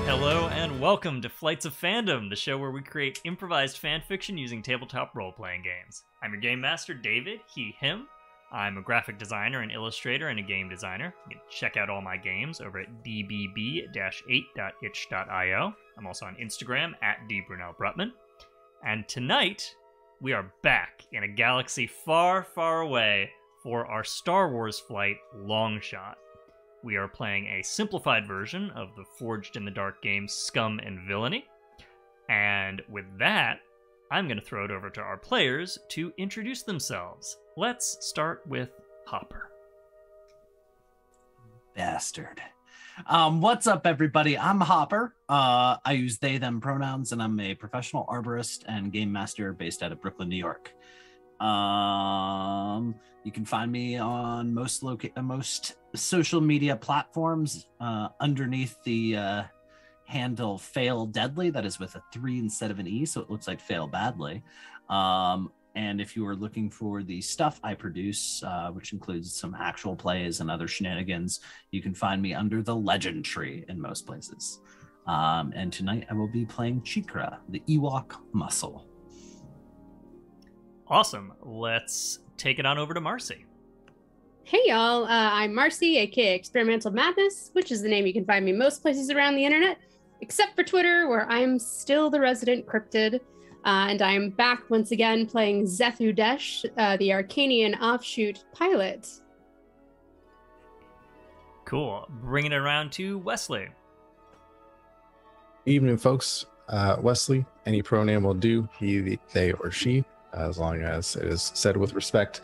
Hello and welcome to Flights of Fandom, the show where we create improvised fanfiction using tabletop role-playing games. I'm your game master, David, he, him. I'm a graphic designer, an illustrator, and a game designer. You can check out all my games over at dbb-8.itch.io. I'm also on Instagram at dbrunelbrutman. And tonight, we are back in a galaxy far, far away for our Star Wars flight, Longshot. We are playing a simplified version of the Forged in the Dark game Scum and Villainy. And with that, I'm going to throw it over to our players to introduce themselves. Let's start with Hopper. Bastard. What's up, everybody? I'm Hopper. I use they, them pronouns, and I'm a professional arborist and game master based out of Brooklyn, New York. You can find me on most social media platforms underneath the handle Fail Deadly. That is with a 3 instead of an E, so it looks like Fail Badly. And if you are looking for the stuff I produce, which includes some actual plays and other shenanigans, you can find me under the Legend Tree in most places. And tonight I will be playing Cheekra, the Ewok muscle. Awesome. Let's take it on over to Marcy. Hey y'all, I'm Marcy, aka Experimental Madness, which is the name you can find me most places around the internet, except for Twitter, where I'm still the resident cryptid. And I'm back once again playing Zethu Desh, the Arcanian offshoot pilot. Cool. Bringing it around to Wesley. Evening, folks. Wesley, any pronoun will do, he, they, or she, as long as it is said with respect.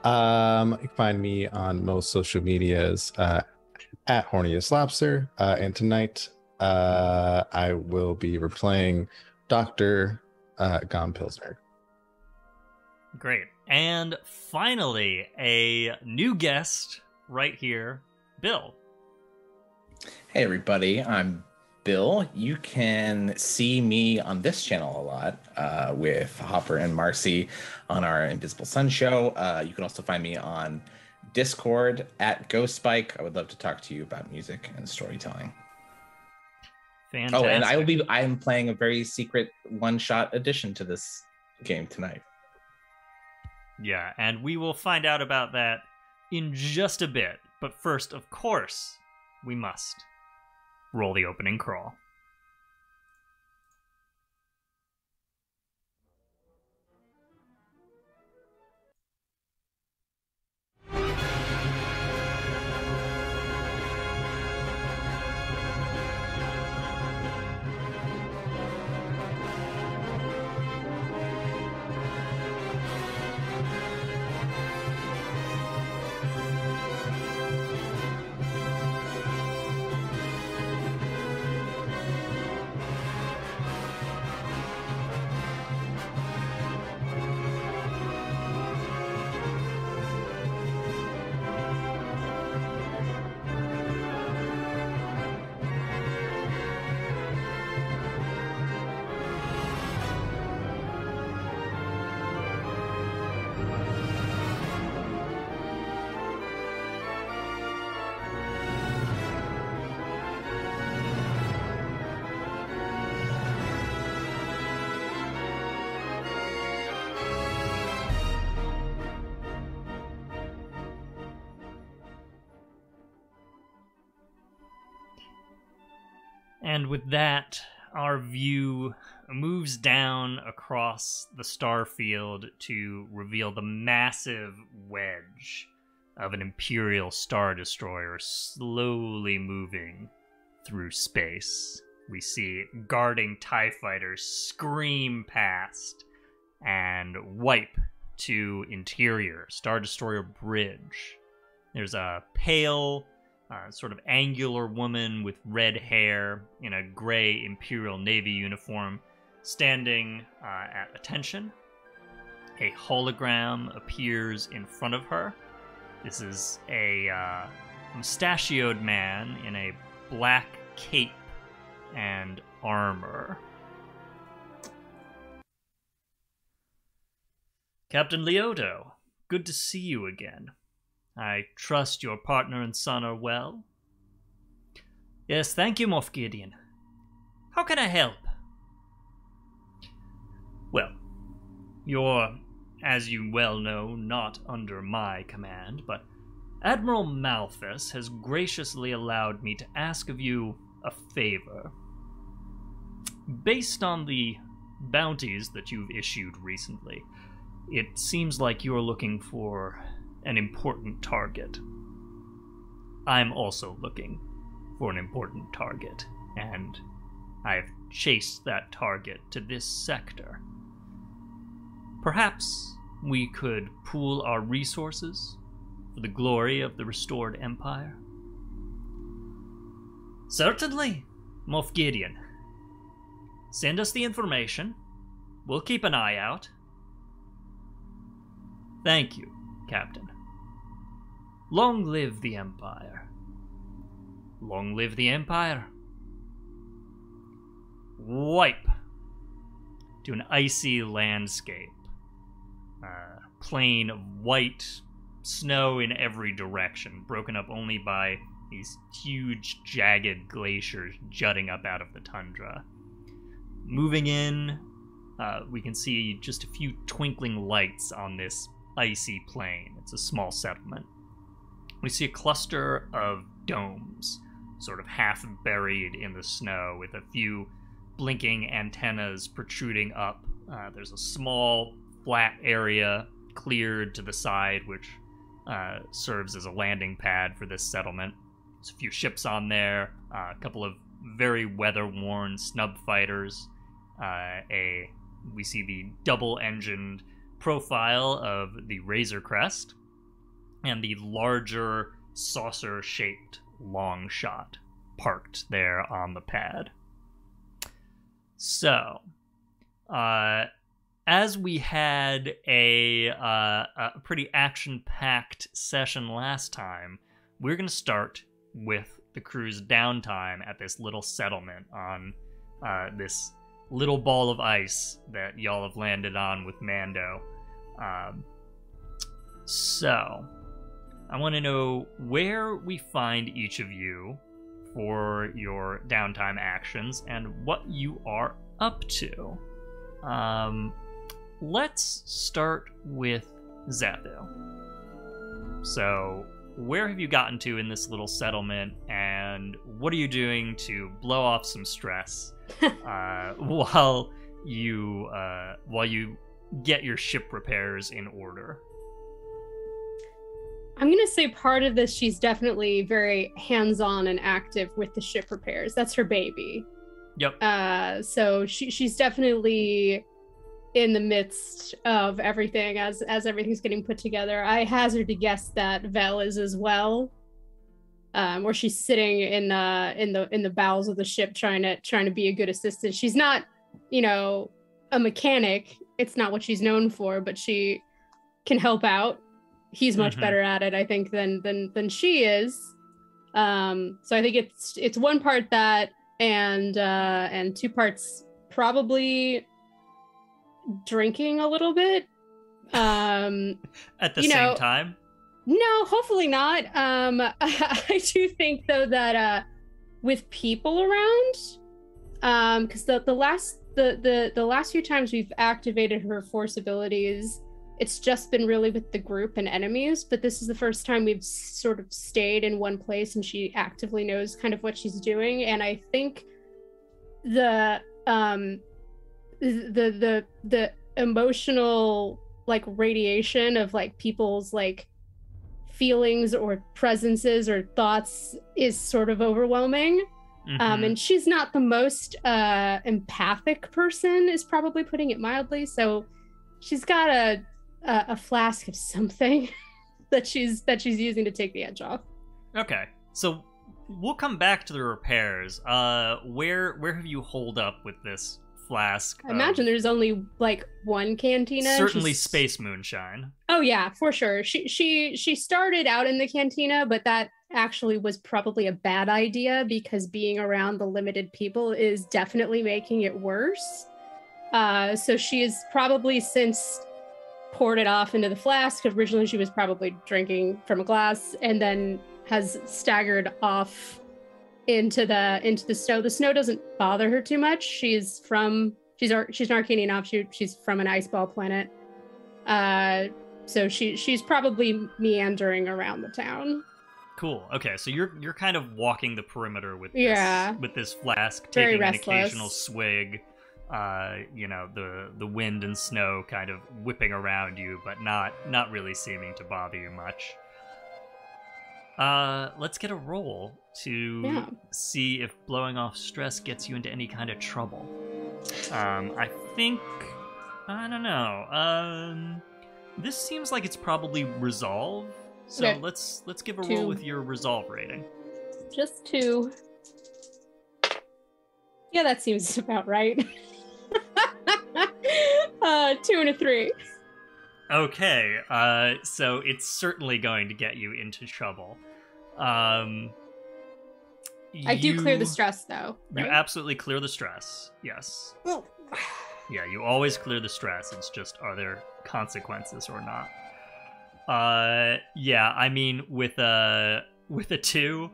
You can find me on most social medias at Horniest Lobster. And tonight I will be replaying Dr. Gom Pilsnerg. Great. And finally, a new guest right here, Bill. Hey everybody, I'm Bill. You can see me on this channel a lot with Hopper and Marcy on our Invisible Sun show. You can also find me on Discord at GhostSpike. I would love to talk to you about music and storytelling. Fantastic. Oh, and I'm playing a very secret one-shot addition to this game tonight. Yeah, and we will find out about that in just a bit. But first, of course, we must roll the opening crawl. And with that, our view moves down across the starfield to reveal the massive wedge of an Imperial Star Destroyer slowly moving through space. We see guarding TIE fighters scream past and wipe to interior Star Destroyer bridge. There's a pale, sort of angular woman with red hair in a gray Imperial Navy uniform standing at attention. A hologram appears in front of her. This is a mustachioed man in a black cape and armor. Captain Leoto, good to see you again. I trust your partner and son are well? Yes, thank you, Moff Gideon. How can I help? Well, you're, as you well know, not under my command, but Admiral Malthus has graciously allowed me to ask of you a favor. Based on the bounties that you've issued recently, it seems like you're looking for an important target. I'm also looking for an important target, and I've chased that target to this sector. Perhaps we could pool our resources for the glory of the restored empire? Certainly, Moff Gideon. Send us the information. We'll keep an eye out. Thank you, Captain. Long live the Empire. Long live the Empire. Wipe to an icy landscape. Plain of white snow in every direction, broken up only by these huge, jagged glaciers jutting up out of the tundra. Moving in, we can see just a few twinkling lights on this icy plain. It's a small settlement. We see a cluster of domes, sort of half buried in the snow, with a few blinking antennas protruding up. There's a small, flat area cleared to the side, which serves as a landing pad for this settlement. There's a few ships on there, a couple of very weather-worn snub fighters. We see the double-engined profile of the Razor Crest, and the larger saucer-shaped Longshot parked there on the pad. So, as we had a pretty action-packed session last time, we're going to start with the crew's downtime at this little settlement on this little ball of ice that y'all have landed on with Mando. So, I want to know where we find each of you for your downtime actions and what you are up to. Let's start with Zethu. So, where have you gotten to in this little settlement, and what are you doing to blow off some stress while you get your ship repairs in order? I'm going to say part of this, she's definitely very hands-on and active with the ship repairs. That's her baby. Yep. So she's definitely in the midst of everything as everything's getting put together. I hazard to guess that Vel is as well, where she's sitting in the bowels of the ship trying to be a good assistant. She's not, a mechanic. It's not what she's known for, but she can help out. He's much better at it, I think, than she is. So I think it's one part that, and two parts probably drinking a little bit. At the same time? No, hopefully not. I do think though that with people around, because the last few times we've activated her force abilities, it's just been really with the group and enemies, but this is the first time we've sort of stayed in one place and she actively knows kind of what she's doing. And I think the emotional like radiation of like people's like feelings or presences or thoughts is sort of overwhelming. And she's not the most empathic person, is probably putting it mildly. So she's got a flask of something that she's using to take the edge off. Okay, so we'll come back to the repairs. Where have you holed up with this flask? I imagine there's only like one cantina. Certainly space moonshine. Oh yeah, for sure. She started out in the cantina, but that actually was probably a bad idea because being around the limited people is definitely making it worse. So she has probably since poured it off into the flask. Originally she was probably drinking from a glass and then has staggered off into the snow. The snow doesn't bother her too much. She's an Arcanian offshoot. She's from an iceball planet. So she's probably meandering around the town. Cool. Okay, so you're kind of walking the perimeter with this flask, Very taking restless. an occasional swig. The wind and snow kind of whipping around you, but not really seeming to bother you much. Let's get a roll to see if blowing off stress gets you into any kind of trouble. I don't know. This seems like it's probably resolve. So Okay. let's give a 2. roll with your resolve rating. Just 2. Yeah, that seems about right. 2 and a 3. Okay, so it's certainly going to get you into trouble. I do clear the stress, though. You Right? absolutely clear the stress. Yes. Oh. Yeah, you always clear the stress. It's just, are there consequences or not? Yeah, I mean, with a 2,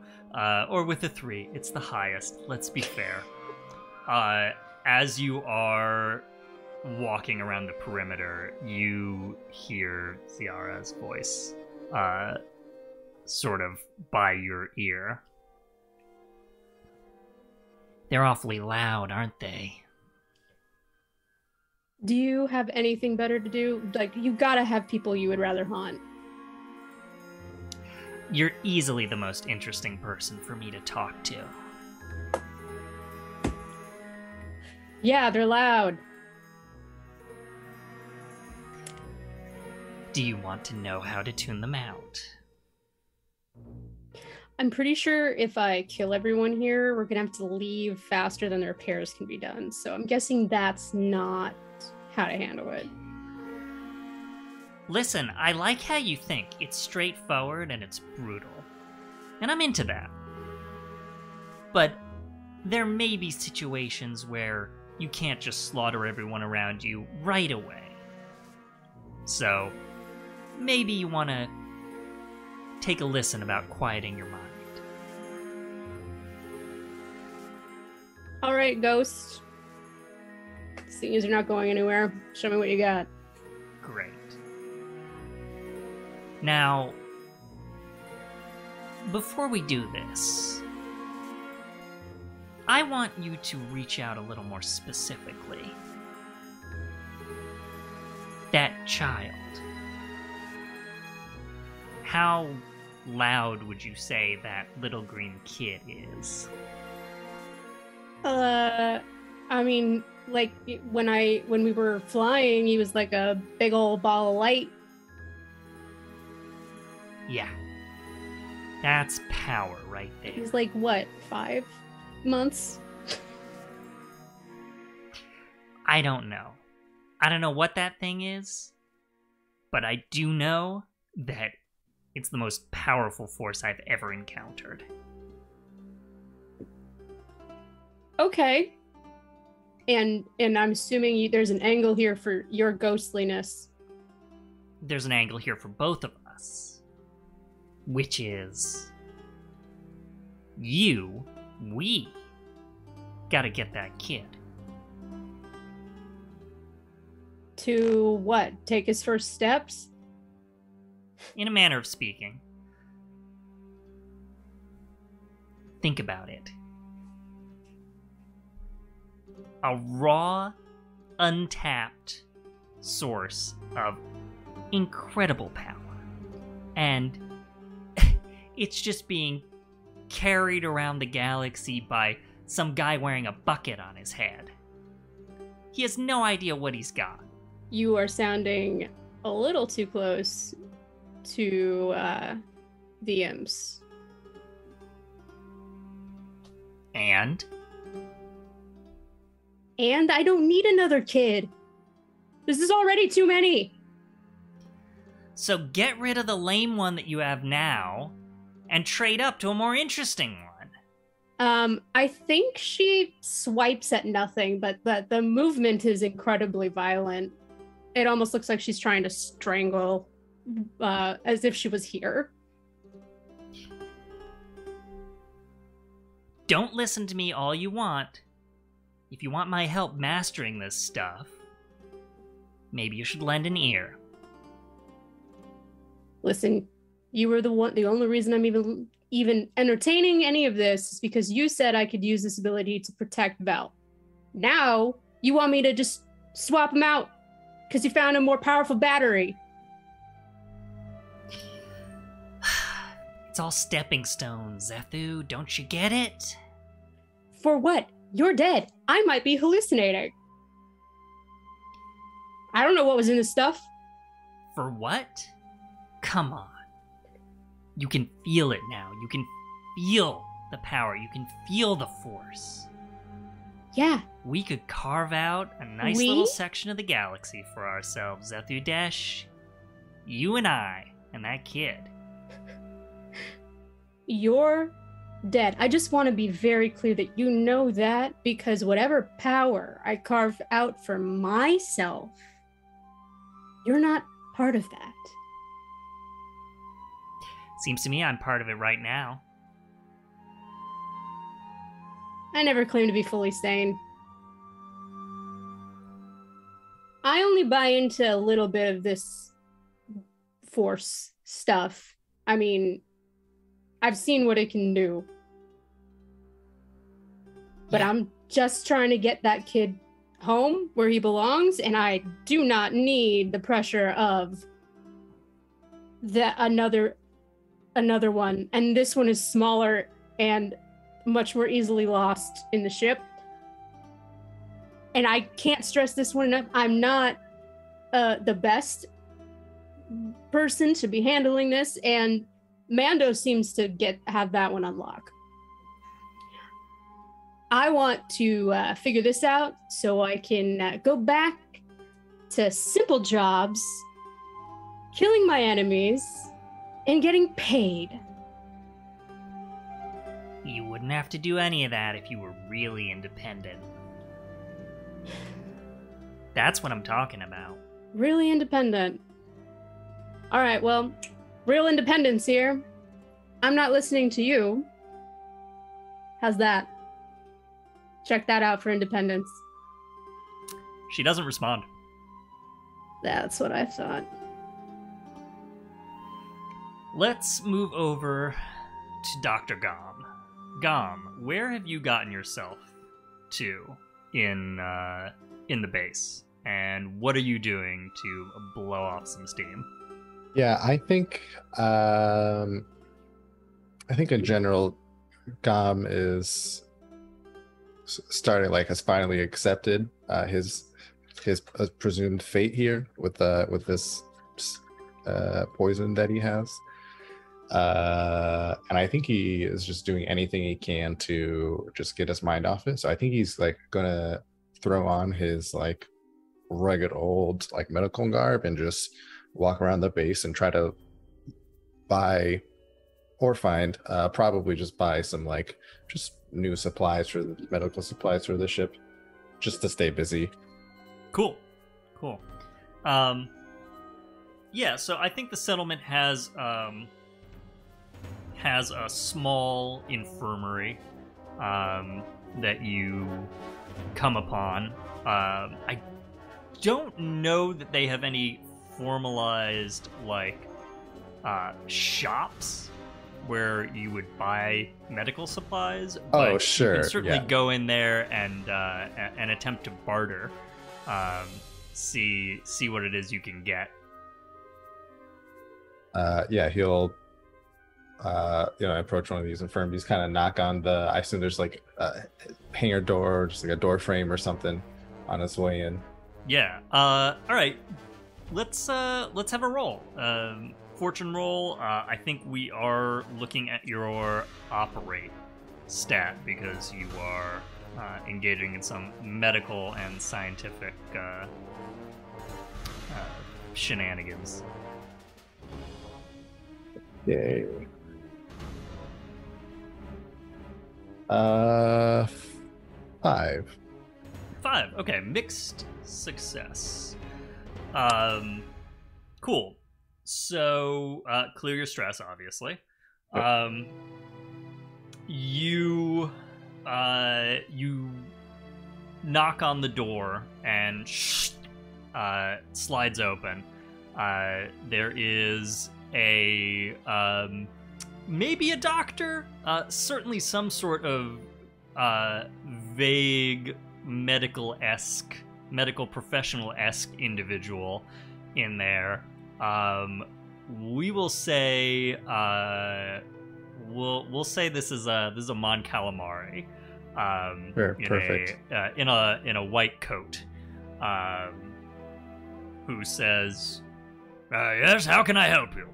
or with a 3, it's the highest. Let's be fair. As you are walking around the perimeter, you hear Ziara's voice, sort of by your ear. They're awfully loud, aren't they? Do you have anything better to do? Like, you gotta have people you would rather haunt. You're easily the most interesting person for me to talk to. Yeah, they're loud. Do you want to know how to tune them out? I'm pretty sure if I kill everyone here, we're gonna have to leave faster than the repairs can be done. So I'm guessing that's not how to handle it. Listen, I like how you think. It's straightforward and it's brutal. And I'm into that. But there may be situations where you can't just slaughter everyone around you right away. So, maybe you want to take a listen about quieting your mind. All right, Ghost. Seeing as you're not going anywhere, show me what you got. Great. Now, before we do this, I want you to reach out a little more specifically. That child. How loud would you say that little green kid is? I mean, like when we were flying, he was like a big old ball of light. Yeah. That's power right there. He's like, what, 5 months? I don't know. I don't know what that thing is, but I do know that it's the most powerful force I've ever encountered. Okay. And I'm assuming there's an angle here for your ghostliness. There's an angle here for both of us, which is we gotta get that kid. To what? Take his first steps? In a manner of speaking. Think about it. A raw, untapped source of incredible power. And it's just being carried around the galaxy by some guy wearing a bucket on his head. He has no idea what he's got. You are sounding a little too close to the imps. And I don't need another kid. This is already too many. so get rid of the lame one that you have now and trade up to a more interesting one. I think she swipes at nothing, but the movement is incredibly violent. It almost looks like she's trying to strangle, as if she was here. don't listen to me all you want. If you want my help mastering this stuff, maybe you should lend an ear. Listen, you were the only reason I'm even entertaining any of this is because you said I could use this ability to protect Vel. Now, you want me to just swap him out because you found a more powerful battery. It's all stepping stones, Zethu. Don't you get it? For what? You're dead. I might be hallucinating. I don't know what was in this stuff. For what? Come on. You can feel it now. You can feel the power. You can feel the force. Yeah. We could carve out a nice little section of the galaxy for ourselves, Zethu Desh. You and I and that kid. You're dead. I just want to be very clear that you know that, because whatever power I carve out for myself, you're not part of that. Seems to me I'm part of it right now. I never claimed to be fully sane. I only buy into a little bit of this force stuff. I mean, I've seen what it can do. But Yeah. I'm just trying to get that kid home where he belongs, and I do not need the pressure of another one. And this one is smaller and much more easily lost in the ship. And I can't stress this one enough. I'm not the best person to be handling this, and Mando seems to have that one unlocked. I want to figure this out so I can go back to simple jobs, killing my enemies, and getting paid. You wouldn't have to do any of that if you were really independent. That's what I'm talking about. Really independent. All right, well, real independence here. I'm not listening to you. How's that? Check that out for independence. She doesn't respond. That's what I thought. Let's move over to Dr. Gom. Gom, where have you gotten yourself to in the base? And what are you doing to blow off some steam? Yeah, I think in general, Gom is starting, like, has finally accepted his presumed fate here with this poison that he has. And I think he is just doing anything he can to just get his mind off it. So I think he's like gonna throw on his like rugged old like medical garb and just walk around the base and try to buy or find probably just buy some like just new supplies for the medical supplies for the ship, just to stay busy. Cool. Yeah, so I think the settlement has a small infirmary that you come upon. I don't know that they have any formalized like shops where you would buy medical supplies. Oh, sure. You can certainly yeah. go in there and attempt to barter. See what it is you can get. Yeah, he'll approach one of these infirmaries, kind of knock on the, I assume there's like a hangar door or just like a door frame or something on his way in. Yeah. All right. Let's have a roll. Fortune roll. I think we are looking at your operate stat because you are engaging in some medical and scientific shenanigans. Yay. 5. 5. Okay, mixed success. Cool. So, clear your stress, obviously. Yep. You you knock on the door and slides open. There is a maybe a doctor, certainly some sort of vague medical professional-esque individual in there. We will say we'll say this is a Mon Calamari. Perfect. In a white coat, who says, "Yes, how can I help you?"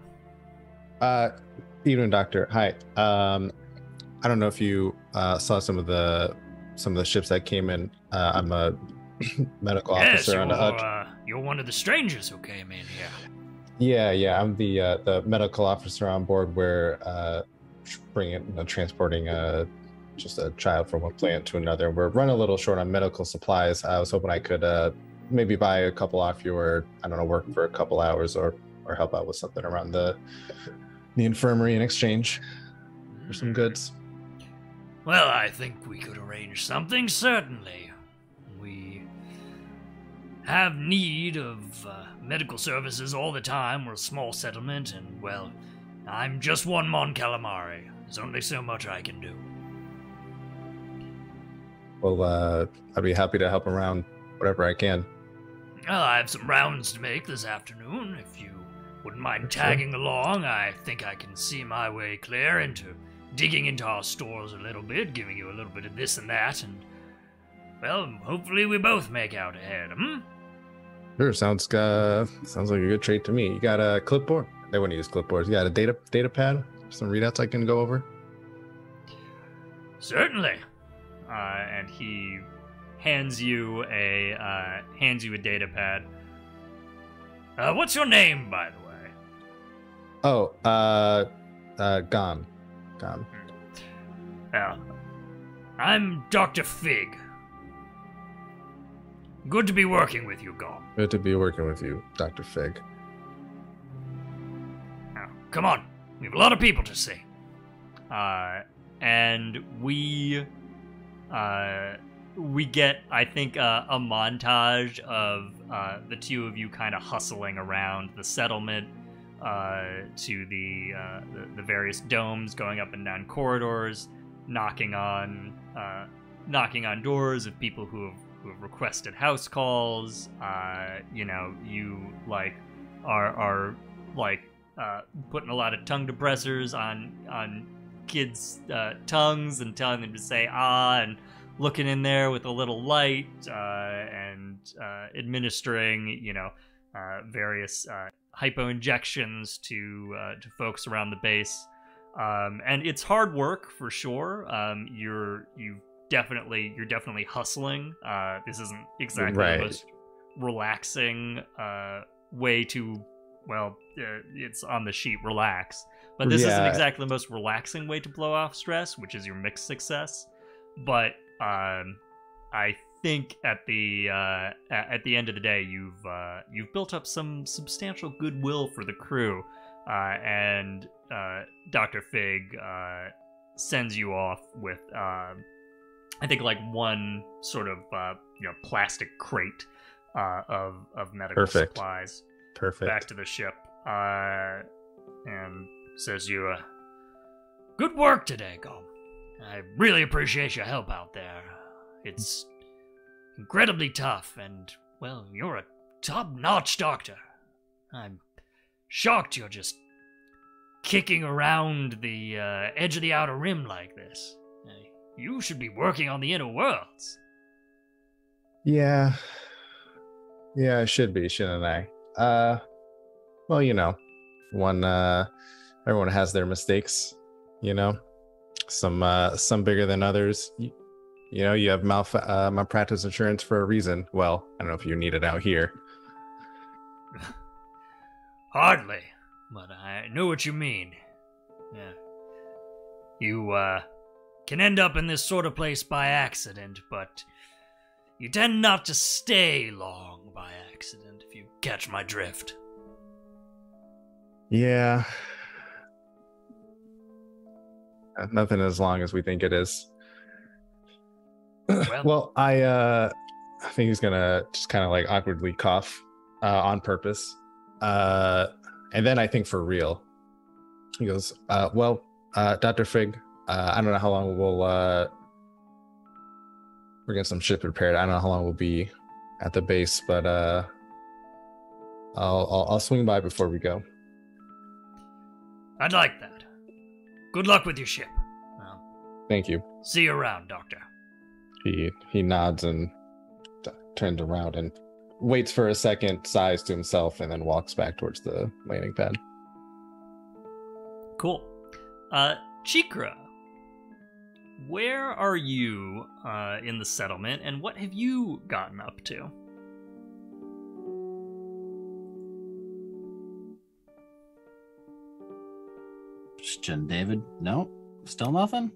Evening, Doctor. Hi. I don't know if you saw some of the ships that came in. I'm a medical officer on the hut. You're one of the strangers who came in here. Yeah. I'm the medical officer on board. We're transporting just a child from one plant to another. We're running a little short on medical supplies. I was hoping I could maybe buy a couple off you, or I don't know, work for a couple hours, or help out with something around the infirmary in exchange for some goods. Well, I think we could arrange something, certainly. We have need of medical services all the time. We're a small settlement, and, well, I'm just one Mon Calamari. There's only so much I can do. Well, I'd be happy to help around whatever I can. Well, I have some rounds to make this afternoon. If you wouldn't mind tagging along, I think I can see my way clear into digging into our stores a little bit, giving you a little bit of this and that, and, well, hopefully we both make out ahead, Sure, sounds like a good trait to me. You got a clipboard? They wouldn't use clipboards. You got a data pad? Some readouts I can go over? Certainly. And he hands you a data pad. What's your name, by the way? Oh, Gom. Yeah. I'm Dr. Fig. Good to be working with you, Gom. Good to be working with you, Dr. Fig. Now, come on. We have a lot of people to see. And we get, I think, a montage of the two of you kind of hustling around the settlement to the various domes, going up and down corridors, knocking on doors of people who have requested house calls. You are putting a lot of tongue depressors on kids' tongues and telling them to say and looking in there with a little light and administering various hypo injections to folks around the base. And it's hard work for sure. You're definitely hustling. This isn't exactly the most relaxing way to, it's on the sheet, relax. But this isn't exactly the most relaxing way to blow off stress, which is your mixed success. But I think at the end of the day, you've built up some substantial goodwill for the crew, and Dr. Fig sends you off with I think one sort of plastic crate of medical supplies. Perfect. Back to the ship, and says you good work today, Gom. I really appreciate your help out there. It's incredibly tough, and, well, you're a top-notch doctor. I'm shocked you're just kicking around the edge of the Outer Rim like this. You should be working on the inner worlds. Yeah, I should be, shouldn't I? Well, everyone has their mistakes, some bigger than others. You have malpractice insurance for a reason. Well, I don't know if you need it out here. Hardly, but I know what you mean. Yeah. You can end up in this sort of place by accident, but you tend not to stay long by accident, if you catch my drift. Yeah. Nothing as long as we think it is. Well, I think he's gonna just kind of like awkwardly cough on purpose. And then I think for real, he goes, Dr. Fig, I don't know how long we're getting some shit prepared. I don't know how long we'll be at the base, but I'll swing by before we go. I'd like that. Good luck with your ship. Thank you. See you around, Doctor. He nods and turns around and waits for a second, sighs to himself, and then walks back towards the landing pad. Cool. Cheekra, where are you in the settlement, and what have you gotten up to? Question, David. No, still nothing.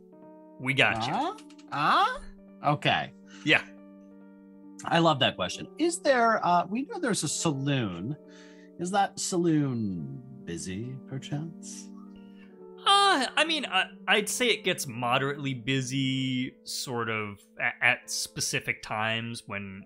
We got you. Okay. Yeah. I love that question. Is there? We know there's a saloon. Is that saloon busy, perchance? I mean, I'd say it gets moderately busy, sort of at specific times when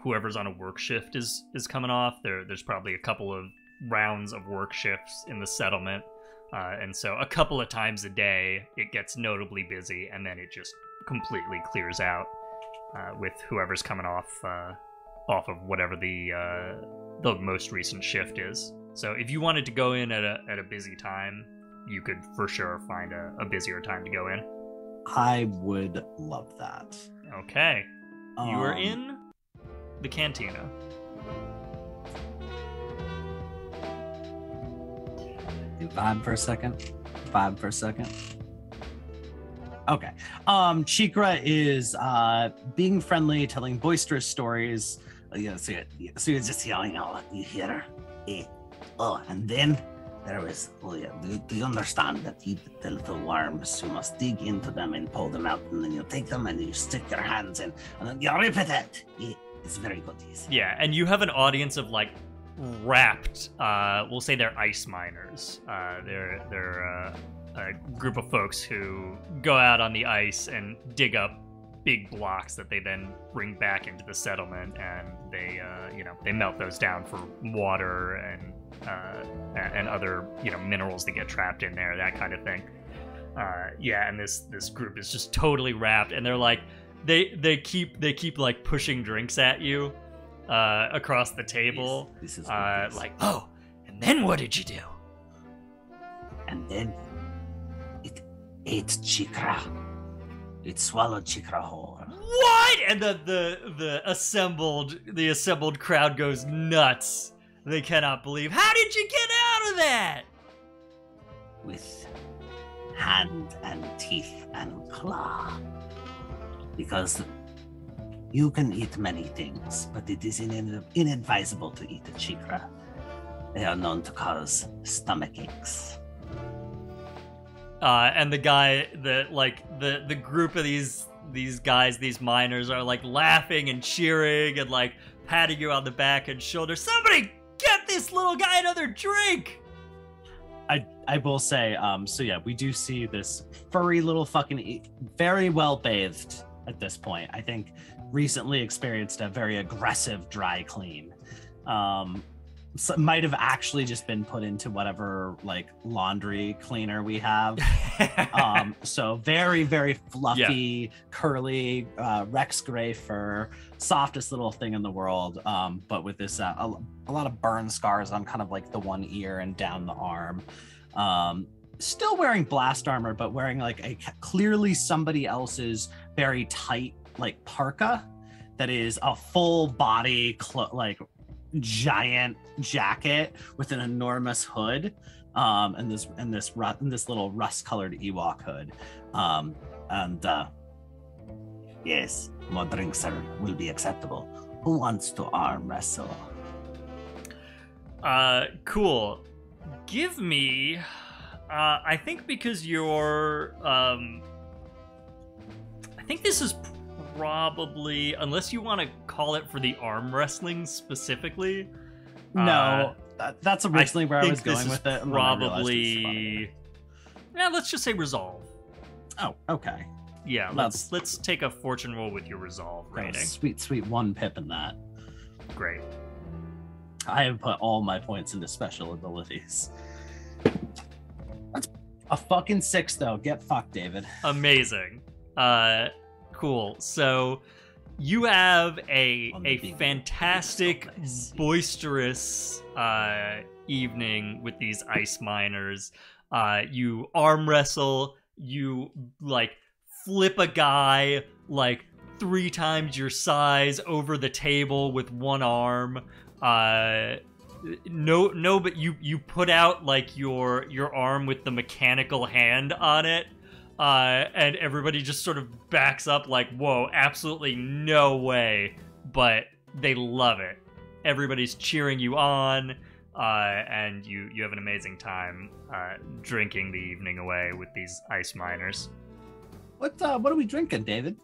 whoever's on a work shift is coming off. There's probably a couple of rounds of work shifts in the settlement, and so a couple of times a day it gets notably busy, and then it just completely clears out with whoever's coming off of whatever the most recent shift is. So if you wanted to go in at a busy time, you could for sure find a busier time to go in. I would love that. Okay. You are in the cantina. Vibe for a second. Okay. Cheekra is being friendly, telling boisterous stories. So you're just yelling out, you hear? And then there was, do you understand that the little worms, you must dig into them and pull them out, and then you take them and you stick your hands in, and then you rip it. It's very good. Yeah, and you have an audience of like wrapped, we'll say they're ice miners. They're a group of folks who go out on the ice and dig up big blocks that they then bring back into the settlement, and they melt those down for water and other minerals that get trapped in there, that kind of thing. And this group is just totally wrapped, and they're like they keep like pushing drinks at you across the table. This is like, oh, and then what did you do? And then it ate Cheekra. It swallowed Cheekra whole. What? And the assembled crowd goes nuts. They cannot believe. How did you get out of that? With hand and teeth and claw. Because you can eat many things, but it is inadvisable to eat a Cheekra. They are known to cause stomach aches. And the guy the group of these guys, these miners, are like laughing and cheering and like patting you on the back and shoulder. Somebody get this little guy another drink. I will say, we do see this furry little fucking very well bathed at this point. I think recently experienced a very aggressive dry clean. So might have actually just been put into whatever like laundry cleaner we have. So very, very fluffy, curly, Rex gray fur, softest little thing in the world. But with this, a lot of burn scars on kind of like the one ear and down the arm. Still wearing blast armor, but wearing like a clearly somebody else's very tight like parka that is a full body like giant jacket with an enormous hood, and this little rust-colored Ewok hood, yes, more drinks will be acceptable. Who wants to arm wrestle? Cool. Give me, I think because you're, I think this is probably, unless you want to call it for the arm wrestling specifically. No, that's originally where I was going with it. Probably, let's just say resolve. Oh, okay. Yeah, let's take a fortune roll with your resolve rating. Sweet 1 pip in that. Great. I have put all my points into special abilities. That's a fucking 6 though. Get fucked, David. Amazing. Cool. So you have a fantastic, boisterous evening with these ice miners. You arm wrestle. You like flip a guy like 3 times your size over the table with one arm. No, but you put out like your arm with the mechanical hand on it, and everybody just sort of backs up like, whoa, absolutely no way, but they love it. Everybody's cheering you on, and you have an amazing time drinking the evening away with these ice miners. What are we drinking, David?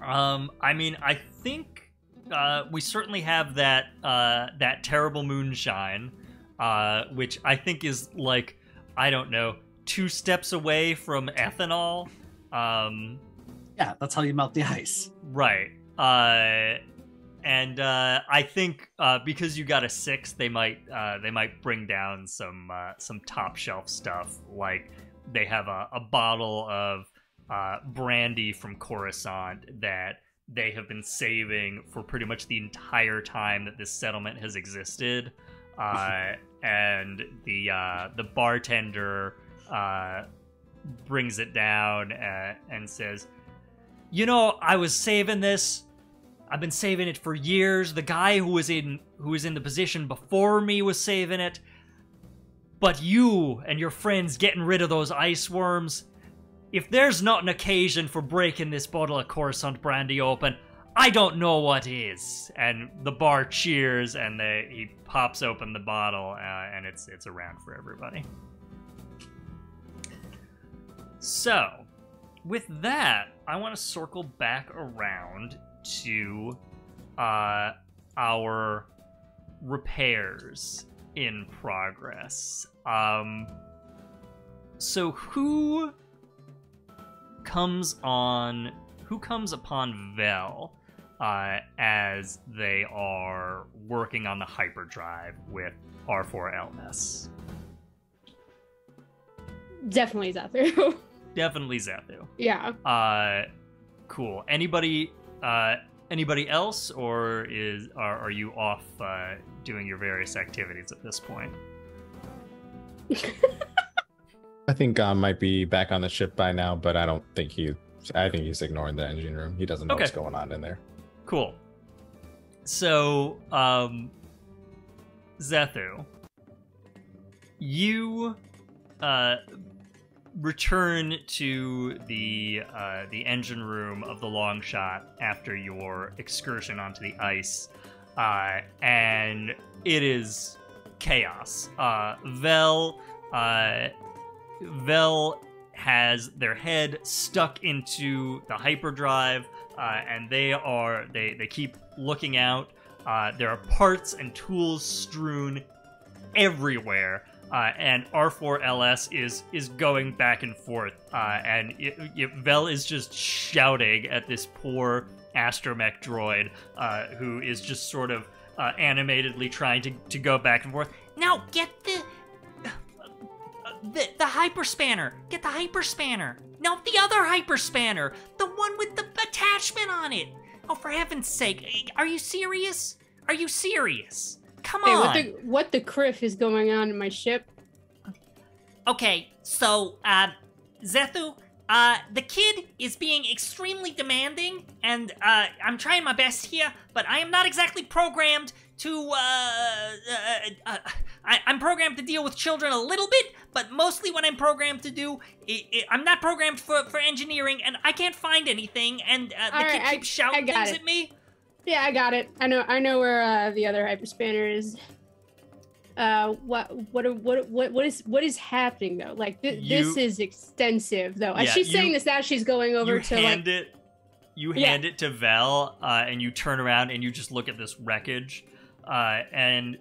I mean, I think we certainly have that terrible moonshine, which I think is like, I don't know, 2 steps away from ethanol. Yeah, that's how you melt the ice. Right. And I think because you got a 6, they might bring down some top shelf stuff. Like they have a bottle of brandy from Coruscant that they have been saving for pretty much the entire time that this settlement has existed. And the bartender brings it down and says, "You know, I was saving this. I've been saving it for years. The guy who was in the position before me was saving it. But you and your friends getting rid of those ice worms, if there's not an occasion for breaking this bottle of Coruscant brandy open, I don't know what is." And the bar cheers, and he pops open the bottle, and it's around for everybody. So, with that, I want to circle back around to our repairs in progress. So who comes upon Vel as they are working on the hyperdrive with R4LS? Definitely Zethu. Definitely Zethu. Yeah. Cool. Anybody else, or are you off doing your various activities at this point? I think Gom might be back on the ship by now, but I think he's ignoring the engine room. He doesn't know what's going on in there. Cool. So, Zethu, you return to the engine room of the Longshot after your excursion onto the ice, and it is chaos. Vel has their head stuck into the hyperdrive, and they keep looking out. There are parts and tools strewn everywhere, and R4LS is going back and forth, and Vel is just shouting at this poor astromech droid, who is just sort of animatedly trying to go back and forth. Now get the hyperspanner. Get the hyperspanner. No, the other hyperspanner. The one with the attachment on it. Oh, for heaven's sake. Are you serious? Are you serious? Come on. Hey, what the criff is going on in my ship? Okay, so, Zethu, the kid is being extremely demanding, and, I'm trying my best here, but I am not exactly programmed to, I'm programmed to deal with children a little bit, but mostly what I'm programmed to do, I'm not programmed for engineering, and I can't find anything, and the kid keeps shouting things at me. Yeah, I got it. I know where the other hyperspanner is. What is happening though? Like this is extensive though. As she's saying this now, she's going over to hand it to Vel, and you turn around and you just look at this wreckage, and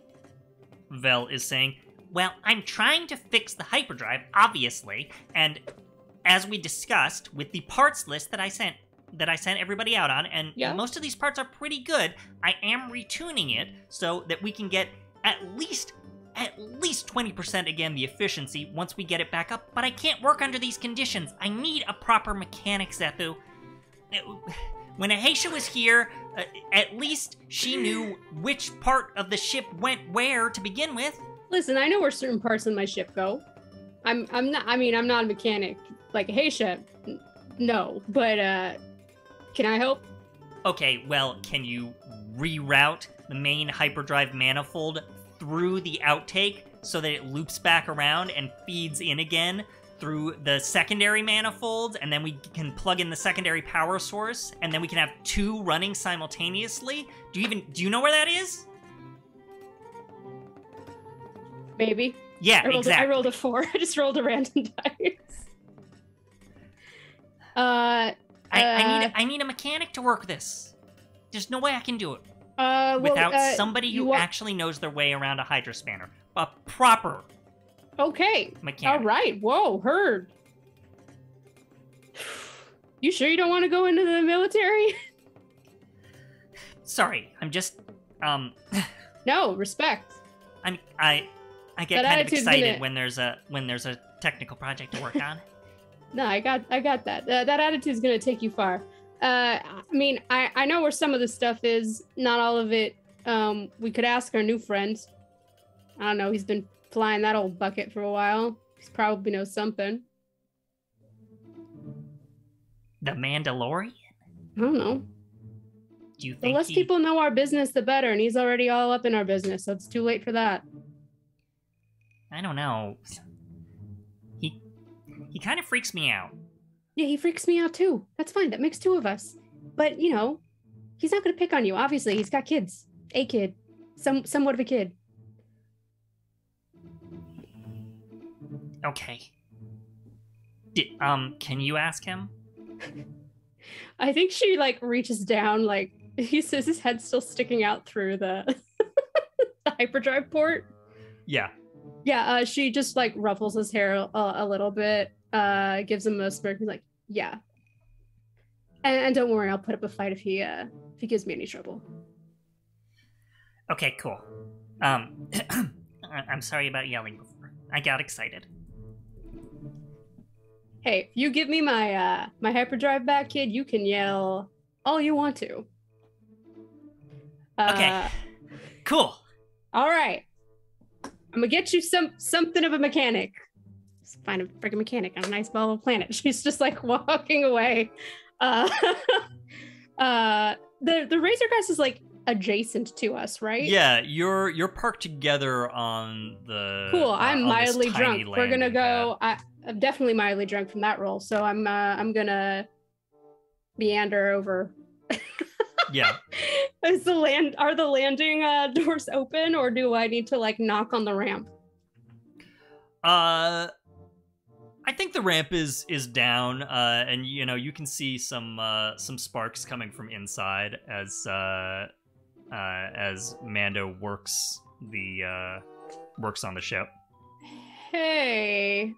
Vel is saying, "Well, I'm trying to fix the hyperdrive, obviously, and as we discussed with the parts list that I sent everybody out on, and Yeah. most of these parts are pretty good, I am retuning it so that we can get at least 20% again the efficiency once we get it back up, but I can't work under these conditions. I need a proper mechanic, Zethu. When Ahesha was here, at least she knew which part of the ship went where to begin with. Listen, I know where certain parts of my ship go. I'm not a mechanic like Ahesha. No, but can I help? Okay, well, can you reroute the main hyperdrive manifold through the outtake so that it loops back around and feeds in again through the secondary manifolds, and then we can plug in the secondary power source, and then we can have two running simultaneously? Do you know where that is? Maybe. Yeah, exactly. I rolled a 4. I just rolled a random dice. I need a mechanic to work this. There's no way I can do it without somebody who actually knows their way around a Hydra spanner. A proper mechanic. All right. Whoa, heard. You sure you don't want to go into the military? Sorry, I'm just No, respect. I get That kind of attitude's excited gonna- when there's a technical project to work on. No, I got that. That attitude's gonna take you far. I mean, I know where some of the stuff is. Not all of it. We could ask our new friend. I don't know. He's been flying that old bucket for a while. He probably knows something. The Mandalorian? I don't know. Do you The think less people know our business, the better. And he's already all up in our business, so it's too late for that. I don't know. He kind of freaks me out. Yeah, he freaks me out too. That's fine. That makes 2 of us. But, you know, he's not going to pick on you. Obviously, he's got kids. A kid. Somewhat of a kid. Okay. Can you ask him? I think she, like, reaches down, like, he says his head's still sticking out through the, the hyperdrive port. Yeah. Yeah, she just, like, ruffles his hair a little bit, gives him a smirk. He's like, yeah. And don't worry, I'll put up a fight if he gives me any trouble. Okay, cool. I'm sorry about yelling before. I got excited. Hey, if you give me my my hyperdrive back, kid, you can yell all you want to. Okay. Cool. All right. I'm gonna get you something of a mechanic. Just find a freaking mechanic on a nice ball of planet. She's just like walking away. The Razor Crest is like adjacent to us, right? Yeah, you're parked together on the. Cool. I'm on this mildly tiny drunk. We're gonna landing go. pad. I'm definitely mildly drunk from that roll, so I'm gonna meander over. Yeah. Are the landing doors open, or do I need to like knock on the ramp? I think the ramp is down, and you know you can see some sparks coming from inside as Mando works on the ship. Hey,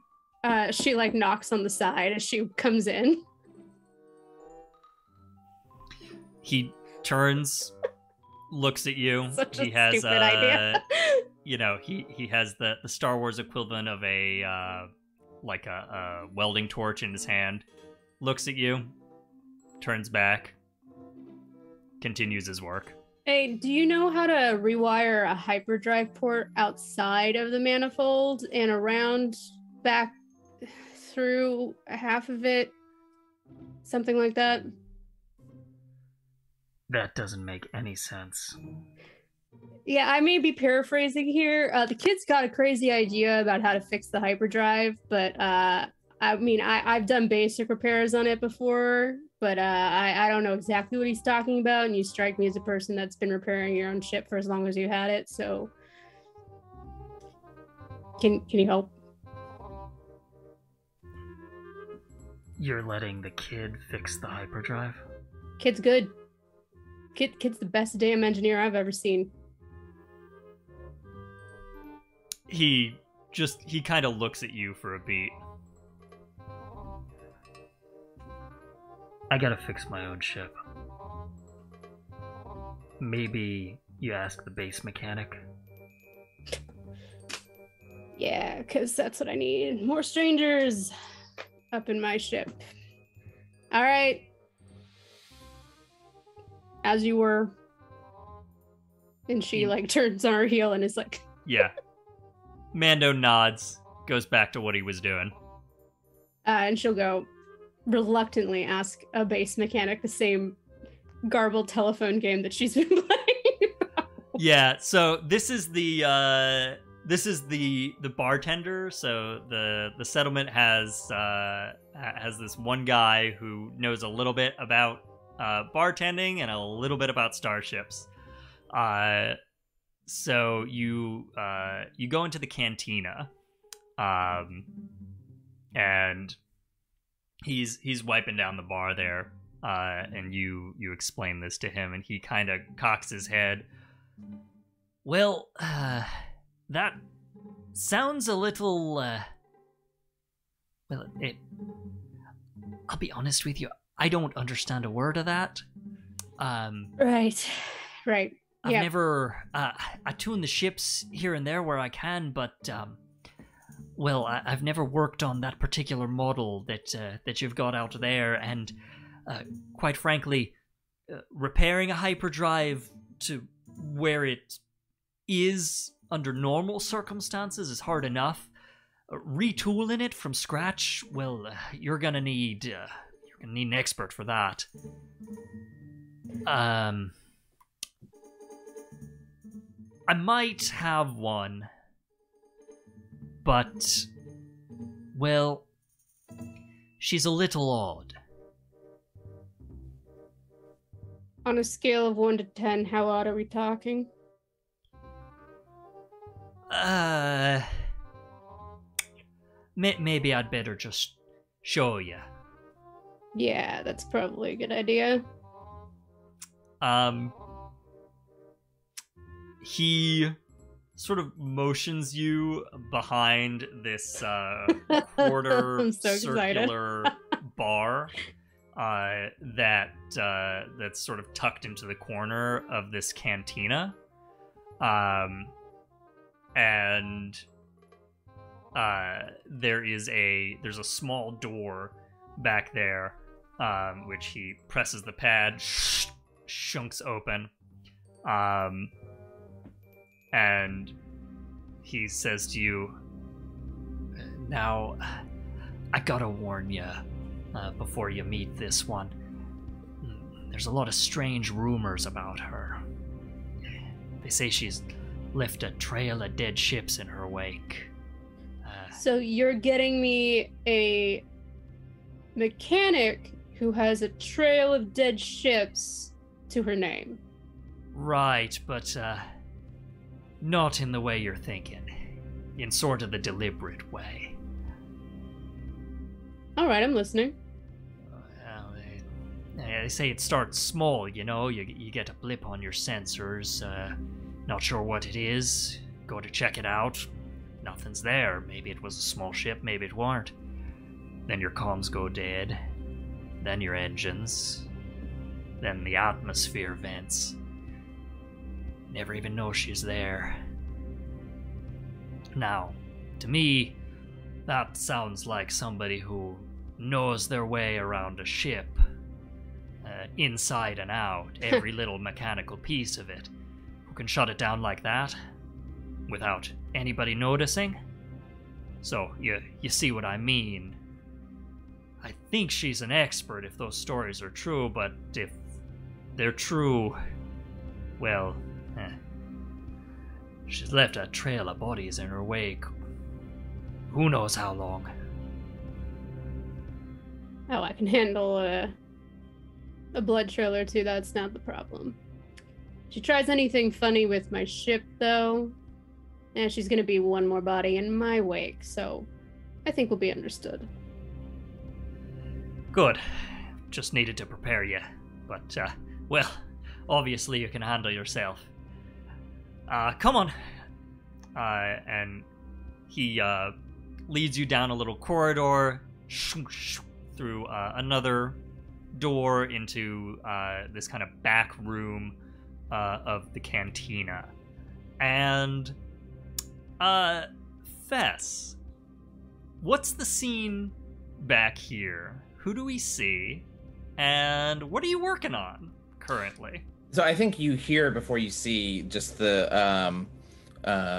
she like knocks on the side as she comes in. He turns, looks at you. Such a He has stupid idea. you know, he has the Star Wars equivalent of a like a welding torch in his hand. Looks at you, turns back, continues his work. Hey, do you know how to rewire a hyperdrive port outside of the manifold and around back through half of it? Something like that? That doesn't make any sense. Yeah, I may be paraphrasing here. The kid's got a crazy idea about how to fix the hyperdrive, but I mean, I've done basic repairs on it before, but I don't know exactly what he's talking about, and you strike me as a person that's been repairing your own ship for as long as you had it, so... Can you help? You're letting the kid fix the hyperdrive? Kid's good. Kid's the best damn engineer I've ever seen. He kind of looks at you for a beat. I gotta fix my own ship. Maybe you ask the base mechanic. Yeah, because that's what I need. More strangers up in my ship. All right. As you were. And she like turns on her heel and is like, yeah. Mando nods, goes back to what he was doing. And she'll go reluctantly ask a base mechanic the same garbled telephone game that she's been playing. Yeah, so this is the bartender. So the settlement has this one guy who knows a little bit about bartending and a little bit about starships. So you go into the cantina, and he's wiping down the bar there, and you explain this to him, and he kind of cocks his head. Well, that sounds a little. Well, I'll be honest with you. I don't understand a word of that. Right. I've never. I tune the ships here and there where I can, but well, I've never worked on that particular model that you've got out there, and quite frankly, repairing a hyperdrive to where it is under normal circumstances is hard enough. Retooling it from scratch, well, you're gonna need an expert for that. I might have one, but, well, she's a little odd. On a scale of 1 to 10, how odd are we talking? Maybe I'd better just show you. Yeah, that's probably a good idea. He sort of motions you behind this quarter circular bar that's sort of tucked into the corner of this cantina, and there's a small door back there, which he presses the pad, shunks open, and he says to you, "Now, I gotta warn you before you meet this one. There's a lot of strange rumors about her. They say she's left a trail of dead ships in her wake." So you're getting me a mechanic who has a trail of dead ships to her name. Right, but not in the way you're thinking. In sort of the deliberate way. All right, I'm listening. They say it starts small, you know. You get a blip on your sensors. Not sure what it is. Go to check it out. Nothing's there. Maybe it was a small ship, maybe it weren't. Then your comms go dead. Then your engines. Then the atmosphere vents. Never even know she's there. Now, to me, that sounds like somebody who knows their way around a ship. Inside and out, every little mechanical piece of it. Who can shut it down like that without anybody noticing? So, you see what I mean. I think she's an expert if those stories are true, but if they're true, well, she's left a trail of bodies in her wake. Who knows how long? Oh, I can handle a blood trail or two. That's not the problem. If she tries anything funny with my ship, though, she's gonna be one more body in my wake, so I think we'll be understood. Good. Just needed to prepare you. But, well, obviously you can handle yourself. Come on. And he leads you down a little corridor through another door into this kind of back room of the cantina. And Fess, what's the scene back here? Who do we see? And what are you working on currently? So I think you hear before you see just the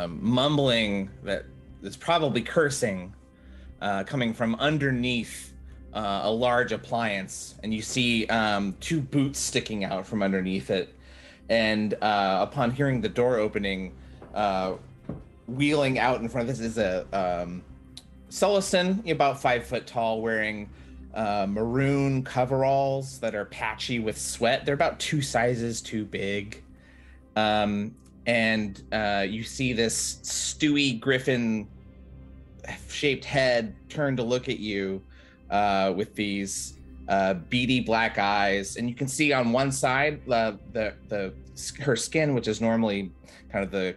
mumbling that's probably cursing coming from underneath a large appliance, and you see 2 boots sticking out from underneath it. And upon hearing the door opening, wheeling out in front of this is a Sulliston, about 5 foot tall, wearing maroon coveralls that are patchy with sweat. They're about 2 sizes too big. And you see this Stewie Griffin shaped head turn to look at you with these beady black eyes. And you can see on one side her skin, which is normally kind of the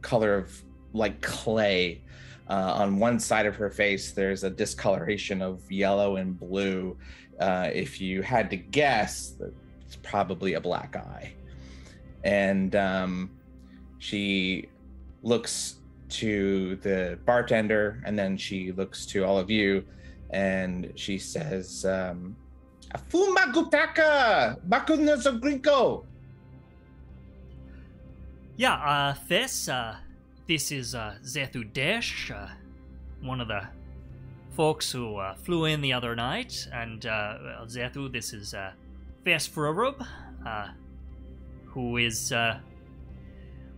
color of like clay. On one side of her face, there's a discoloration of yellow and blue. If you had to guess, it's probably a black eye. And she looks to the bartender, and then she looks to all of you, and she says, Afumagutaka! Bakunazo Grinko! Yeah, Fess, this is Zethu Desh, one of the folks who flew in the other night, and Zethu, this is Fess Fururub, who is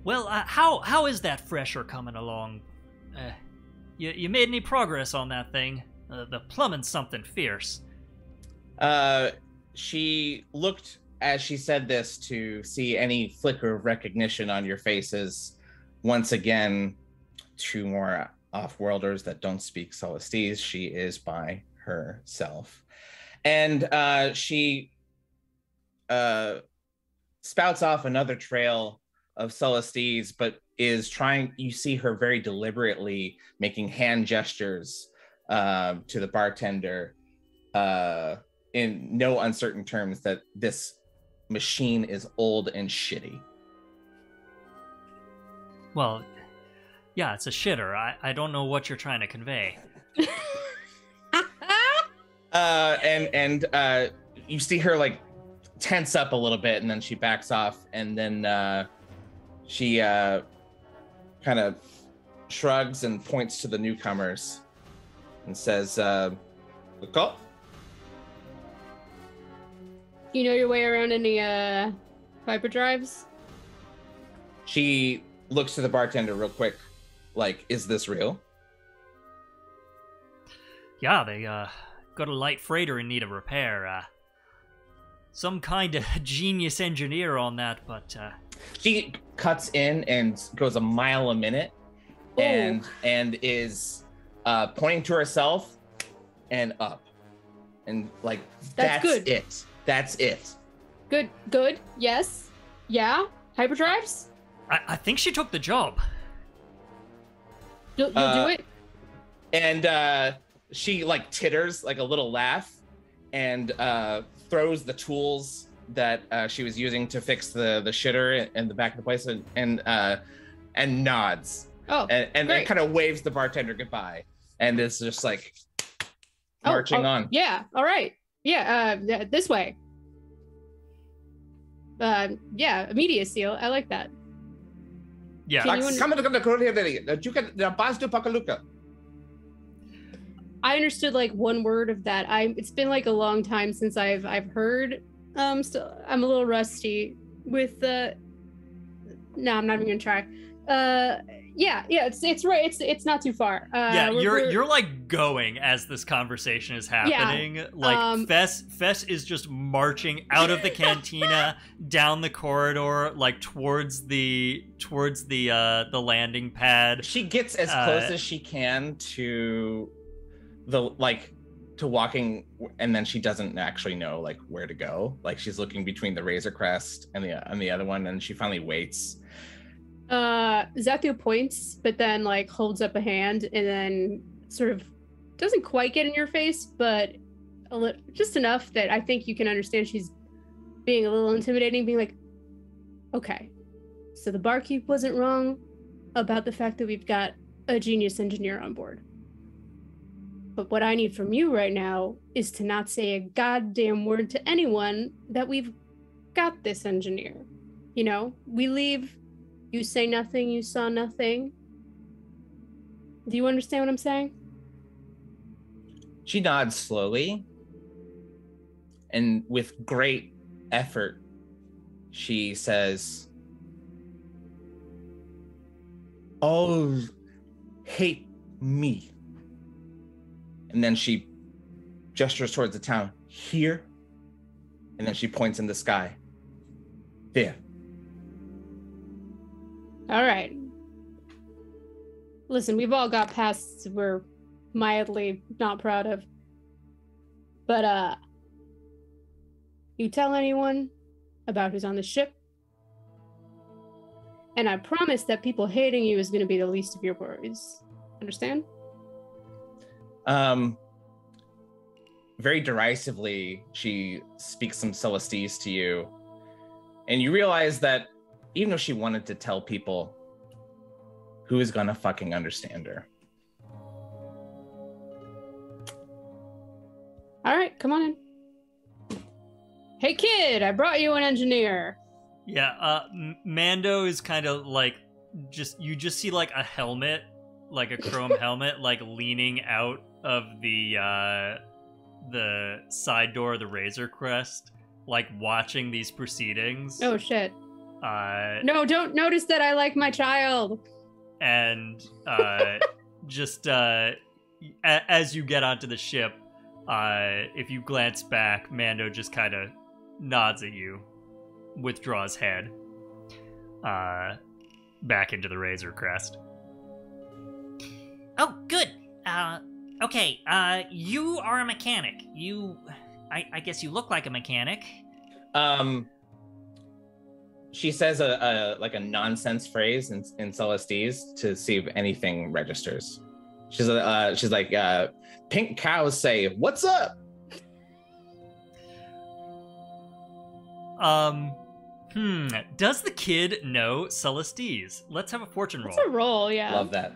how is that fresher coming along? You made any progress on that thing? The plumbing's something fierce. She looked as she said this to see any flicker of recognition on your faces. Once again, 2 more off-worlders that don't speak Solistese. She is by herself. And she spouts off another trail of Solistese, but is trying, you see her very deliberately making hand gestures to the bartender in no uncertain terms that this machine is old and shitty. Well, yeah, it's a shitter. I don't know what you're trying to convey. And you see her like tense up a little bit, and then she backs off, and then she kind of shrugs and points to the newcomers and says, "Look up." You know your way around any hyperdrives? She looks to the bartender real quick, like, is this real? Yeah, they got a light freighter in need of repair. Some kind of genius engineer on that, but she cuts in and goes a mile a minute. Ooh. and is pointing to herself and up. And like that's good. it. That's it. Good. Yes. Yeah. Hyperdrives? I think she took the job. You'll do it? And she like titters like a little laugh and throws the tools that she was using to fix the shitter in the back of the place and nods. Oh, and then kind of waves the bartender goodbye, and it's just like marching on. Yeah. All right. Yeah. This way. Yeah. Immediacy. I like that. Yeah. I understood like one word of that. It's been like a long time since I've heard. So I'm a little rusty with the. No, I'm not even gonna try. Yeah, it's right. It's not too far. Yeah, you're like going as this conversation is happening. Yeah, like Fess is just marching out of the cantina down the corridor, like towards the landing pad. She gets as close as she can to to walking, and then she doesn't actually know like where to go. Like she's looking between the Razor Crest and the other one, and she finally waits. Zethu points, but then like holds up a hand and then sort of doesn't quite get in your face, but just enough that I think you can understand she's being a little intimidating, being like, okay, so the barkeep wasn't wrong about the fact that we've got a genius engineer on board. But what I need from you right now is to not say a goddamn word to anyone that we've got this engineer. You know, we leave, you say nothing, you saw nothing. Do you understand what I'm saying? She nods slowly, and with great effort, she says, "All hate me." And then she gestures towards the town, here, and then she points in the sky. There. All right. Listen, we've all got pasts we're mildly not proud of. But, you tell anyone about who's on the ship, and I promise that people hating you is going to be the least of your worries. Understand? Very derisively, she speaks some Celestes to you, and you realize that even if she wanted to tell people, who is gonna fucking understand her? All right, come on in. Hey kid, I brought you an engineer. Yeah, Mando is kind of like, you just see like a helmet, like a chrome helmet, like leaning out of the side door of the Razor Crest, like watching these proceedings. Oh shit. No, don't notice that I like my child. And just as you get onto the ship, if you glance back, Mando just kind of nods at you, withdraws head back into the Razor Crest. Oh, good. Okay, you are a mechanic. I guess you look like a mechanic. She says a nonsense phrase in Celestes to see if anything registers. She's like, pink cows say, "What's up?" Does the kid know Celestes? Let's have a fortune roll. It's a roll, yeah. Love that.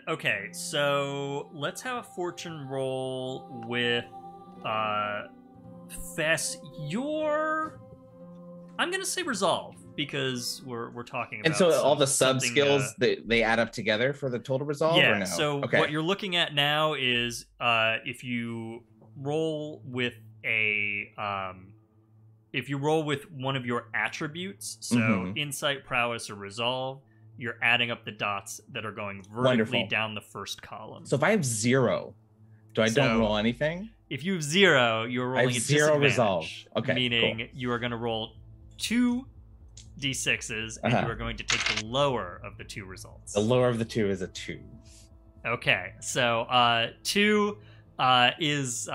Okay, so let's have a fortune roll with Fess. I'm gonna say resolve because we're talking about. And so all the sub skills they add up together for the total resolve. Yeah. Or no? So okay. What you're looking at now is if you roll with one of your attributes, so insight, prowess, or resolve, you're adding up the dots that are going vertically down the first column. So if I have 0, don't roll anything? If you have 0, you're rolling a 0 disadvantage. resolve. Okay, meaning cool. you are going to roll 2 d6s, and you are going to take the lower of the 2 results. The lower of the 2 is a 2. Okay, so 2 is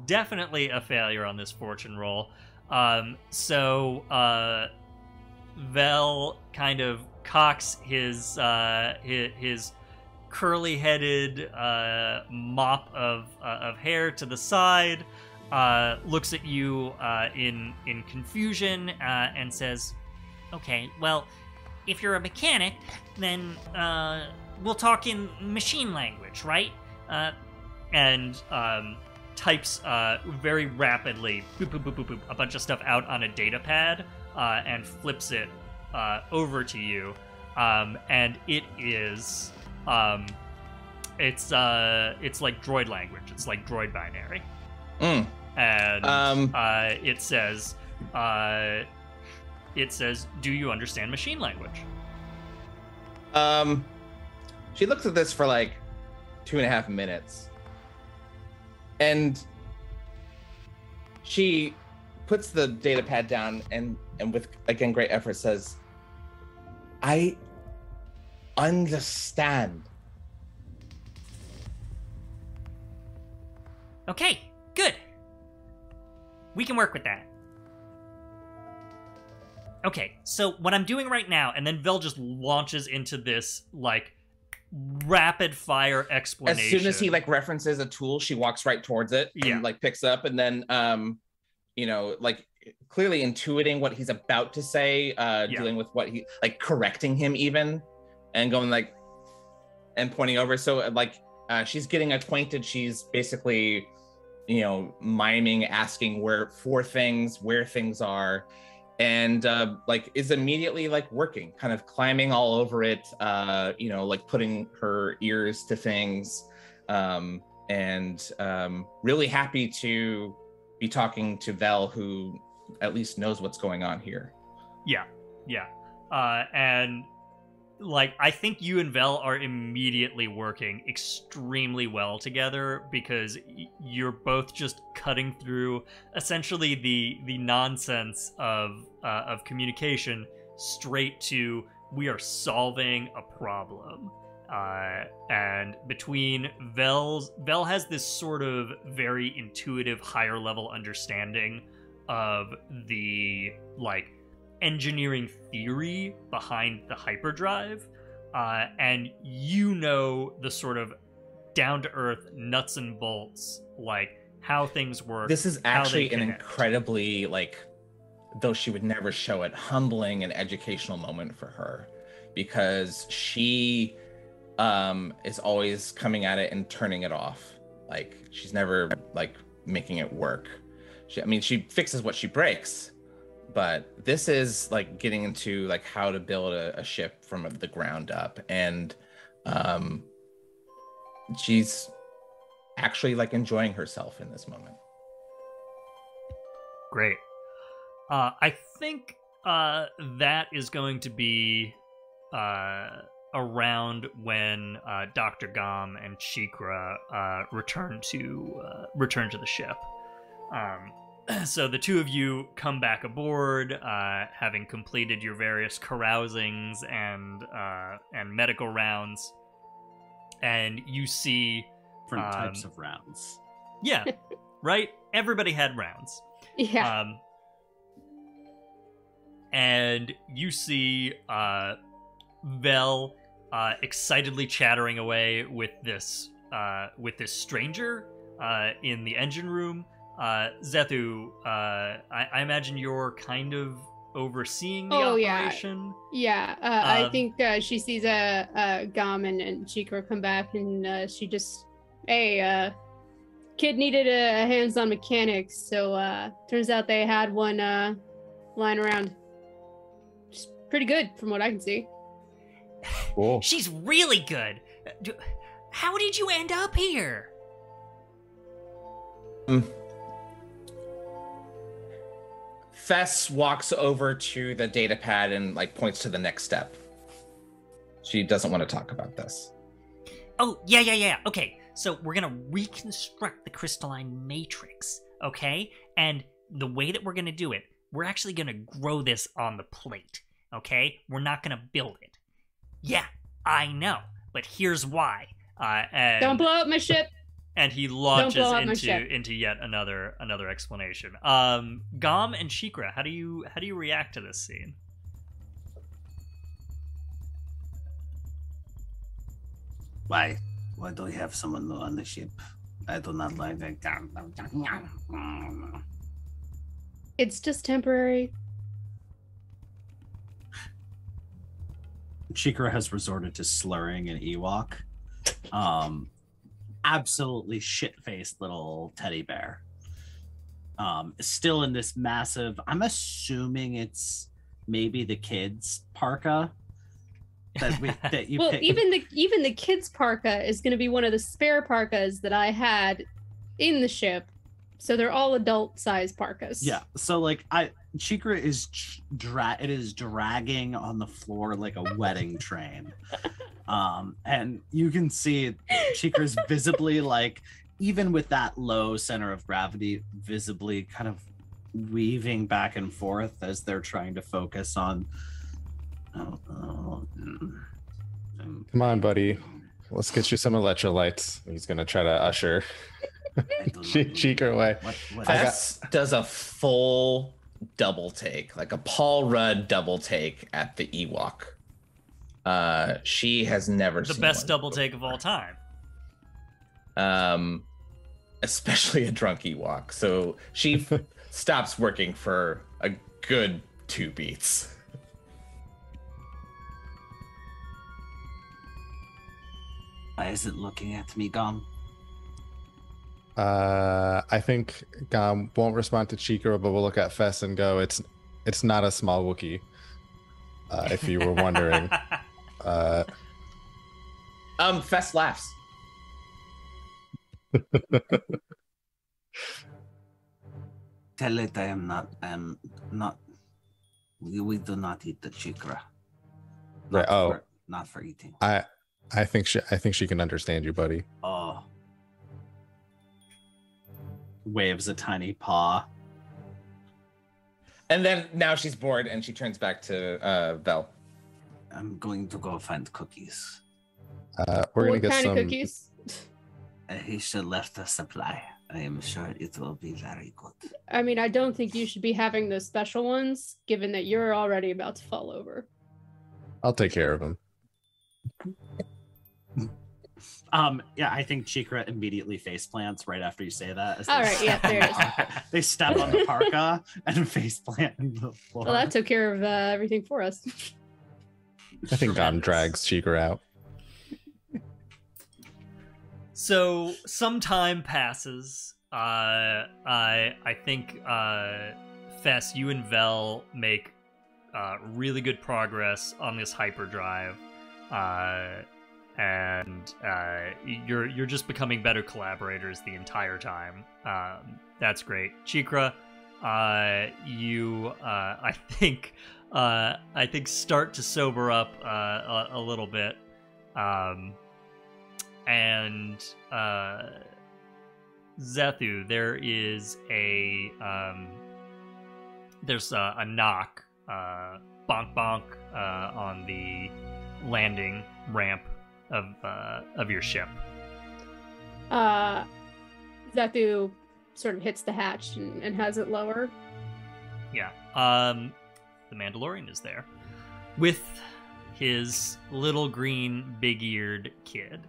definitely a failure on this fortune roll. So Vel kind of cocks his curly-headed mop of hair to the side, looks at you in confusion, and says, Okay, well, if you're a mechanic, then we'll talk in machine language, right? and types very rapidly boop, boop, boop, boop, boop, a bunch of stuff out on a data pad and flips it over to you, and it is it's like droid language. It's like droid binary. And it says, do you understand machine language? She looks at this for like 2.5 minutes, and she puts the data pad down and with, again, great effort says, I understand. Okay, good. We can work with that. Okay, so what I'm doing right now, and then Vel just launches into this, like, rapid fire explanation. As soon as he like references a tool, she walks right towards it and like picks up, and then like clearly intuiting what he's about to say, dealing with what he like correcting him even, and going like and pointing over. So like she's getting acquainted. She's basically miming, asking where things are, and like is immediately like working, kind of climbing all over it, like putting her ears to things, and really happy to be talking to Vel, who at least knows what's going on here. And like I think you and Vel are immediately working extremely well together, because you're both just cutting through essentially the nonsense of communication straight to we are solving a problem. And between Vel has this sort of very intuitive higher level understanding of the like engineering theory behind the hyperdrive, and the sort of down-to-earth nuts and bolts, like how things work. This is actually an incredibly, like, though she would never show it, humbling and educational moment for her, because she is always coming at it and turning it off. Like she's never like making it work. She fixes what she breaks, but this is like getting into like how to build a ship from the ground up, and she's actually like enjoying herself in this moment. Great. I think that is going to be around when Dr. Gom and Cheekra return to the ship. So the two of you come back aboard, having completed your various carousings and medical rounds, and you see different types of rounds. Yeah, right. Everybody had rounds. Yeah. And you see Vel excitedly chattering away with this stranger in the engine room. Zethu, I imagine you're kind of overseeing the operation. Yeah. I think she sees Gom and Cheekra come back, and she just, hey, kid needed a hands-on mechanic, so turns out they had one lying around. Just pretty good from what I can see. Cool. She's really good. How did you end up here? Fess walks over to the data pad and like points to the next step. She doesn't want to talk about this. Oh, yeah. Okay, so we're gonna reconstruct the crystalline matrix, okay? And the way that we're gonna do it, we're actually gonna grow this on the plate, okay? We're not gonna build it. Yeah, I know, but here's why. And don't blow up my ship. And he launches into yet another explanation. Gom and Cheekra, how do you react to this scene? Why do we have someone new on the ship? I do not like that. It's just temporary. Cheekra has resorted to slurring an Ewok. Absolutely shit-faced little teddy bear. Still in this massive, I'm assuming it's maybe the kids' parka that you well, pick. even the kids' parka is going to be one of the spare parkas that I had in the ship. So they're all adult-size parkas. Yeah. So like Cheekra is dragging on the floor like a wedding train. And you can see Cheekra's visibly, like, even with that low center of gravity, visibly kind of weaving back and forth as they're trying to focus on. Come on, buddy. Let's get you some electrolytes. He's gonna try to usher Cheekra away. Fess does a full double take, like a Paul Rudd double take at the Ewok. She has never The seen best one double before. take of all time. Especially a drunk Ewok. So she stops working for a good 2 beats. Why is it looking at me, Gom? I think Gom won't respond to Cheekra, but we'll look at Fess and go, it's not a small Wookiee. If you were wondering. Fess laughs. Tell it I am not. We do not eat the Cheekra. Right. Oh, not for eating. I think she can understand you, buddy. Oh. Waves a tiny paw. And then now she's bored and she turns back to Vel. I'm going to go find cookies. We're gonna What get kind some. of cookies? Ahesha left a supply. I am sure it will be very good. I mean, I don't think you should be having those special ones, given that you're already about to fall over. I'll take care of him. Yeah, I think Cheekra immediately face plants right after you say that. All right, yeah, there it is. They step on the parka and face plant in the floor. Well, that took care of everything for us. I think Gom drags Cheekra out. So some time passes. I think Fess, you and Vel make really good progress on this hyperdrive, and you're just becoming better collaborators the entire time. That's great, Cheekra. You I think start to sober up a little bit. And Zethu, there's a knock, bonk bonk, on the landing ramp of your ship. Zethu sort of hits the hatch and has it lower. Yeah. The Mandalorian is there with his little green big-eared kid.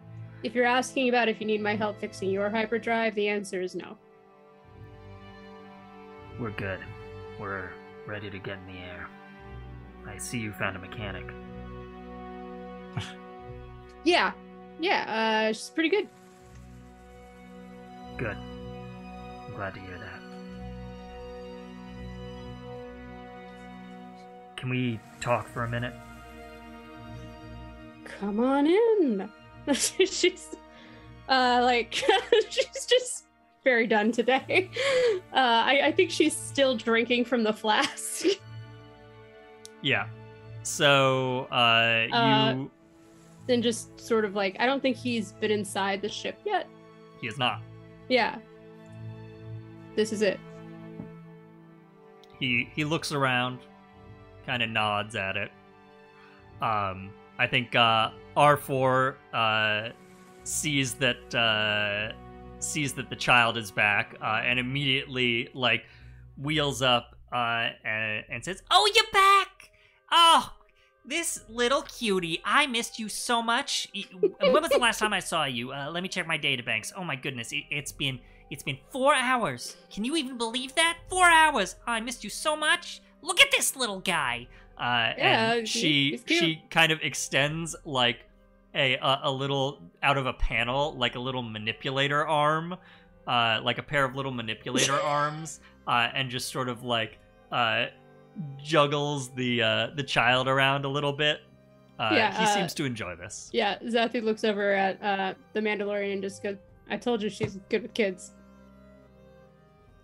If you're asking about if you need my help fixing your hyperdrive, the answer is no. We're good. We're ready to get in the air. I see you found a mechanic. Yeah, she's pretty good. Good. I'm glad to hear that. Can we talk for a minute? Come on in. she's she's just very done today. I think she's still drinking from the flask. Yeah. So you. Then just sort of like, I don't think he's been inside the ship yet. He is not. Yeah. This is it. He looks around, kind of nods at it. I think R4 sees that the child is back, and immediately like wheels up and says, "Oh, you're back! Oh, this little cutie! I missed you so much. When was the last time I saw you? Let me check my databanks. Oh my goodness, it's been 4 hours. Can you even believe that? 4 hours. Oh, I missed you so much. Look at this little guy." And she kind of extends like a little out of a panel, like a little manipulator arm, like a pair of little manipulator arms, and just sort of like juggles the child around a little bit. He seems to enjoy this. Yeah, Zethu looks over at the Mandalorian and just goes, "I told you she's good with kids."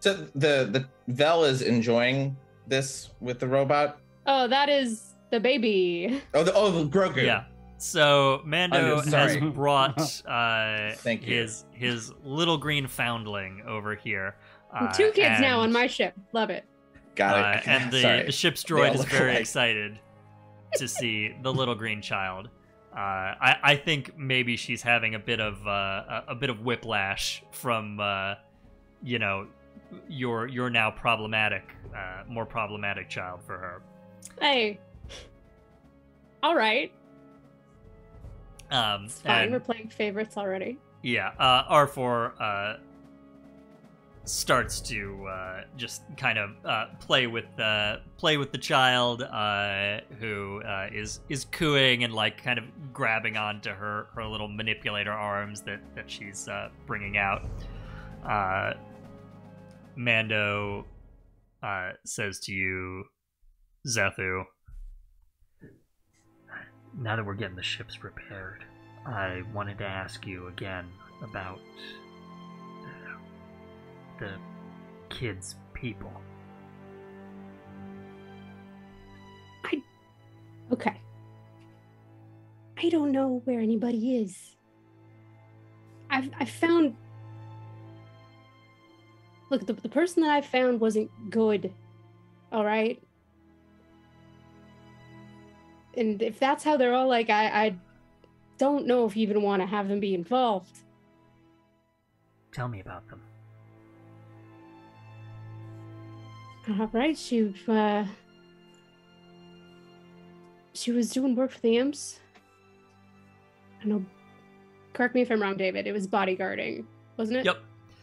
So the Vel is enjoying this with the robot. Oh, that is the baby. The Grogu. Yeah. So Mando has sorry. brought Thank you. his little green foundling over here. 2 kids now on and, my ship. Love it. Got it. And Sorry. the ship's They droid all is look very alike. excited to see the little green child. I think maybe she's having a bit of whiplash from your now more problematic child for her. Hey. All right. It's fine. and- We're playing favorites already. Yeah, R4 starts to just kind of play with the child who is cooing and like kind of grabbing onto her little manipulator arms that she's bringing out. Mando says to you, Zethu, now that we're getting the ships repaired, I wanted to ask you again about the kids' people. Okay. I don't know where anybody is. I found... Look, the person that I found wasn't good. All right? And if that's how they're all like, I don't know if you even want to have them be involved. Tell me about them. All right, she was doing work for the imps. I know. Correct me if I'm wrong, David. It was bodyguarding, wasn't it? Yep.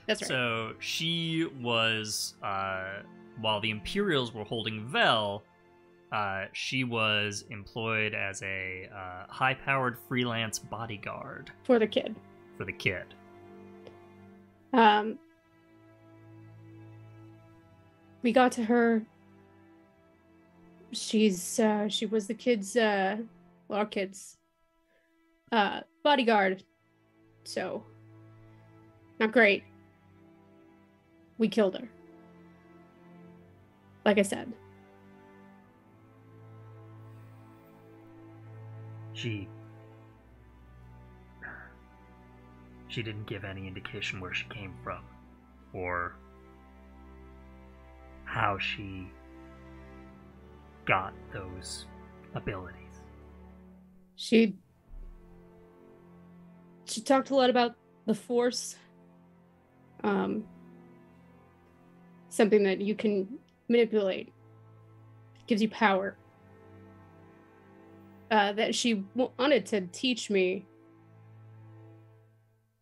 That's right. So she was, while the Imperials were holding Vel, she was employed as a high-powered freelance bodyguard For the kid. for the kid. We got to her. She was the kids, our kids, bodyguard. So, not great. We killed her. Like I said. She didn't give any indication where she came from, or how she got those abilities. She talked a lot about the Force. Something that you can manipulate. It gives you power. That she wanted to teach me.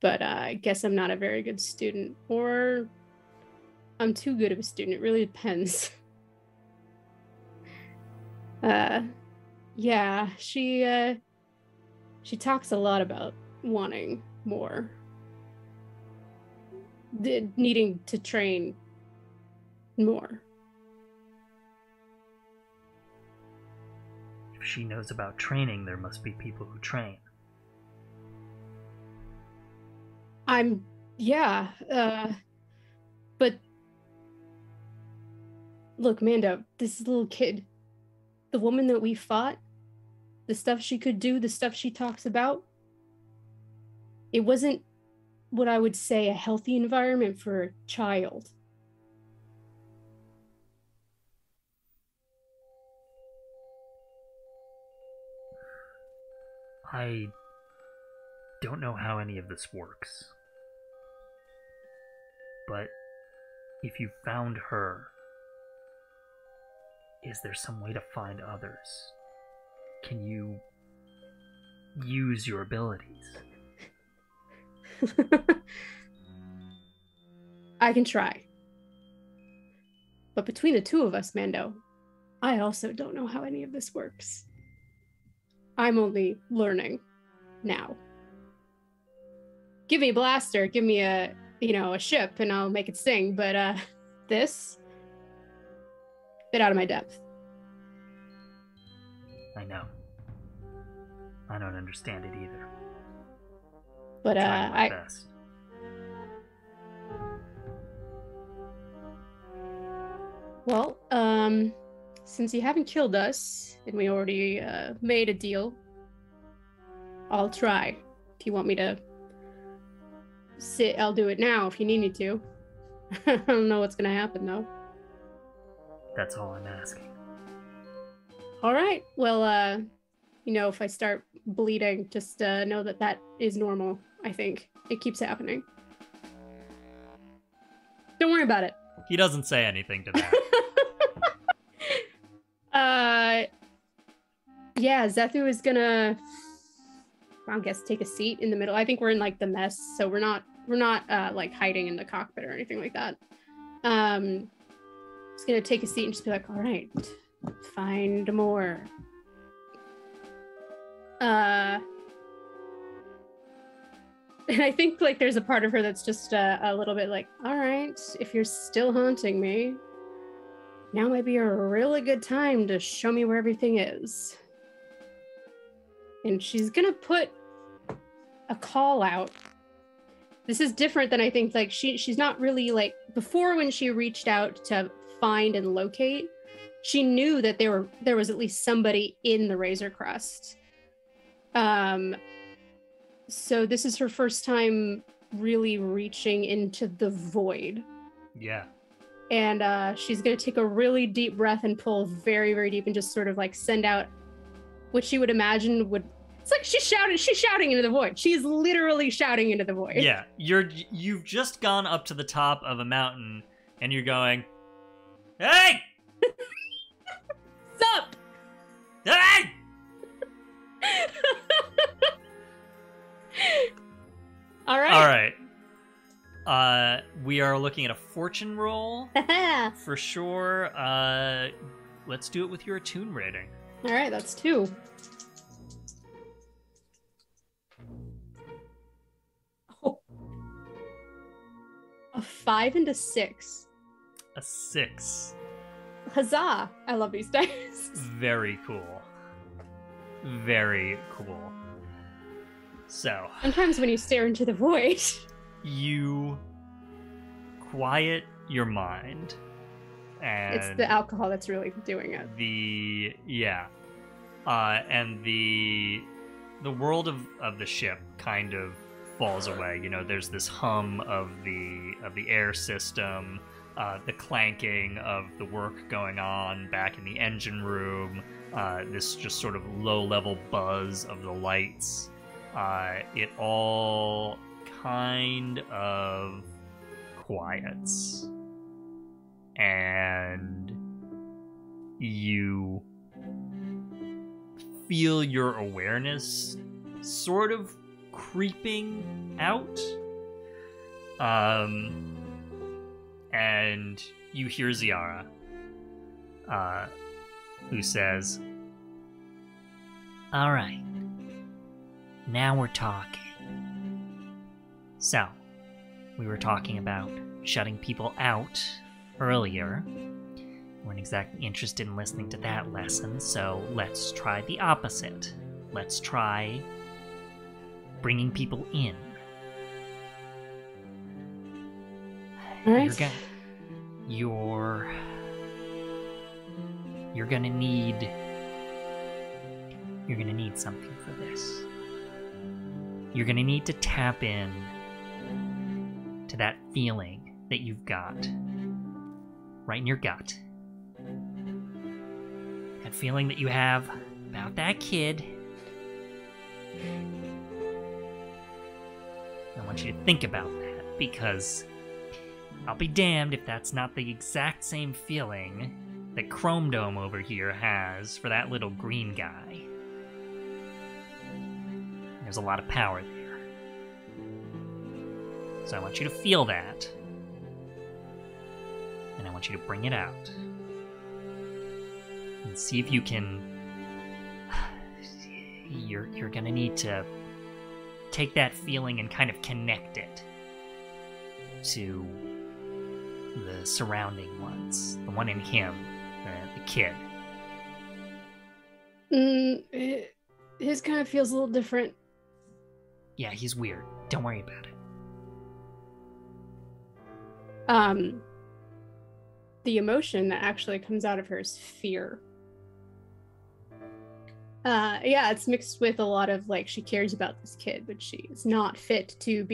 But I guess I'm not a very good student. Or I'm too good of a student. It really depends. Yeah, she talks a lot about wanting more. Needing to train more. If she knows about training, there must be people who train. But look, Mando, this little kid, the woman that we fought, the stuff she could do, the stuff she talks about, it wasn't what I would say a healthy environment for a child. I don't know how any of this works. But if you found her, is there some way to find others? Can you use your abilities? I can try. But between the two of us, Mando, I also don't know how any of this works. I'm only learning now. Give me a blaster, give me a ship, and I'll make it sing, but this, bit out of my depth. I know. I don't understand it either. But Trying my best. Well, since you haven't killed us, and we already made a deal, I'll try. If you want me to sit, I'll do it now if you need me to. I don't know what's gonna happen, though. That's all I'm asking. All right. Well, if I start bleeding, just know that is normal, I think. It keeps happening. Don't worry about it. He doesn't say anything to that. Yeah, Zethu is gonna I guess take a seat in the middle. I think we're in like the mess, so we're not like hiding in the cockpit or anything like that. Just gonna take a seat and just be like, all right, find more. And I think like there's a part of her that's just a little bit like, all right, if you're still haunting me, now might be a really good time to show me where everything is. And she's gonna put a call out. This is different than I think, like she's not really like, before when she reached out to find and locate, she knew that there was at least somebody in the Razor Crest. So this is her first time really reaching into the void. Yeah. And she's going to take a really deep breath and pull very, very deep and just sort of like send out what she would imagine would... It's like she's shouting into the void. She's literally shouting into the void. Yeah, you've just gone up to the top of a mountain and you're going, "Hey! What's up? Hey!" All right. We are looking at a fortune roll for sure. Let's do it with your attune rating. All right, that's 2. Oh. A 5 and a 6. A 6. Huzzah! I love these dice. Very cool. Very cool. So, Sometimes when you stare into the void, you quiet your mind. And it's the alcohol that's really doing it. And the world of the ship kind of falls away. You know, there's this hum of the air system, the clanking of the work going on back in the engine room, this just sort of low-level buzz of the lights. It all kind of quiets. And you feel your awareness sort of creeping out. And you hear Ziara, who says, All right. Now we're talking. So, we were talking about shutting people out earlier. Weren't exactly interested in listening to that lesson, so let's try the opposite. Let's try bringing people in. All right. You're gonna need something for this. You're gonna need to tap in to that feeling that you've got right in your gut. That feeling that you have about that kid. I want you to think about that, because I'll be damned if that's not the exact same feeling that Chrome Dome over here has for that little green guy. There's a lot of power there. So I want you to feel that. And I want you to bring it out. And see if you can... You're gonna need to take that feeling and kind of connect it to the surrounding ones. The one in him, the kid. His kind of feels a little different. Yeah, he's weird. Don't worry about it. The emotion that actually comes out of her is fear. Yeah, it's mixed with a lot of like, she cares about this kid, but she is not fit to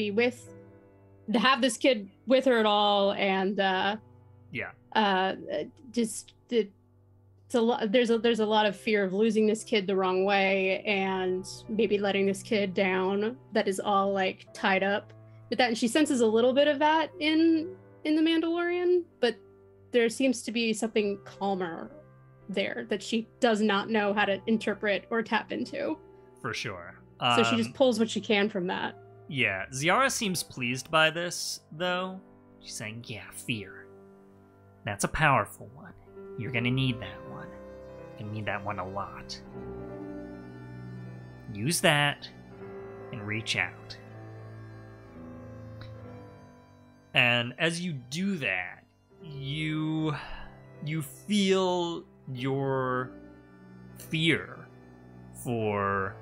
have this kid with her at all. And there's a lot of fear of losing this kid the wrong way and maybe letting this kid down. That is all like tied up with that, and she senses a little bit of that in the Mandalorian, but there seems to be something calmer there that she does not know how to interpret or tap into. For sure. So she just pulls what she can from that. Yeah, Ziara seems pleased by this, though. She's saying, yeah, fear. That's a powerful one. You're gonna need that one. You're gonna need that one a lot. Use that and reach out. And as you do that, you feel your fear for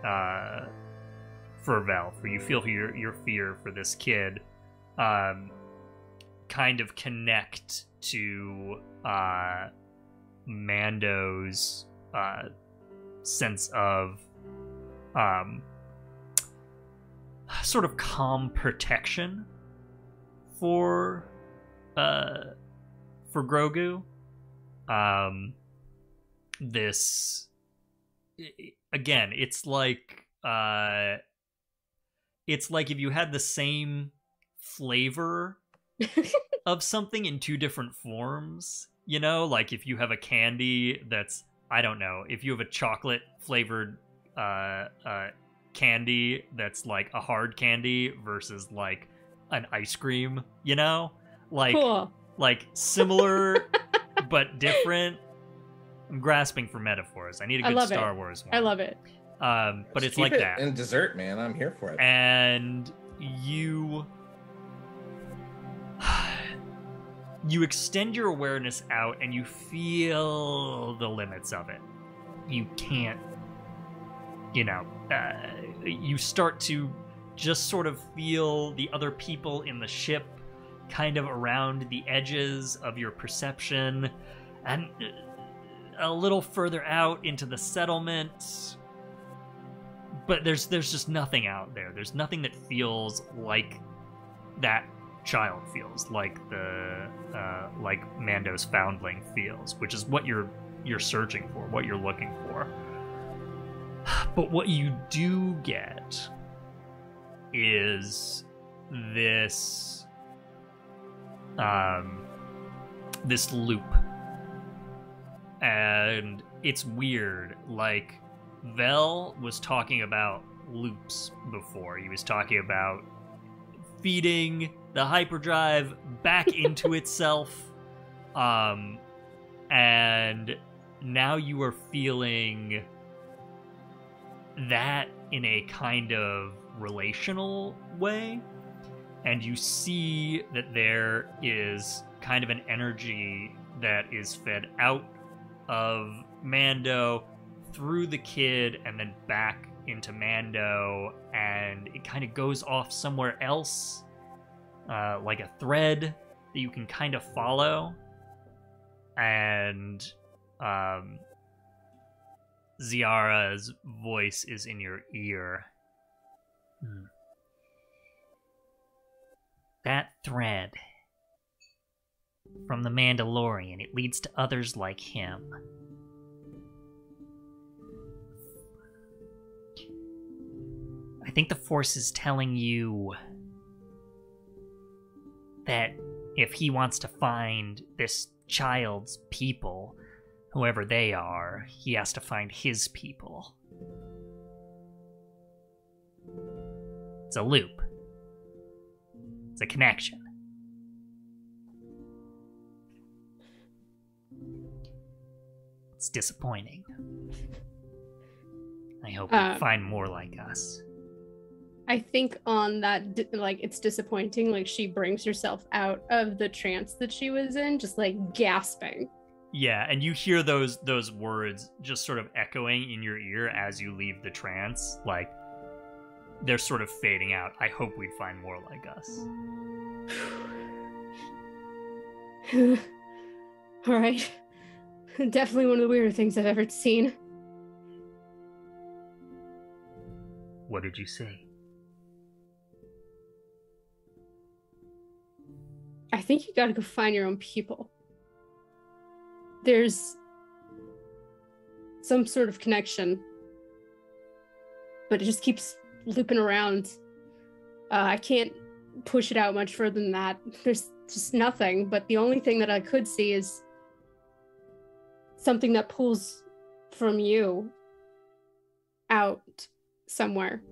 Velf, or you feel your fear for this kid kind of connect to Mando's sense of sort of calm protection for Grogu. This again, it's like if you had the same flavor of something in two different forms, you know, like if you have a candy that's, I don't know, if you have a chocolate flavored candy that's like a hard candy versus like an ice cream, you know, like Cool. like similar but different. I'm grasping for metaphors. I need a good Star Wars one. I love it. But it's Keep like it that. in dessert, man. I'm here for it. And you extend your awareness out and you feel the limits of it. You can't, you know, you start to just sort of feel the other people in the ship kind of around the edges of your perception, and a little further out into the settlement. But there's just nothing out there. There's nothing that feels like that child feels, like the like Mando's foundling feels, which is what you're searching for, what you're looking for. But what you do get is this this loop. And it's weird. Like, Vel was talking about loops before. He was talking about feeding the hyperdrive back into itself. And now you are feeling that in a kind of relational way. And you see that there is kind of an energy that is fed out of Mando through the kid and then back into Mando, and it kind of goes off somewhere else, like a thread that you can kind of follow. And Ziara's voice is in your ear. That thread from the Mandalorian, it leads to others like him. I think the Force is telling you that if he wants to find this child's people, whoever they are, he has to find his people. It's a loop. It's a connection. It's disappointing. I hope we find more like us. I think on that, like, it's disappointing. Like, she brings herself out of the trance that she was in, just like gasping. Yeah, and you hear those words just sort of echoing in your ear as you leave the trance. Like, they're sort of fading out. I hope we'd find more like us. All right. Definitely one of the weirder things I've ever seen. What did you say? I think you gotta go find your own people. There's some sort of connection, but it just keeps looping around. I can't push it out much further than that. There's just nothing, but the only thing that I could see is something that pulls from you out somewhere.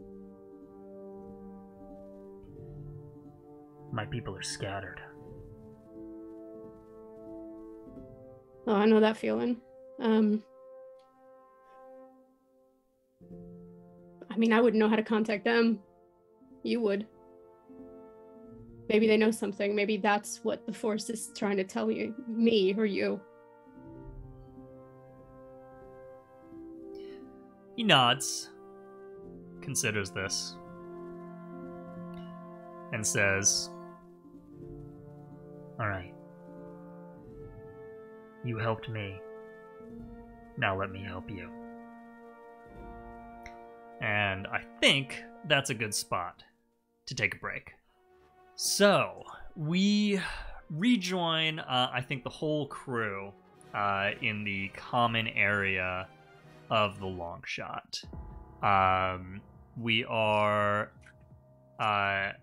My people are scattered. Oh, I know that feeling. I mean, I wouldn't know how to contact them. You would. Maybe they know something. Maybe that's what the Force is trying to tell you, me or you. He nods, considers this, and says, "All right. You helped me. Now let me help you." And I think that's a good spot to take a break. So, we rejoin, I think, the whole crew in the common area of the Longshot. We are, I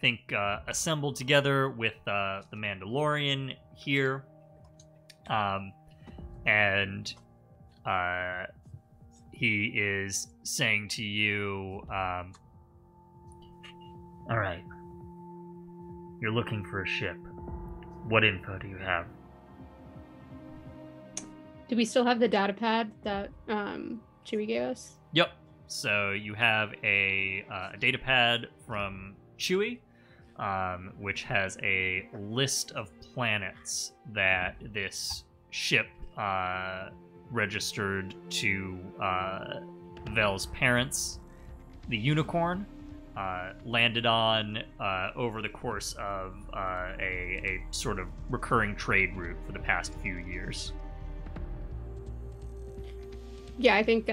think, assembled together with the Mandalorian here. And he is saying to you, all right, you're looking for a ship. What info do you have? Do we still have the data pad that Chewie gave us? Yep. So you have a data pad from Chewie, which has a list of planets that this ship registered to Vel's parents, the Unicorn, landed on over the course of a sort of recurring trade route for the past few years. Yeah, I think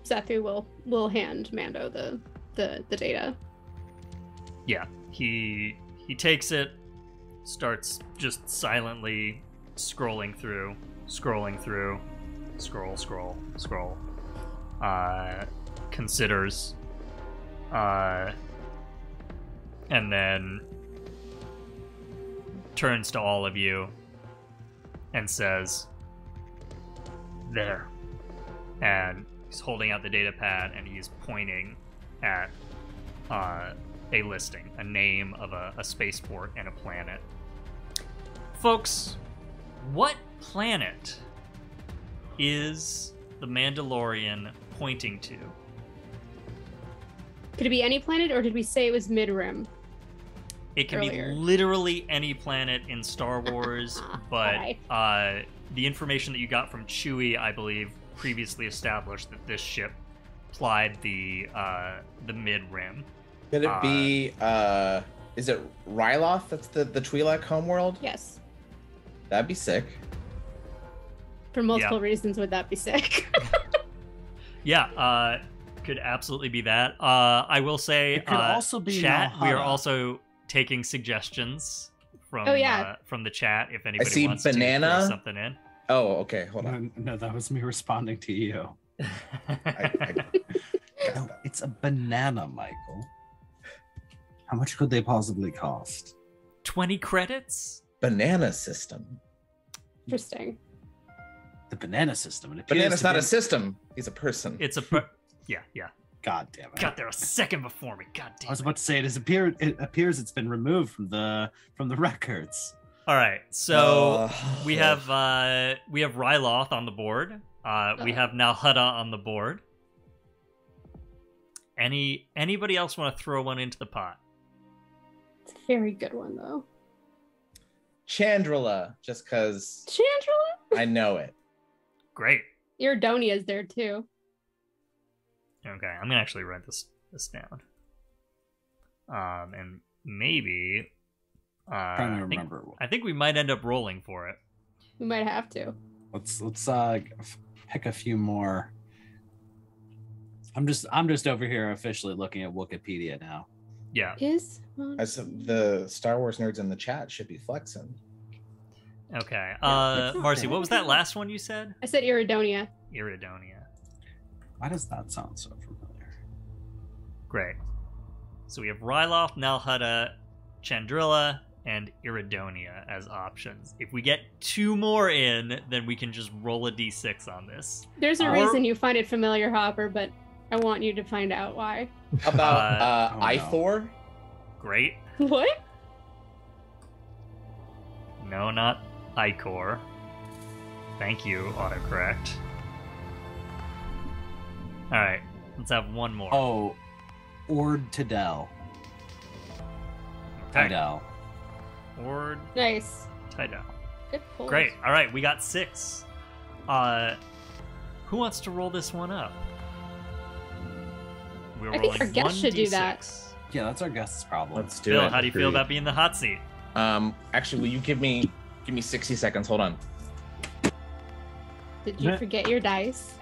Zethu will hand Mando the data. Yeah, he takes it, starts just silently scrolling through, scroll, considers, and then turns to all of you and says, "There." And he's holding out the data pad and he's pointing at a listing, a name of a spaceport and a planet. Folks, what planet is the Mandalorian pointing to? Could it be any planet, or did we say it was mid-rim? It can earlier? be literally any planet in Star Wars, but Okay. The information that you got from Chewie, I believe, previously established that this ship plied the mid-rim. Could it be, is it Ryloth? That's the Twi'lek homeworld? Yes. That'd be sick. For multiple reasons would that be sick. Yeah, could absolutely be that. I will say, It could also be chat. We are Nalhada. also taking suggestions from from the chat if anybody see wants banana. to throw something in. Oh, okay. Hold on. No, that was me responding to you. I No, it's a banana, Michael. How much could they possibly cost? 20 credits? Banana system. Interesting. The banana system. It appears Banana's to not be- a system. He's a person. It's a... yeah. God damn it! Got there a second before me. God damn I was it. about to say it appears it's been removed from the records. All right, so we have Ryloth on the board. We have Nalhada on the board. Anybody else want to throw one into the pot? It's a very good one, though. Chandrila, just because Chandrila? I know it. Great. Iridonia's there, too. Okay, I'm gonna actually write this down. And maybe Trying to remember. I think we might end up rolling for it. We might have to. Let's pick a few more. I'm just over here officially looking at Wikipedia now. Yeah. Is As the Star Wars nerds in the chat should be flexing. Okay. Yeah, Marcy, okay. what was that last one you said? I said Iridonia. Iridonia. Why does that sound so familiar? Great. So we have Ryloth, Nalhada, Chandrila, and Iridonia as options. If we get two more in, then we can just roll a d6 on this. There's a reason you find it familiar, Hopper, but I want you to find out why. How about oh, no. I-Thor? Great. What? No, not Icor. Thank you, autocorrect. Alright, let's have one more. Oh, Ord Tidel. okay. Tidel. Ord Nice. Tidal. Good pull. Great. Alright, we got 6. Who wants to roll this one up? We're I think our rolling guest should do 1d6. that. Yeah, that's our guest's problem. Let's do Bill, it. how do you feel about being the hot seat? Actually, will you give me 60 seconds? Hold on. Did you forget your dice?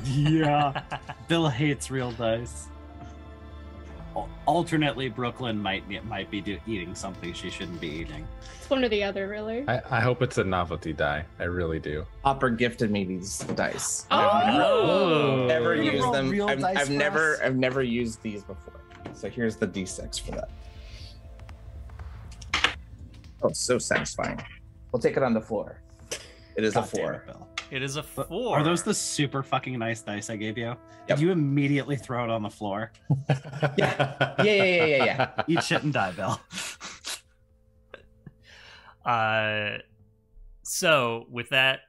Yeah. Bill hates real dice. Alternately, Brooklyn might be eating something she shouldn't be eating. It's one or the other, really. I hope it's a novelty die. I really do. Hopper gifted me these dice. Oh. Never You're gonna used roll them. real dice I've for never us? I've never used these before. So here's the D6 for that. Oh, so satisfying. We'll take it on the floor. It is God a damn 4. it, Bill. It is a But 4. Are those the super fucking nice dice I gave you? Yep. Did you immediately throw it on the floor? Yeah. Eat shit and die, Bill. So with that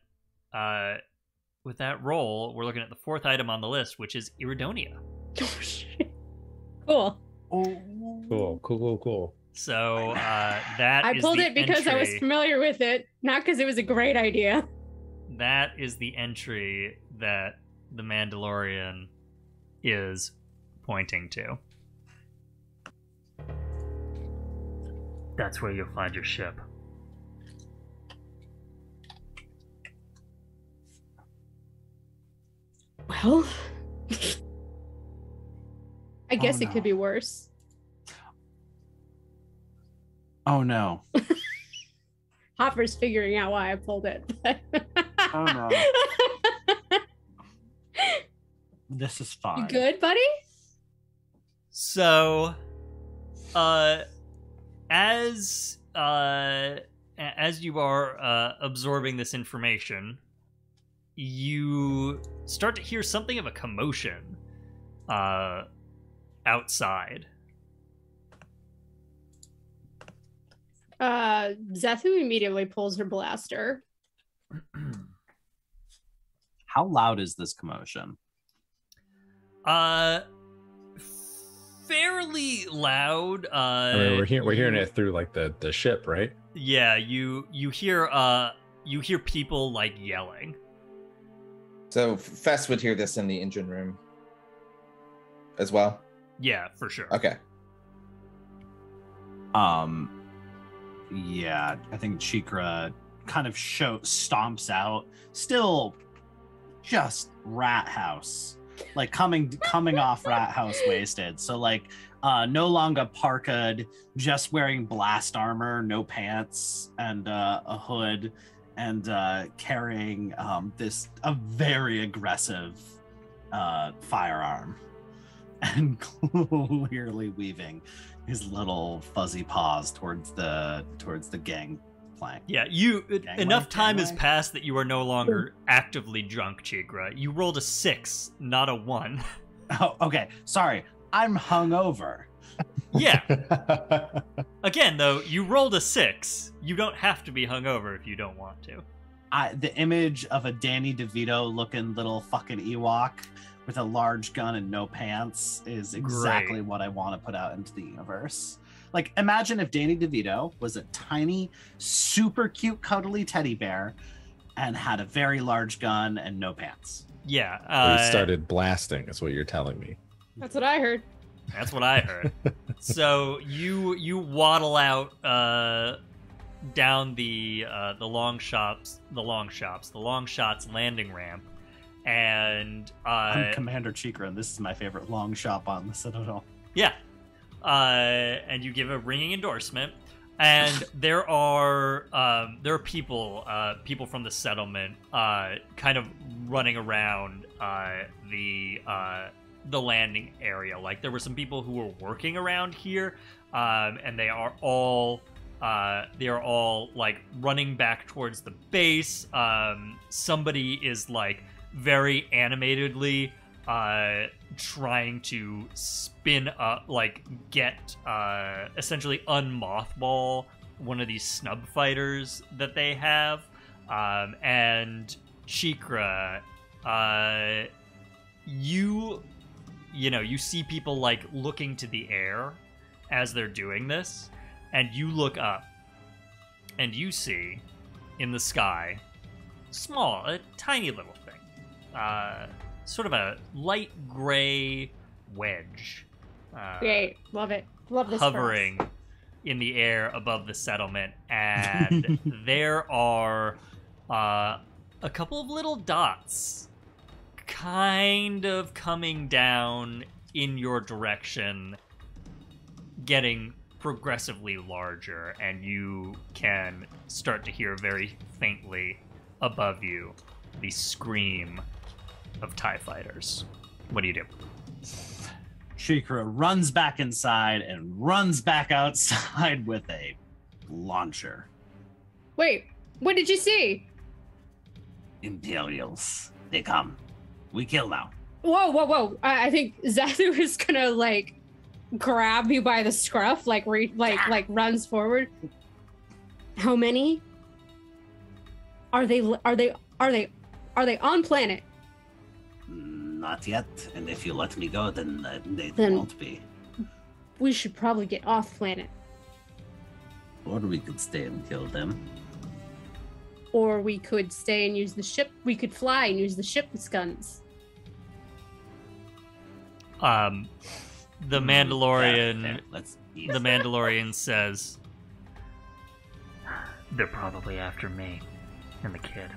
roll, we're looking at the 4th item on the list, which is Iridonia. Oh, shit. Cool. Cool. So that I is pulled the it because I was entry- familiar with it, not because it was a great idea. That is the entry that the Mandalorian is pointing to. That's where you'll find your ship. Well, I guess it no. could be worse. Oh no. Hopper's figuring out why I pulled it. Oh no. This is fine. You good, buddy? So, as you are absorbing this information, you start to hear something of a commotion outside. Zethu immediately pulls her blaster. How loud is this commotion? Fairly loud. I mean, we're hearing it through like the ship, right? Yeah, you hear people like yelling. So Fess would hear this in the engine room as well. Yeah, for sure. Okay. Yeah, I think Cheekra kind of stomps out, still just rat house, like coming off rat house wasted. So like no longer parked, just wearing blast armor, no pants, and a hood, and carrying a very aggressive firearm, and clearly weaving his little fuzzy paws towards the gang flank. Yeah, Gangway, enough time has gangway. passed that you are no longer actively drunk, Cheekra. You rolled a 6, not a 1. Oh, okay. Sorry, I'm hungover. Yeah. Again, though, you rolled a 6. You don't have to be hungover if you don't want to. The image of a Danny DeVito looking little fucking Ewok with a large gun and no pants is exactly Great. what I want to put out into the universe. Like, imagine if Danny DeVito was a tiny, super cute, cuddly teddy bear and had a very large gun and no pants. Yeah. We started blasting, is what you're telling me. That's what I heard. That's what I heard. So you waddle out down the Longshot's landing ramp, and I'm Commander Cheekra, and this is my favorite long shop on the Citadel. yeah, and you give a ringing endorsement. And there are people from the settlement kind of running around the landing area. Like, there were some people who were working around here, and they are all like running back towards the base. Somebody is like very animatedly trying to spin up, like get essentially unmothball one of these snub fighters that they have. And Cheekra, you see people like looking to the air as they're doing this, and you look up and you see in the sky, small, a tiny little thing, sort of a light gray wedge. Great, love it. Love this. Hovering in the air above the settlement, and there are a couple of little dots kind of coming down in your direction, getting progressively larger, and you can start to hear very faintly above you the scream of TIE fighters. What do you do? Cheekra runs back inside and runs back outside with a launcher. Wait, what did you see? Imperials. They come. We kill now. Whoa. I think Zethu is gonna like grab you by the scruff, like runs forward. How many? Are they on planet? Not yet. And if you let me go, then they Then- won't be. We should probably get off planet. Or we could stay and kill them. Or we could stay and use the ship. We could fly and use the ship with guns. The Mandalorian, Fair. Let's eat. the Mandalorian says, "They're probably after me and the kid."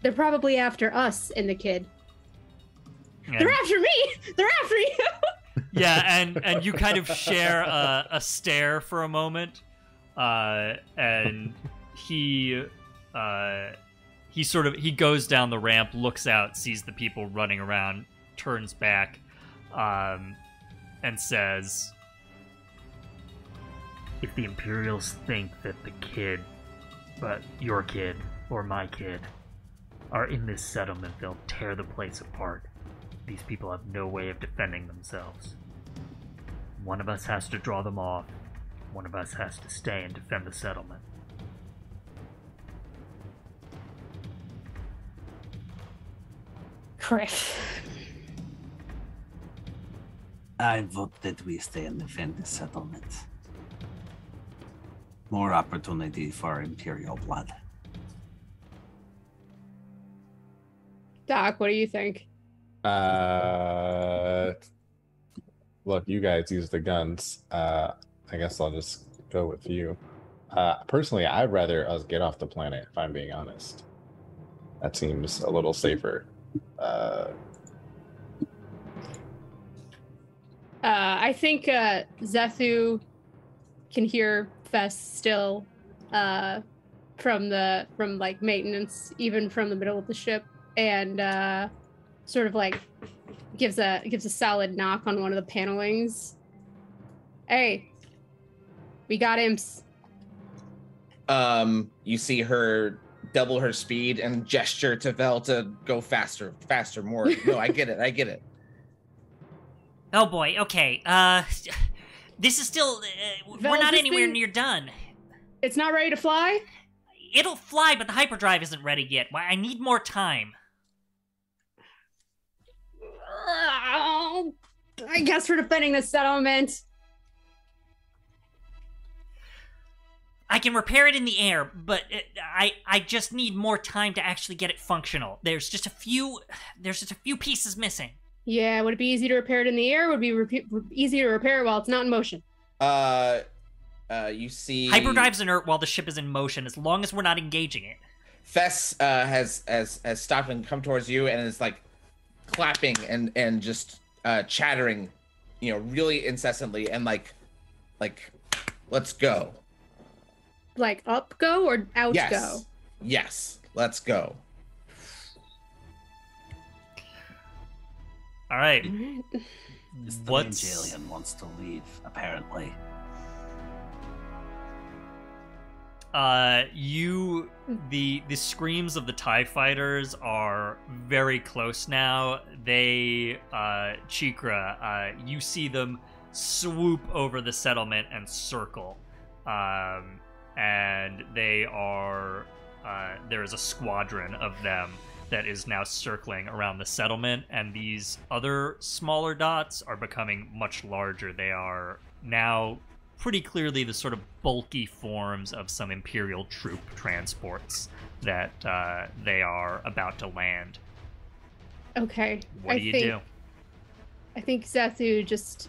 They're probably after us and the kid. And- They're after me! They're after you! Yeah, and you kind of share a stare for a moment, and he goes down the ramp, looks out, sees the people running around, turns back, and says, "If the Imperials think that the kid, but your kid or my kid, are in this settlement, they'll tear the place apart. These people have no way of defending themselves. One of us has to draw them off. One of us has to stay and defend the settlement." Criff. I vote that we stay and defend the settlement. More opportunity for Imperial blood. Doc, what do you think? Look, you guys use the guns. I guess I'll just go with you. Personally, I'd rather us get off the planet, if I'm being honest. That seems a little safer. I think Zethu can hear Fest still from like maintenance, even from the middle of the ship, and sort of like gives a solid knock on one of the panelings. Hey, we got imps. You see her double her speed and gesture to Vel to go faster, more. No, I get it. Oh boy, okay. This is still. Vel, we're not this anywhere thing- near done. It's not ready to fly? It'll fly, but the hyperdrive isn't ready yet. Why? I need more time. Oh, I guess we're defending the settlement. I can repair it in the air, but I just need more time to actually get it functional. There's just a few pieces missing. Yeah, would it be easy to repair it in the air? Would it be easy to repair it while it's not in motion? You see Hyperdrive's inert while the ship is in motion, as long as we're not engaging it. Fess has stopped and come towards you and is like clapping and just chattering, really incessantly and like let's go. Like up go or out Yes. go? Yes. Let's go. All right. The strange What's alien wants to leave, apparently. The screams of the TIE fighters are very close now. They, Cheekra, you see them swoop over the settlement and circle. And they are, there is a squadron of them that is now circling around the settlement, and these other smaller dots are becoming much larger. They are now pretty clearly the sort of bulky forms of some Imperial troop transports that they are about to land. Okay. What do you do? I think Zethu just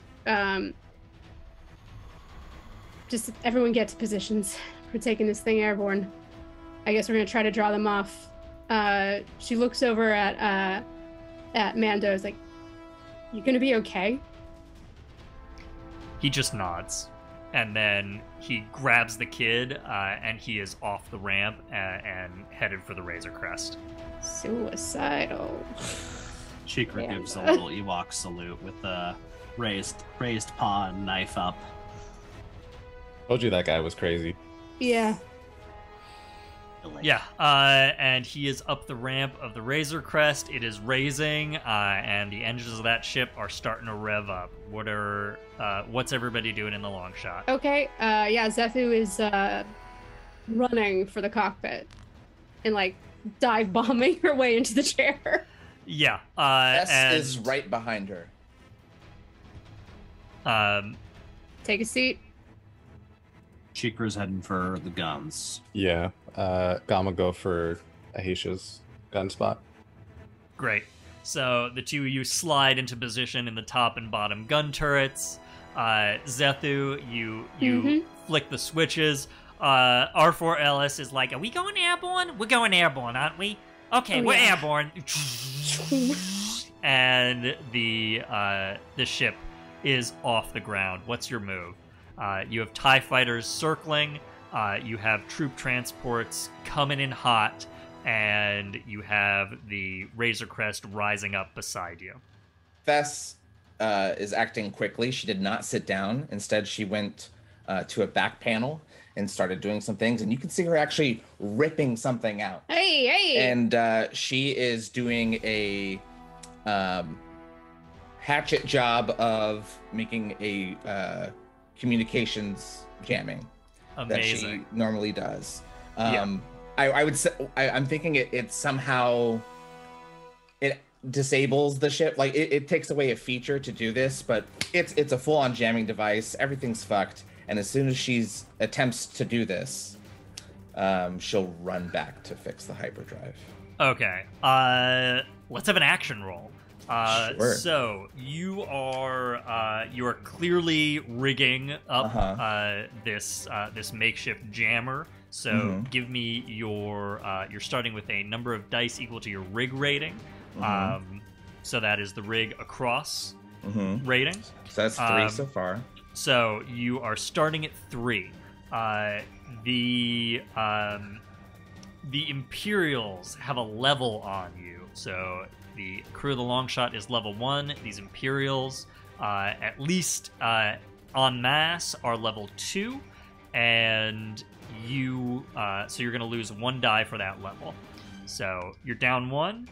everyone get to positions. We're taking this thing airborne. I guess we're gonna try to draw them off. She looks over at Mando. Is like, "You gonna be okay?" He just nods, and then he grabs the kid, and he is off the ramp and headed for the Razor Crest. Suicidal. Cheekra gives a little Ewok salute with a raised paw and knife up. Told you that guy was crazy. Yeah. Yeah, and he is up the ramp of the Razor Crest. It is raising, and the engines of that ship are starting to rev up. What's everybody doing in the long shot? Okay, yeah, Zethu is running for the cockpit and like dive bombing her way into the chair. Yeah, S is right behind her. Take a seat. Cheekra's heading for the guns. Yeah. Gom will go for Ahesha's gun spot. Great. So the two of you slide into position in the top and bottom gun turrets. Zethu, you flick the switches. R4LS is like, "Are we going airborne? We're going airborne, aren't we? Okay, we're airborne." And the ship is off the ground. What's your move? You have TIE fighters circling. You have troop transports coming in hot, and you have the Razor Crest rising up beside you. Fess is acting quickly. She did not sit down. Instead, she went to a back panel and started doing some things, and you can see her actually ripping something out. Hey! And she is doing a hatchet job of making a communications jamming. Amazing. That she normally does. Yeah. I would say I'm thinking it somehow it disables the ship. Like it takes away a feature to do this, but it's a full-on jamming device. Everything's fucked, and as soon as she's attempts to do this, she'll run back to fix the hyperdrive. Okay. Let's have an action roll. Sure. So you are clearly rigging up this makeshift jammer. So give me your you're starting with a number of dice equal to your rig rating. So that is the rig across rating. So that's 3 so far. So you are starting at 3. The Imperials have a level on you. So the crew of the Longshot is level 1. These Imperials, at least en masse, are level 2. And you, so you're going to lose 1 die for that level. So you're down 1.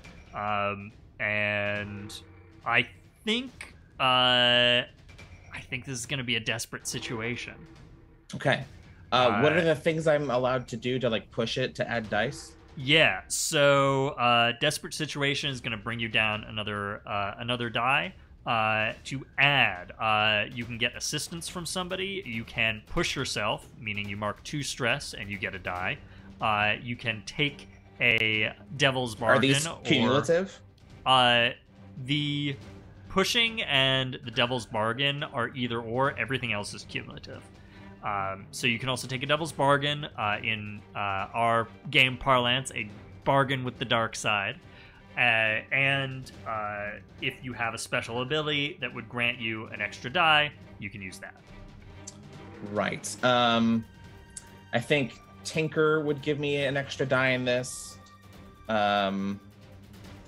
And I think this is going to be a desperate situation. Okay. What are the things I'm allowed to do to like push it to add dice? Yeah, so desperate situation is going to bring you down another die. To add, you can get assistance from somebody. You can push yourself, meaning you mark 2 stress and you get a die. You can take a Devil's Bargain. Are these cumulative? The pushing and the Devil's Bargain are either or. Everything else is cumulative. So you can also take a Devil's Bargain, in our game parlance, a bargain with the dark side. And if you have a special ability that would grant you an extra die, you can use that. Right. I think Tinker would give me an extra die in this. I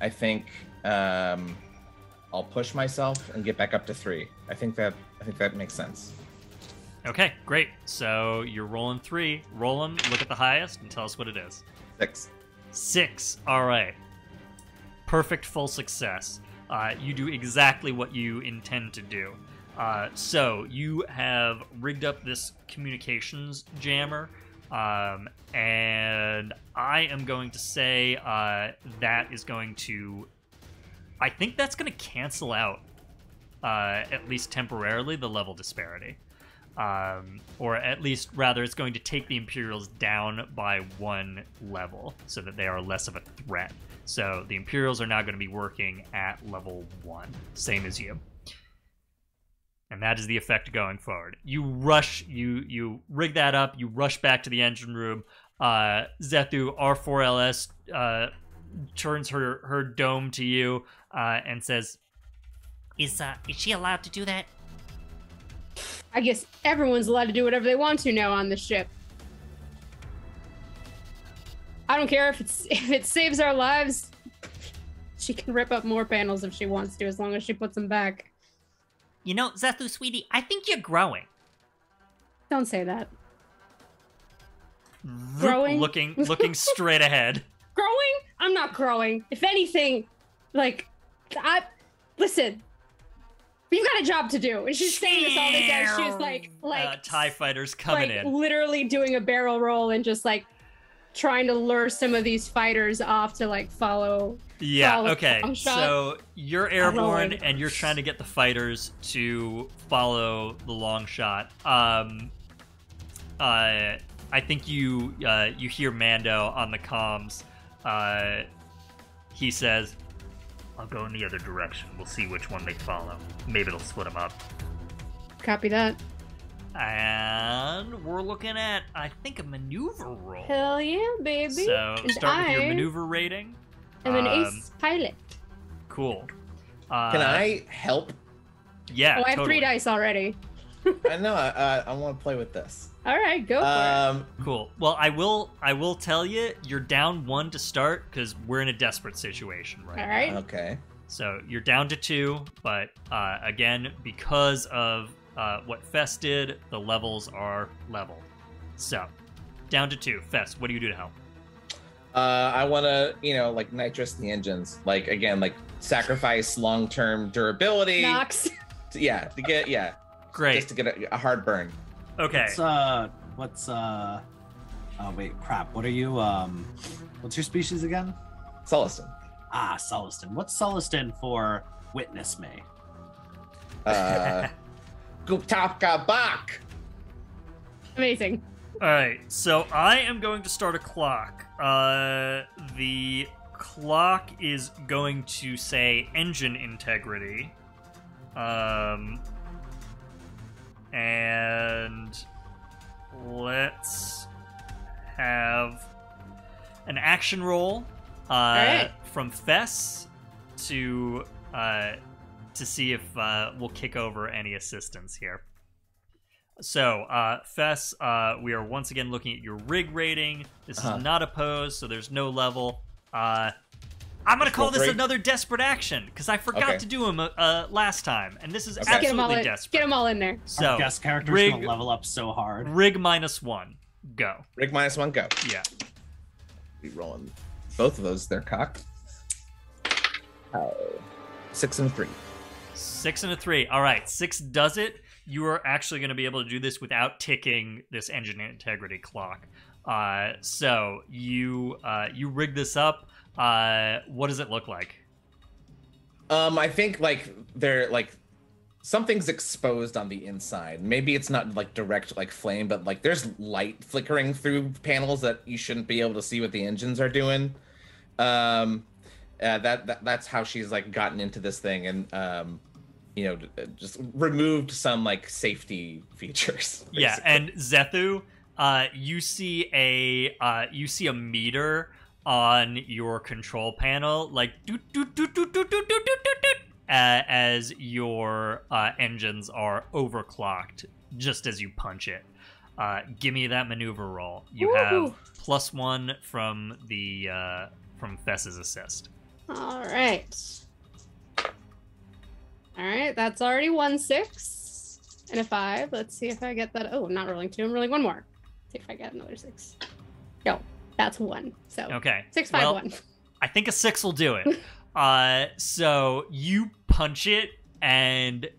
think I'll push myself and get back up to 3. I think that makes sense. Okay, great. So you're rolling 3. Roll them, look at the highest, and tell us what it is. 6. 6. All right. Perfect full success. You do exactly what you intend to do. So you have rigged up this communications jammer, and I am going to say that is going to... I think that's going to cancel out, at least temporarily, the level disparity. Or at least, rather, it's going to take the Imperials down by 1 level so that they are less of a threat. So the Imperials are now going to be working at level 1, same as you. And that is the effect going forward. You rush, you rig that up, you rush back to the engine room. Zethu, R4LS, turns her dome to you and says, Is she allowed to do that? I guess everyone's allowed to do whatever they want to now on the ship. I don't care if it saves our lives. She can rip up more panels if she wants to, as long as she puts them back. You know, Zethu, sweetie, I think you're growing. Don't say that. Growing? Looking straight ahead. Growing? I'm not growing. If anything, listen. We've got a job to do. And she's saying this all the time. She was like TIE fighters coming in. Literally doing a barrel roll and just trying to lure some of these fighters off to follow. Yeah, follow okay. Longshot. So you're airborne and you're trying to get the fighters to follow the Longshot. I think you hear Mando on the comms. He says, I'll go in the other direction. We'll see which one they follow. Maybe it'll split them up. Copy that. And we're looking at, I think, a maneuver roll. Hell yeah, baby. So And start with your I maneuver rating. am an ace pilot. Cool. Can I help? Yeah, Oh, I have totally. 3 dice already. I know. I want to play with this. All right, go for it. Cool. Well, I will tell you, you're down 1 to start because we're in a desperate situation right All right. Okay. So you're down to 2, but again, because of what Fess did, the levels are leveled. So, down to 2. Fess, what do you do to help? I want to, nitrous the engines. Sacrifice long-term durability. Nox. To get, Great. just to get a hard burn. Okay. Oh wait, crap. What are you? What's your species again? Sullustan. Ah, Sullustan. What's Sullustan for? Witness me. Guptapka Bak. Amazing. All right. So I am going to start a clock. The clock is going to say engine integrity. And let's have an action roll right. from Fess to see if we'll kick over any assistance here. So, Fess, we are once again looking at your rig rating. This is not opposed, so there's no level. I'm going to call this another desperate action, because I forgot to do him last time, and this is absolutely desperate. Get them all in there. So, our guest character's gonna level up so hard. Rig -1, go. Rig -1, go. Yeah. Be rolling both of those. They're cocked. 6 and 3. 6 and a 3. All right, 6 does it. You are actually going to be able to do this without ticking this engine integrity clock. So you rig this up. What does it look like? I think they're something's exposed on the inside. Maybe it's not direct flame, but there's light flickering through panels that you shouldn't be able to see what the engines are doing. That's how she's gotten into this thing and just removed some safety features. Basically. Yeah, and Zethu, you see a meter on your control panel, as your engines are overclocked just as you punch it. Give me that maneuver roll. You have +1 from the from Fess's assist. All right. All right, that's already 1-6. and a 5. Let's see if I get that. Oh, I'm not rolling 2. I'm rolling 1 more. See if I get another 6. No, that's 1. So Okay. 6, 5, 1. I think a 6 will do it. So you punch it, and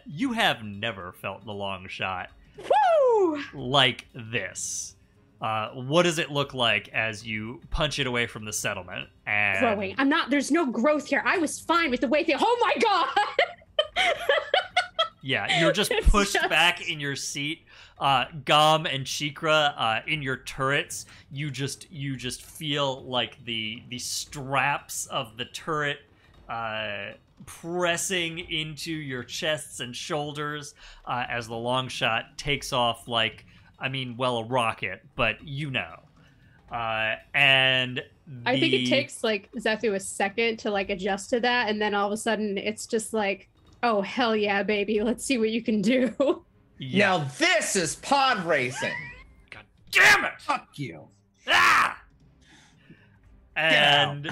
you have never felt the long shot Woo! like this. What does it look like as you punch it away from the settlement? And Growing. There's no growth here. I was fine with the way oh my god! yeah, you're just It's pushed just- back in your seat. Gom and Cheekra, in your turrets, you just feel like the straps of the turret pressing into your chests and shoulders as the long shot takes off like, a rocket, but and I think it takes like Zethu a second to like adjust to that, and then all of a sudden it's just like, oh hell yeah, baby, let's see what you can do. Yeah. Now this is pod racing. God damn it! Fuck you. Ah! And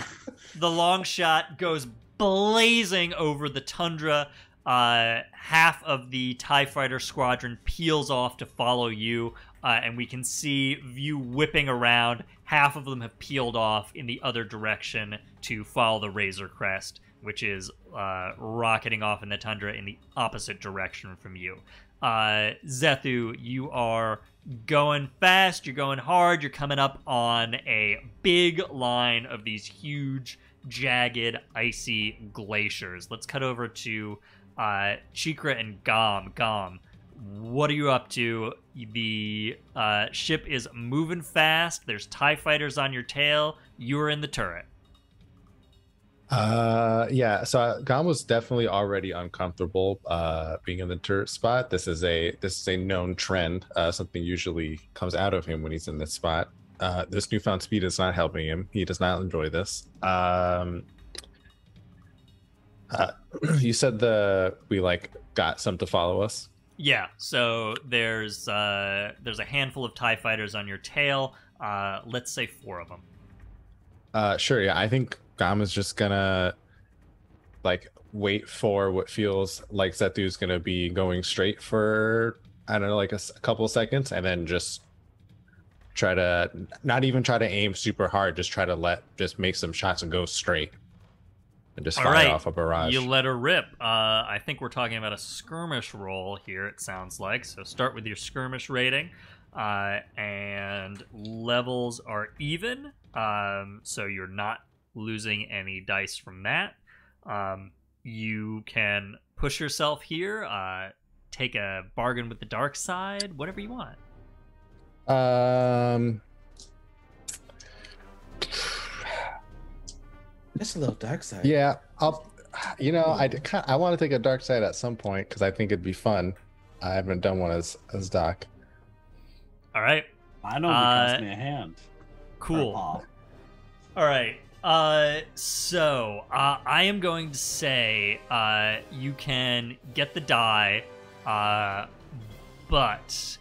the long shot goes blazing over the tundra. Half of the TIE fighter squadron peels off to follow you, and we can see you whipping around. Half of them have peeled off in the other direction to follow the Razor Crest, which is rocketing off in the tundra in the opposite direction from you. Zethu, you are going fast, you're going hard, you're coming up on a big line of these huge, jagged, icy glaciers. Let's cut over to Cheekra and Gom. Gom, what are you up to? The ship is moving fast, there's TIE fighters on your tail, you're in the turret. Yeah, so Gom was definitely already uncomfortable being in the turret spot. This is a known trend. Something usually comes out of him when he's in this spot. This newfound speed is not helping him. He does not enjoy this. You said we got some to follow us. Yeah, so there's a handful of TIE fighters on your tail. Let's say 4 of them. Sure, yeah. I think Gom is just gonna wait for what feels like Zethu's gonna be going straight for, I don't know, a couple of seconds, and then just try to not even try to aim super hard, just make some shots and go straight and just fire off a barrage. You let her rip. I think we're talking about a skirmish roll here, it sounds like. So start with your skirmish rating. And levels are even, so you're not losing any dice from that. You can push yourself here, take a bargain with the dark side, whatever you want. Just a little dark side. Yeah, I want to take a dark side at some point because I think it'd be fun. I haven't done one as Doc. All right. I know it cost me a hand. Cool. All right. So I am going to say you can get the die, but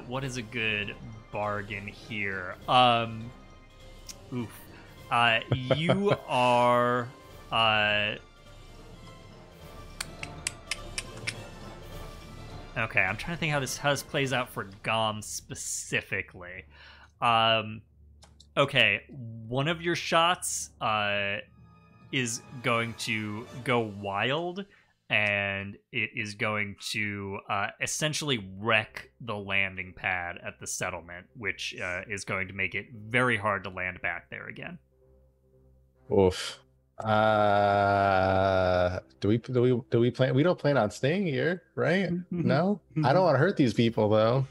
what is a good bargain here? You are okay, I'm trying to think how this plays out for Gom specifically. Okay, one of your shots is going to go wild, and it is going to essentially wreck the landing pad at the settlement, which is going to make it very hard to land back there again. Oof. Do we plan? We don't plan on staying here, right? No, I don't want to hurt these people though.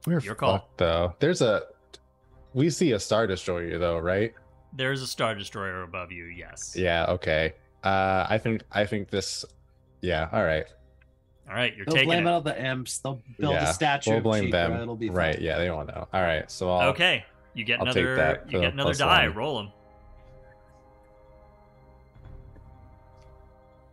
We're Your call. fucked though. We see a Star Destroyer though, right? There's a Star Destroyer above you. Yes. Yeah. Okay. I think this. Yeah. All right. All right. You're They'll taking blame it. it on the imps. They'll build a statue. We'll blame of Cheekra. them. It'll be right. fine. Yeah. They won't know. All right. So Okay. You get I'll take another. that You for get another plus die. 1. Roll them.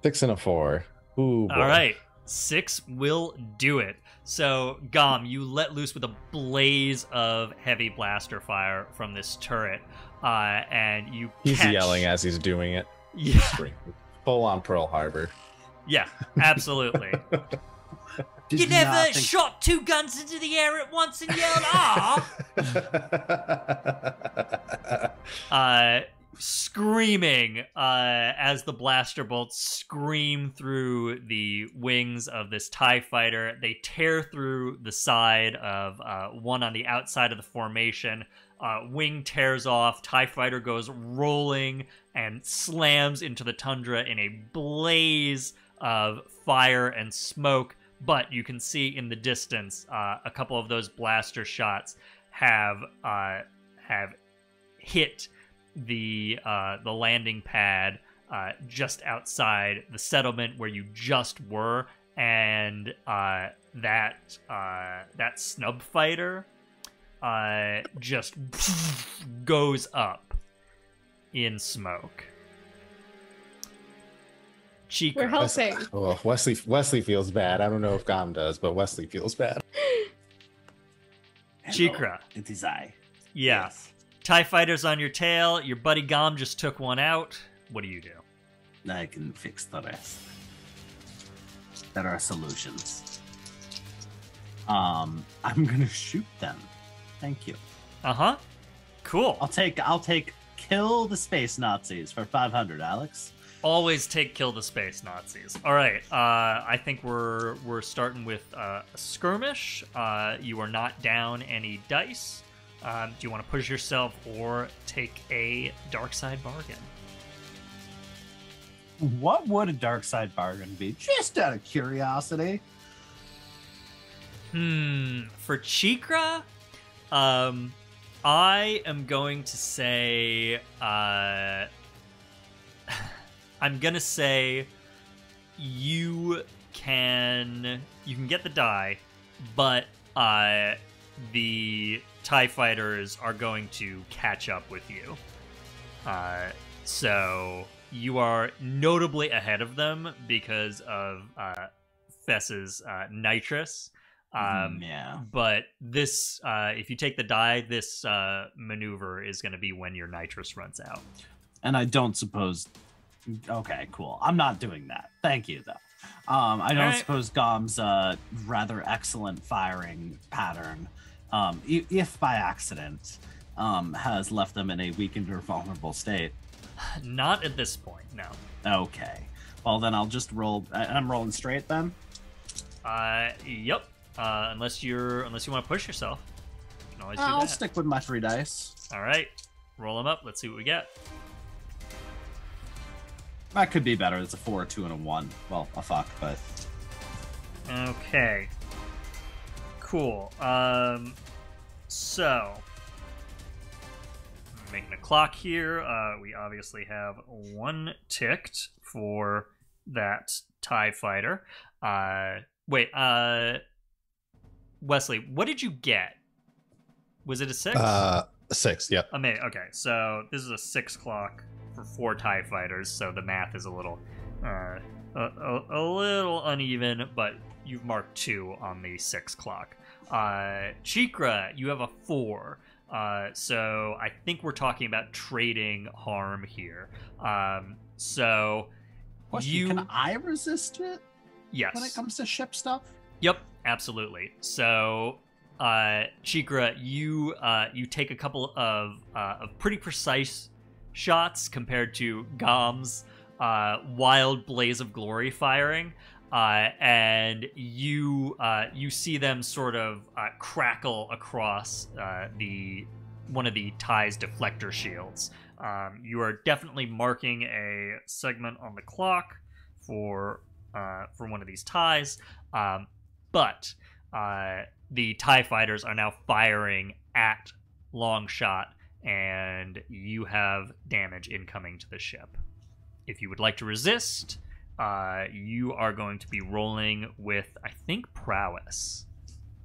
6 and a 4. Ooh. Boy. All right. 6 will do it. So, Gom, you let loose with a blaze of heavy blaster fire from this turret, and you He's catch... yelling as he's doing it. Yeah. Full on Pearl Harbor. Yeah, absolutely. Did You never not think- shot 2 guns into the air at once and yelled, "Ah!" Screaming as the blaster bolts scream through the wings of this TIE fighter. They tear through the side of one on the outside of the formation. Wing tears off. TIE fighter goes rolling and slams into the tundra in a blaze of fire and smoke. But you can see in the distance, a couple of those blaster shots have hit the landing pad just outside the settlement where you just were, and that snub fighter just goes up in smoke. Cheekra. We're helping. Well, Wesley feels bad. I don't know if Gom does, but Wesley feels bad. Cheekra. It is I. Yeah. Yes. TIE fighters on your tail. Your buddy Gom just took one out. What do you do? I can fix the rest. There are solutions. I'm gonna shoot them. Thank you. Uh-huh. Cool. I'll take kill the space Nazis for 500, Alex. Always take kill the space Nazis. All right. I think we're starting with a skirmish. You are not down any dice. Do you want to push yourself or take a dark side bargain? What would a dark side bargain be? Just out of curiosity. For Cheekra, I am going to say, I'm gonna say you can get the die, but the TIE fighters are going to catch up with you. So you are notably ahead of them because of Fess's nitrous. Yeah. But this, if you take the die, this maneuver is going to be when your nitrous runs out. And I don't suppose. Okay, cool. I'm not doing that. Thank you, though. I don't Alright. suppose Gom's rather excellent firing pattern, if by accident, has left them in a weakened or vulnerable state. Not at this point, no. Okay. Well, then I'll just roll. I'm rolling straight then. Yep. Unless you want to push yourself, you can always do I'll that. stick with my 3 dice. All right, roll them up. Let's see what we get. That could be better. It's a 4, a 2, and a 1. Well, a fuck, but Okay. Cool. So making a clock here. We obviously have 1 ticked for that TIE fighter. Wait. Wesley, what did you get? Was it a 6? 6. Yep. Okay, so this is a 6 clock for 4 TIE fighters, so the math is a little a little uneven, but you've marked 2 on the 6 clock. Cheekra, you have a 4. So I think we're talking about trading harm here. So question, can I resist it yes. when it comes to ship stuff? Yep, absolutely. So, Cheekra, you take a couple of pretty precise shots compared to Gom's wild blaze of glory firing, and you see them sort of crackle across one of the TIE's deflector shields. You are definitely marking a segment on the clock for one of these TIEs. But the TIE fighters are now firing at Longshot, and you have damage incoming to the ship. If you would like to resist, you are going to be rolling with, I think, prowess.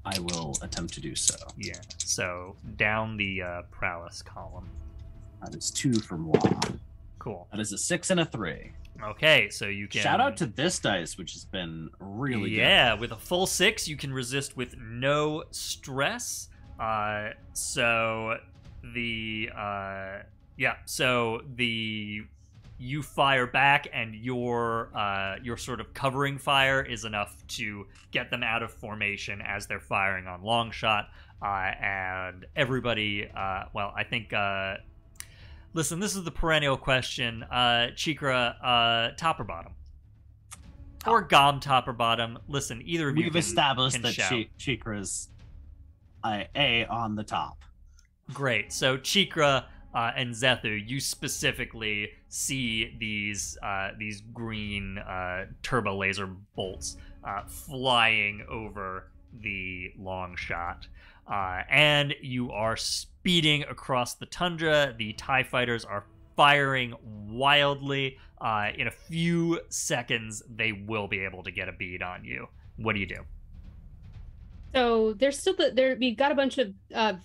I will attempt to do so. Yeah, so down the prowess column. That is 2 for moi. Cool. That is a 6 and a 3. Okay, so you can... Shout out to this dice, which has been really good. Yeah, with a full 6, you can resist with no stress. So the you fire back, and your sort of covering fire is enough to get them out of formation as they're firing on Longshot. And everybody, I think. Listen, this is the perennial question. Cheekra, top or bottom? Or Gom, top or bottom? Listen, either of you. We've established that shout. Cheekra's A on the top. Great. So Cheekra and Zethu, you specifically see these green turbo laser bolts flying over the Longshot. And you are speeding across the tundra. The TIE fighters are firing wildly. In a few seconds, they will be able to get a bead on you. What do you do? So there's still we got a bunch of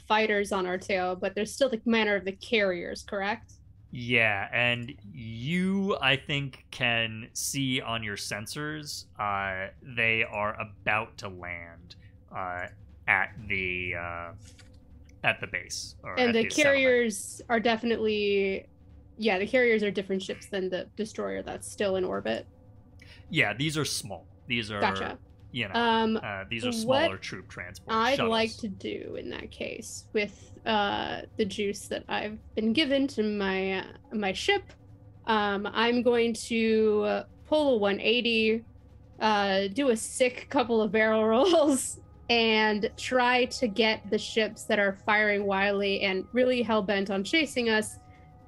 fighters on our tail, but there's still the commander of the carriers, correct? Yeah, and you, I think, can see on your sensors they are about to land at the base. And the carriers are definitely, the carriers are different ships than the destroyer that's still in orbit. Yeah, these are small. These are, gotcha. These are smaller troop transport I'd shuttles. like to do in that case with the juice that I've been given to my ship. I'm going to pull a 180, do a sick couple of barrel rolls, and try to get the ships that are firing wildly and really hell-bent on chasing us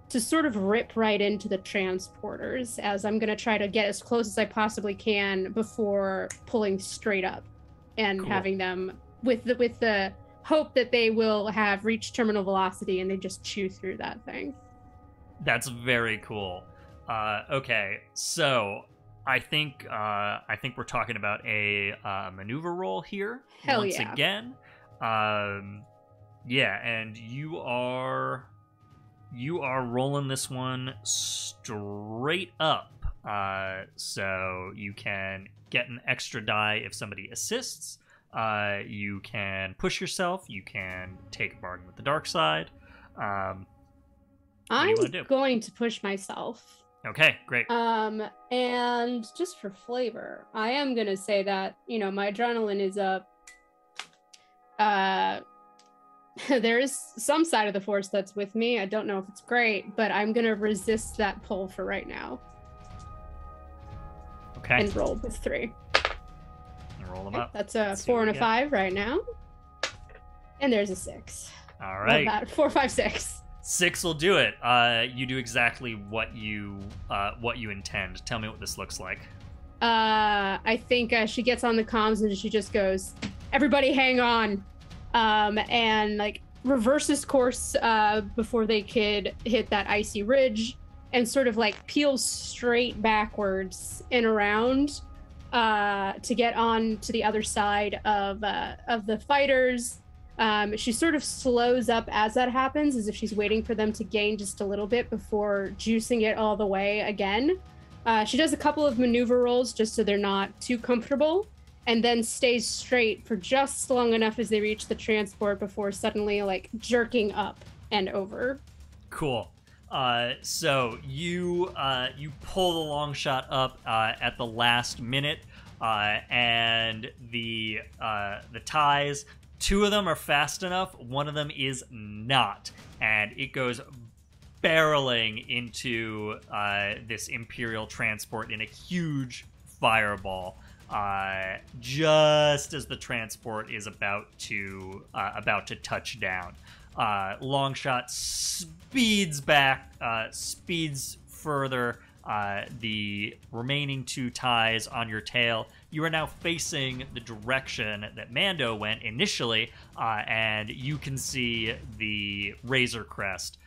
to sort of rip right into the transporters, as I'm going to try to get as close as I possibly can before pulling straight up and having them with the hope that they will have reached terminal velocity and they just chew through that thing. That's very cool. Okay, so I think we're talking about a maneuver roll here. Hell once yeah. again. And you are rolling this one straight up. So you can get an extra die if somebody assists. You can push yourself. You can take a bargain with the dark side. I'm going to push myself. Okay, great. And just for flavor, I am going to say that, my adrenaline is up. There is some side of the force that's with me. I don't know if it's great, but I'm going to resist that pull for right now. Okay. And roll with 3. And roll them up. That's a 4 and a 5 right now. And there's a 6. All right. Love that. 4, 5, 6. 6 will do it. You do exactly what you intend. Tell me what this looks like. I think she gets on the comms and she just goes, "Everybody hang on." And reverses course before they could hit that icy ridge, and sort of peels straight backwards and around to get on to the other side of the fighters. She sort of slows up as that happens, as if she's waiting for them to gain just a little bit before juicing it all the way again. She does a couple of maneuver rolls just so they're not too comfortable, and then stays straight for just long enough as they reach the transport before suddenly jerking up and over. Cool. So you pull the long shot up at the last minute, and the ties, 2 of them are fast enough, 1 of them is not, and it goes barreling into this Imperial transport in a huge fireball. Just as the transport is about to touch down, Longshot speeds back, speeds further. The remaining 2 ties on your tail, you are now facing the direction that Mando went initially, and you can see the Razor Crest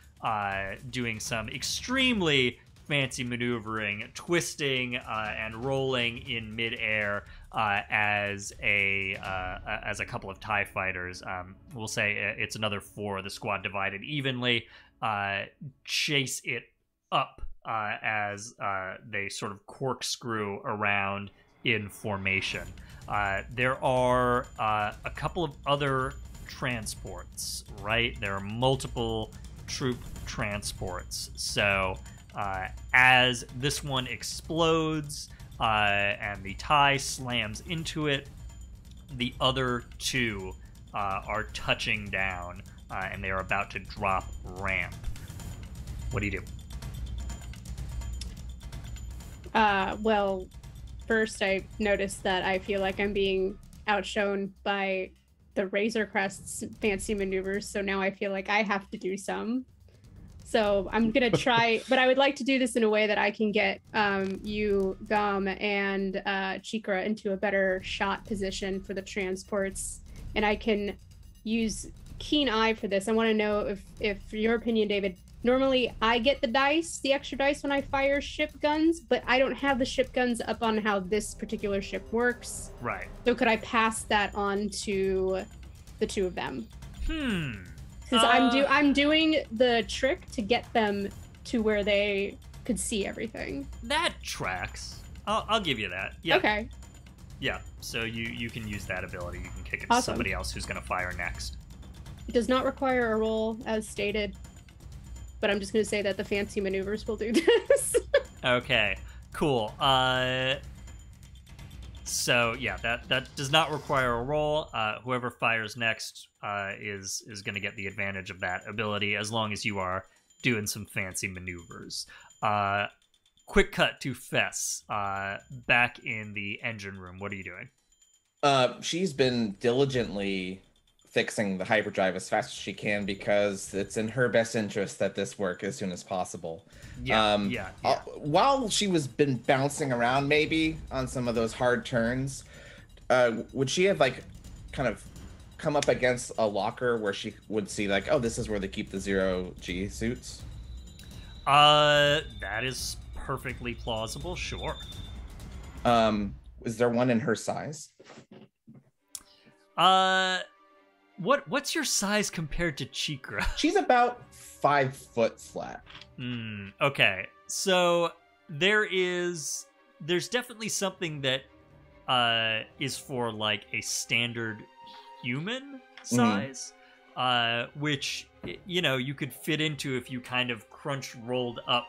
doing some extremely fancy maneuvering, twisting and rolling in midair as a couple of TIE fighters, we'll say it's another 4, the squad divided evenly, chase it up as they sort of corkscrew around in formation. There are a couple of other transports, right? There are multiple troop transports, so As this one explodes and the tie slams into it, the other two are touching down, and they are about to drop ramp. What do you do? Well, first I noticed that I feel like I'm being outshone by the Razor Crest's fancy maneuvers, so now I feel like I have to do some. So I'm gonna try, but I would like to do this in a way that I can get you, Gom, and Cheekra into a better shot position for the transports, and I can use Keen Eye for this. I want to know if, for your opinion, David, normally I get the extra dice when I fire ship guns, but I don't have the ship guns up on how this particular ship works. Right. So could I pass that on to the two of them? Because I'm doing the trick to get them to where they could see everything. That tracks. I'll give you that. Yeah. Okay. Yeah. So you can use that ability. You can kick it to Awesome. somebody else who's going to fire next. It does not require a roll, as stated, but I'm just going to say that the fancy maneuvers will do this. Okay. Cool. So yeah, that does not require a roll. Whoever fires next is going to get the advantage of that ability, as long as you are doing some fancy maneuvers. Quick cut to Fess, back in the engine room. What are you doing? She's been diligently fixing the hyperdrive as fast as she can, because it's in her best interest that this work as soon as possible. Yeah. While she was been bouncing around maybe on some of those hard turns, would she have like kind of come up against a locker where she would see like, oh, this is where they keep the 0G suits? That is perfectly plausible, sure. Is there one in her size? What's your size compared to Cheekra? She's about 5 foot flat. Okay, so there's definitely something that is for like a standard human size, which you could fit into if you kind of rolled up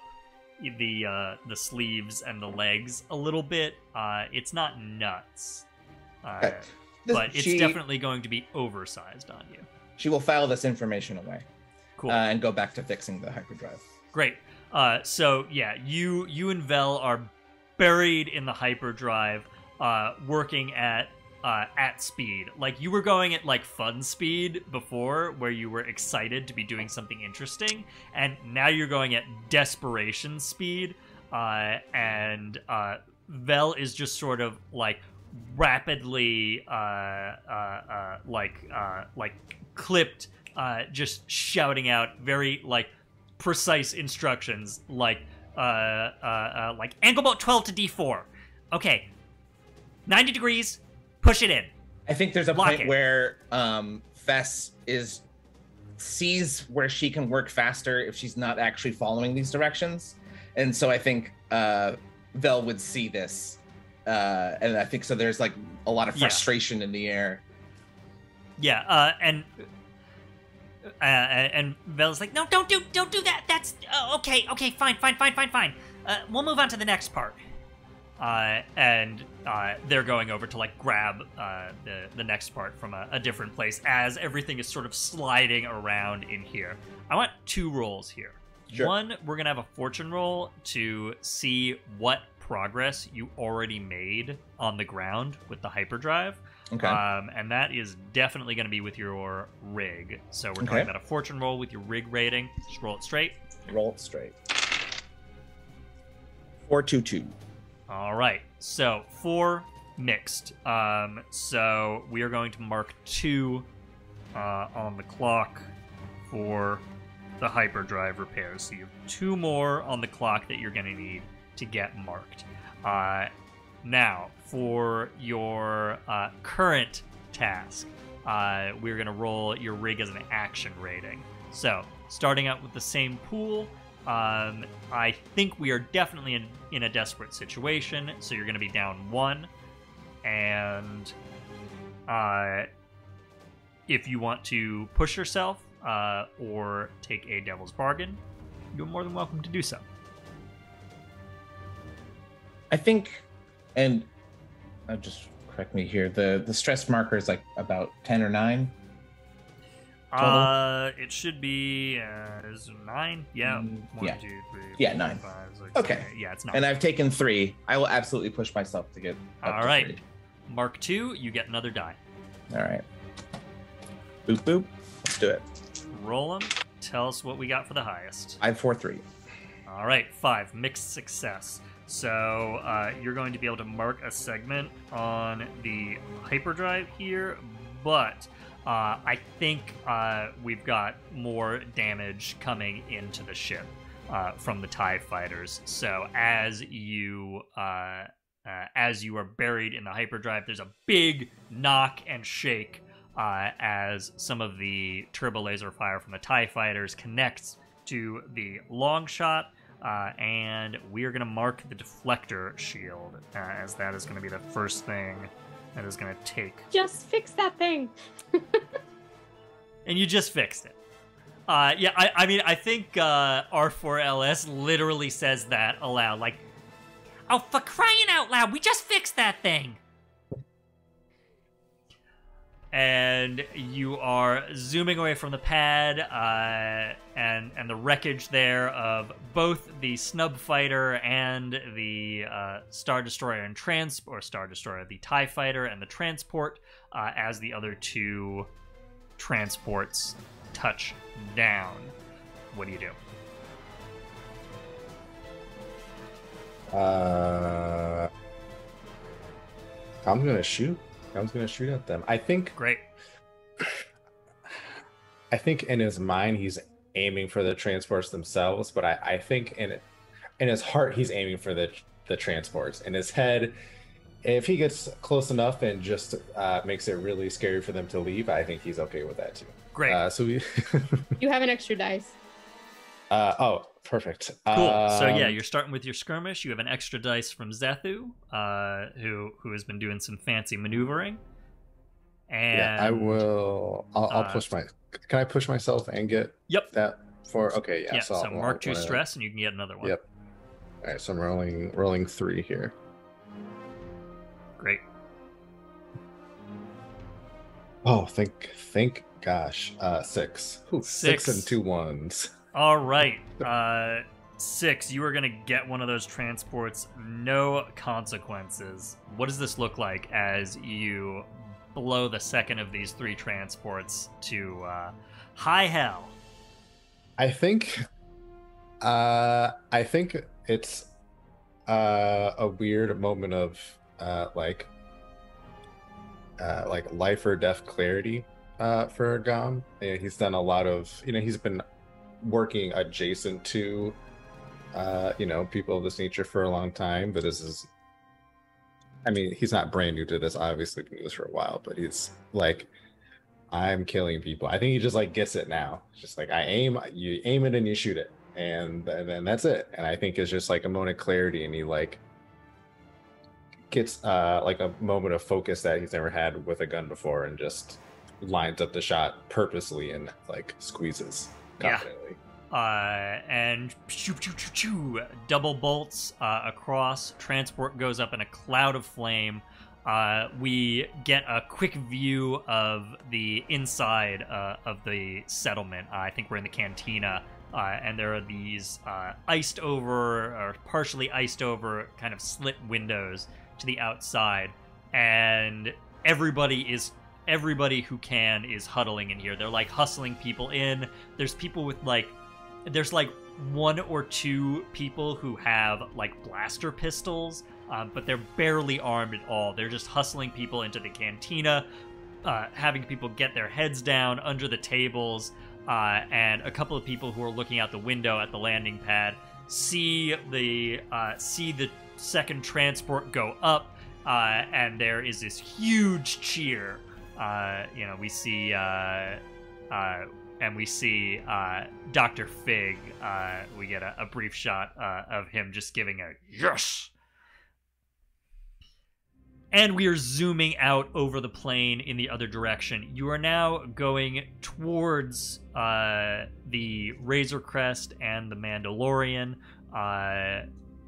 the sleeves and the legs a little bit. It's not nuts. Okay. But it's definitely going to be oversized on you. She will file this information away. Cool. And go back to fixing the hyperdrive. Great. So yeah, you and Vel are buried in the hyperdrive, working at speed. Like you were going at like fun speed before, where you were excited to be doing something interesting, and now you're going at desperation speed. And Vel is just sort of like rapidly clipped, just shouting out very like precise instructions, like angle boat 12 to D4. Okay, 90 degrees, push it in. I think there's a Lock point it. where Fess sees where she can work faster if she's not actually following these directions, and so I think Vel would see this. And I think so. There's like a lot of frustration in the air. Yeah, and Vel's like, no, don't do that. That's okay, fine. We'll move on to the next part. And they're going over to like grab the next part from a different place, as everything is sort of sliding around in here. I want 2 rolls here. Sure. One, we're gonna have a fortune roll to see what progress you already made on the ground with the hyperdrive. Okay. And that is definitely going to be with your rig. So we're talking about a fortune roll with your rig rating. Just roll it straight. Roll it straight. 422. All right. So 4 mixed. So we are going to mark 2 on the clock for the hyperdrive repairs. So you have 2 more on the clock that you're going to need to get marked. Now, for your current task, we're going to roll your rig as an action rating. So, starting out with the same pool, I think we are definitely in a desperate situation, so you're going to be down 1. And if you want to push yourself or take a devil's bargain, you're more than welcome to do so. I think, and just correct me here, the stress marker is like about 10 or 9 total? It should be is it 9? Yeah. 1, yeah. 2, 3, Yeah, 4, 9. 5, 6, Okay. 7, 8. Yeah, it's 9. And I've taken 3. I will absolutely push myself to get up All to right. 3. Mark 2, you get another die. All right. Boop, boop. Let's do it. Roll them. Tell us what we got for the highest. I have 4-3. All right, 5. Mixed success. So you're going to be able to mark a segment on the hyperdrive here, but I think we've got more damage coming into the ship from the TIE fighters. So as you are buried in the hyperdrive, there's a big knock and shake as some of the turbo laser fire from the TIE fighters connects to the Longshot. And we are going to mark the deflector shield, as that is going to be the first thing that is going to take. Just fix that thing. And you just fixed it. Yeah, I mean, I think R4LS literally says that aloud. Like, Oh, for crying out loud, we just fixed that thing. And you are zooming away from the pad and the wreckage there of both the snub fighter and the Star Destroyer and the TIE fighter and the transport as the other 2 transports touch down. What do you do? I'm gonna shoot. I was going to shoot at them. I think. Great. I think in his mind he's aiming for the transports themselves, but I think in his heart he's aiming for the transports. In his head, if he gets close enough and just makes it really scary for them to leave, I think he's okay with that too. Great. So we. You have an extra dice. Oh, perfect. Cool. So yeah, you're starting with your skirmish. You have an extra dice from Zethu, who has been doing some fancy maneuvering. And yeah, I will. I'll push my. Can I push myself and get? Yep. That for okay. Yeah. Yeah. So mark 2 stress, and you can get another one. Yep. All right. So I'm rolling 3 here. Great. Oh, thank gosh. 6. Ooh, 6 and 2 1s. All right. 6, you are going to get one of those transports. No consequences. What does this look like as you blow the second of these 3 transports to high hell? I think it's a weird moment of like life or death clarity for Gom. Yeah, he's done a lot of, he's been working adjacent to people of this nature for a long time, but this is, I mean, he's not brand new to this, obviously been doing this for a while, but he's like, I'm killing people. I think he just like gets it now. It's just like you aim it and you shoot it, and then that's it. And I think it's just like a moment of clarity, and he like gets like a moment of focus that he's never had with a gun before, and just lines up the shot purposely and like squeezes confidently. And shoo, choo, choo, choo, double bolts across. Transport goes up in a cloud of flame. We get a quick view of the inside of the settlement. I think we're in the cantina, and there are these iced over or partially iced over kind of slit windows to the outside, and everybody who can is huddling in here. They're like hustling people in. There's people with there's 1 or 2 people who have like blaster pistols, but they're barely armed at all. They're just hustling people into the cantina, having people get their heads down under the tables, and a couple of people who are looking out the window at the landing pad see the second transport go up, and there is this huge cheer. We see Dr. Fig. We get a brief shot of him just giving a yes. And we are zooming out over the plane in the other direction. You are now going towards the Razor Crest and the Mandalorian.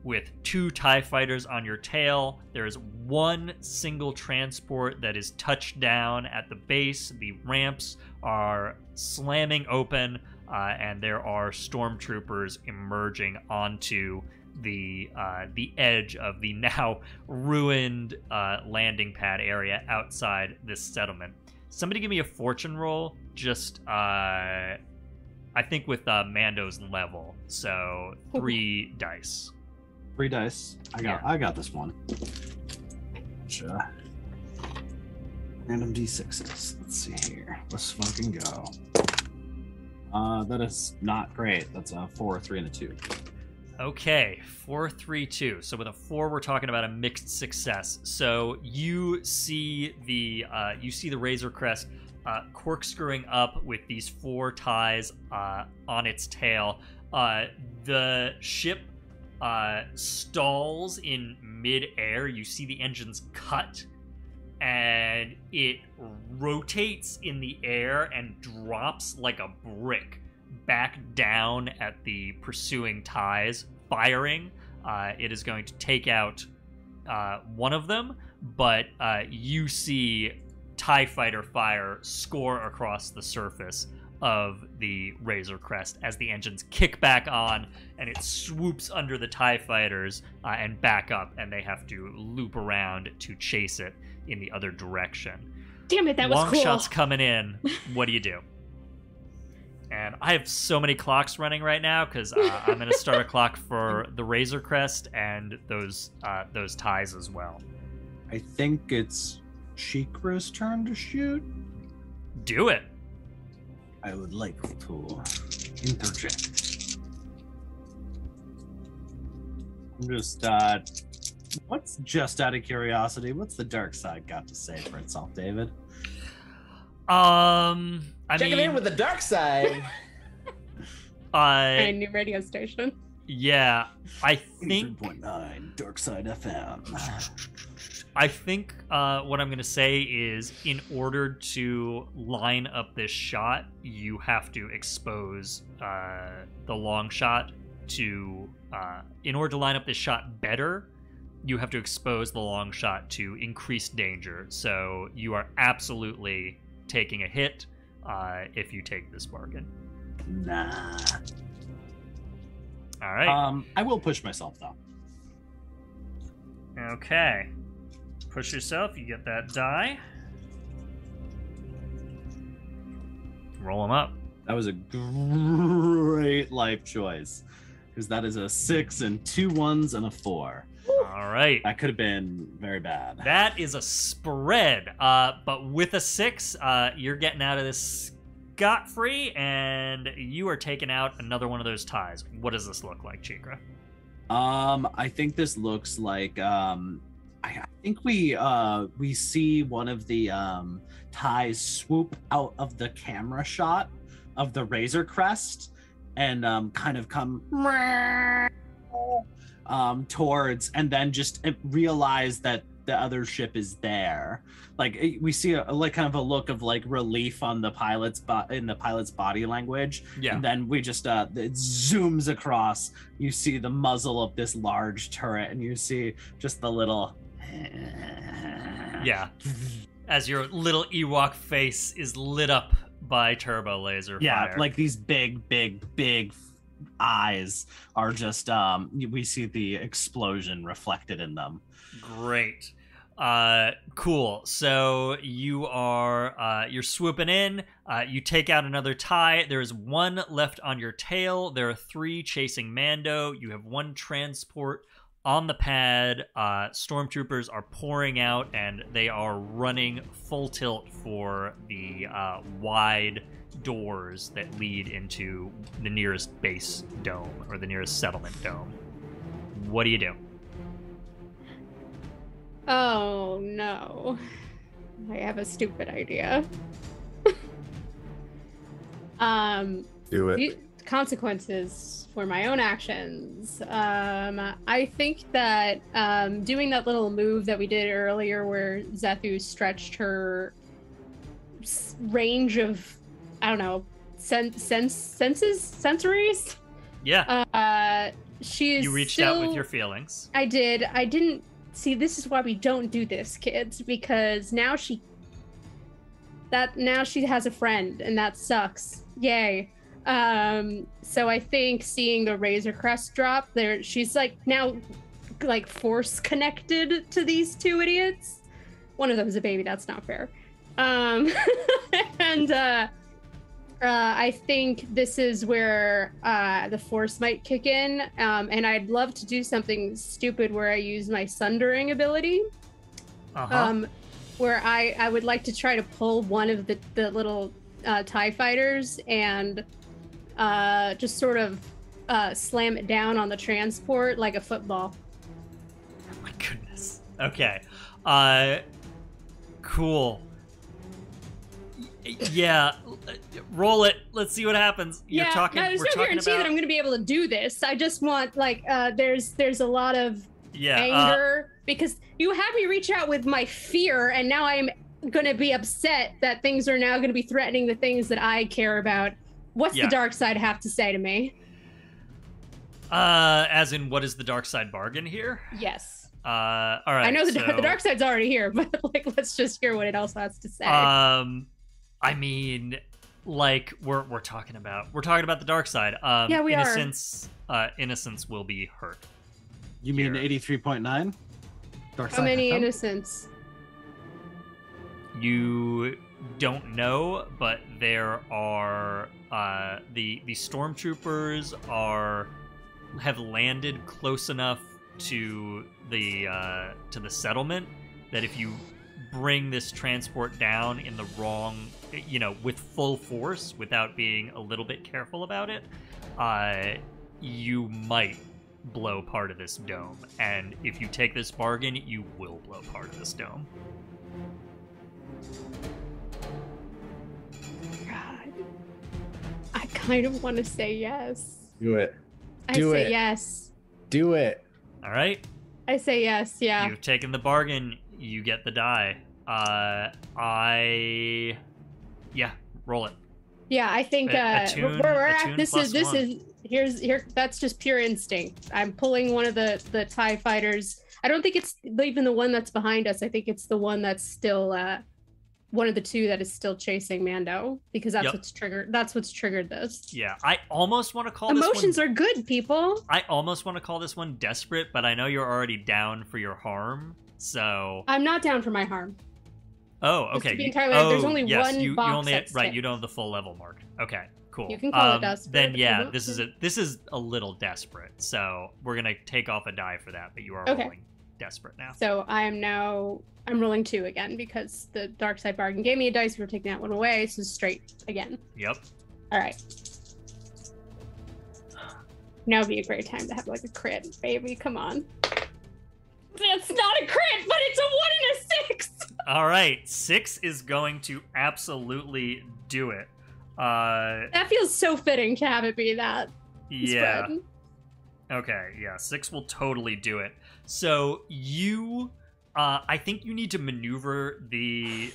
with 2 TIE fighters on your tail. There is 1 single transport that is touched down at the base. The ramps are slamming open, and there are stormtroopers emerging onto the edge of the now ruined landing pad area outside this settlement. Somebody give me a fortune roll, just I think with Mando's level, so 3 dice. 3 dice. I got this one. Sure. Random d6s. Let's see here. Let's fucking go. That is not great. That's a 4, a 3, and a 2. Okay, 4, 3, 2. So with a 4, we're talking about a mixed success. So you see the Razor Crest corkscrewing up with these 4 ties on its tail. The ship stalls in mid-air. You see the engines cut, and it rotates in the air and drops like a brick back down at the pursuing ties, firing. It is going to take out one of them, but you see TIE fighter fire score across the surface of the Razor Crest as the engines kick back on, and it swoops under the TIE fighters and back up, and they have to loop around to chase it in the other direction. Damn it, that was cool. Longshot's coming in. What do you do? And I have so many clocks running right now because I'm going to start a clock for the Razor Crest and those ties as well. I think it's Cheekra's turn to shoot. Do it. I would like to interject. I'm just, what's just out of curiosity? What's the dark side got to say for itself, David? Checking in with the dark side. A new radio station. Yeah, I think 3.9 Dark Side FM. I think what I'm going to say is, in order to line up this shot, you have to expose the long shot to... in order to line up this shot better, you have to expose the long shot to increased danger. So you are absolutely taking a hit if you take this bargain. Nah. All right. I will push myself, though. Okay. Push yourself, you get that die. Roll them up. That was a great life choice, because that is a 6 and 2 1s and a 4. All right. That could have been very bad. That is a spread. But with a 6, you're getting out of this scot-free, and you are taking out another one of those ties. What does this look like, Cheekra? I think this looks like I think we see one of the ties swoop out of the camera shot of the Razor Crest and kind of come towards, and then just realize that the other ship is there. Like we see a like kind of a look of like relief on the pilot's in the pilot's body language. Yeah. And then we just it zooms across. You see the muzzle of this large turret, and you see just the little yeah, as your little Ewok face is lit up by turbo laser fire. Yeah, like these big eyes are just we see the explosion reflected in them. Great. Cool. So you are you're swooping in, you take out another tie. There is 1 left on your tail. There are 3 chasing Mando. You have 1 transport on the pad. Stormtroopers are pouring out, and they are running full tilt for the wide doors that lead into the nearest base dome, or the nearest settlement dome. What do you do? Oh no, I have a stupid idea. Do it. The consequences for my own actions. I think that doing that little move that we did earlier where Zethu stretched her range of, I don't know, sensories? Yeah. she's You reached still... out with your feelings. I did. I didn't see. This is why we don't do this, kids, because now she has a friend, and that sucks. Yay. So I think seeing the Razor Crest drop there, she's like now like force connected to these two idiots. One of them is a baby. That's not fair. And I think this is where the force might kick in. And I'd love to do something stupid where I use my sundering ability. Where I would like to try to pull one of the little TIE fighters and just sort of slam it down on the transport like a football. Oh my goodness. Okay. Cool. Yeah, roll it. Let's see what happens. There's no guarantee that I'm going to be able to do this. I just want there's a lot of anger because you had me reach out with my fear, and now I'm going to be upset that things are now going to be threatening the things that I care about. What's the dark side have to say to me? As in, what is the dark side bargain here? Yes. All right. I know the dark side's already here, but let's just hear what it also has to say. I mean, we're talking about the dark side. Yeah, we are. Innocence will be hurt. You mean 83.9? Dark side. How many innocents? You don't know, but there are the stormtroopers have landed close enough to the settlement that if you bring this transport down in the wrong, with full force without being a little bit careful about it, you might blow part of this dome. And if you take this bargain, you will blow part of this dome. God. I kind of want to say yes. Do it. I say yes. Do it. All right. I say yes, yeah. You've taken the bargain. You get the die. Roll it. Yeah, I think where we're at, this is that's just pure instinct. I'm pulling one of the TIE fighters. I don't think it's even the one that's behind us. I think it's the one that's still one of the two that is still chasing Mando, because that's what's triggered this. Yeah, I almost want to call emotions are good, people. I almost want to call this one desperate, but I know you're already down for your harm, so I'm not down for my harm. Oh, okay. There's only one box. You don't have the full level marked. Okay, cool. You can call it desperate. Then yeah, this is a little desperate. So we're gonna take off a die for that, but you are rolling desperate now. So I'm rolling 2 again because the dark side bargain gave me a dice. We're taking that one away, so straight again. Yep. All right. Now would be a great time to have like a crit, baby. Come on. It's not a crit, but it's a 1 and a 6. All right, 6 is going to absolutely do it. That feels so fitting to have it be that. Yeah. Spread. Okay, yeah, 6 will totally do it. So you, I think you need to maneuver the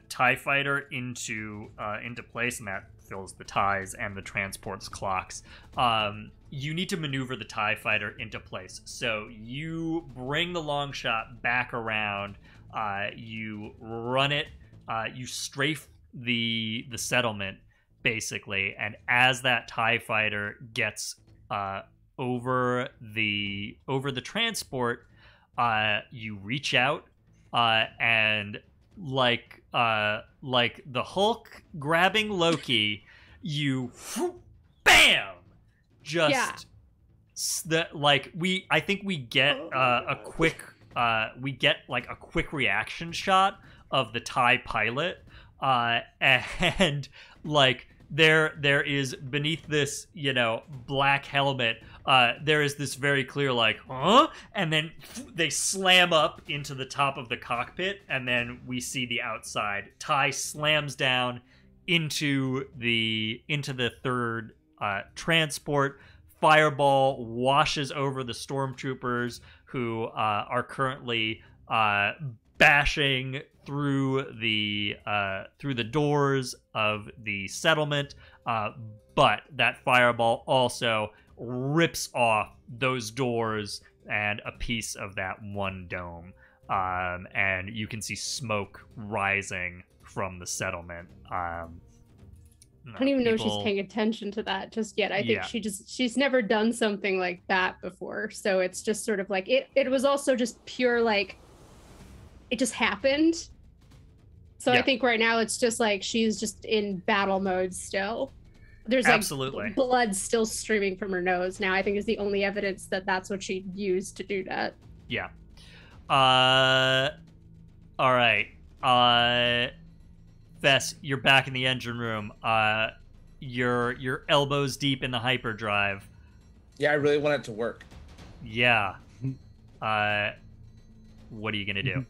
TIE fighter into place, and that fills the ties and the transport's clocks. You need to maneuver the TIE fighter into place. So you bring the Longshot back around, you run it, you strafe the settlement, basically, and as that TIE fighter gets over the transport, you reach out and like the Hulk grabbing Loki, you bam, just I think we get a quick reaction shot of the TIE pilot, and like there is beneath this black helmet, there is this very clear huh, and then they slam up into the top of the cockpit, and then we see the outside. TIE slams down into the third transport. Fireball washes over the stormtroopers who are currently bashing through the doors of the settlement, but that fireball also rips off those doors and a piece of that one dome. And you can see smoke rising from the settlement. I don't even know she's paying attention to that just yet. I think she's never done something like that before. So it's just sort of like, it was also just pure, like, it just happened. So I think right now it's just like, she's just in battle mode still. There's like blood still streaming from her nose now. I think is the only evidence that that's what she used to do that. Yeah. All right. Vess, you're back in the engine room. You're elbows deep in the hyperdrive. Yeah, I really want it to work. Yeah. What are you gonna do?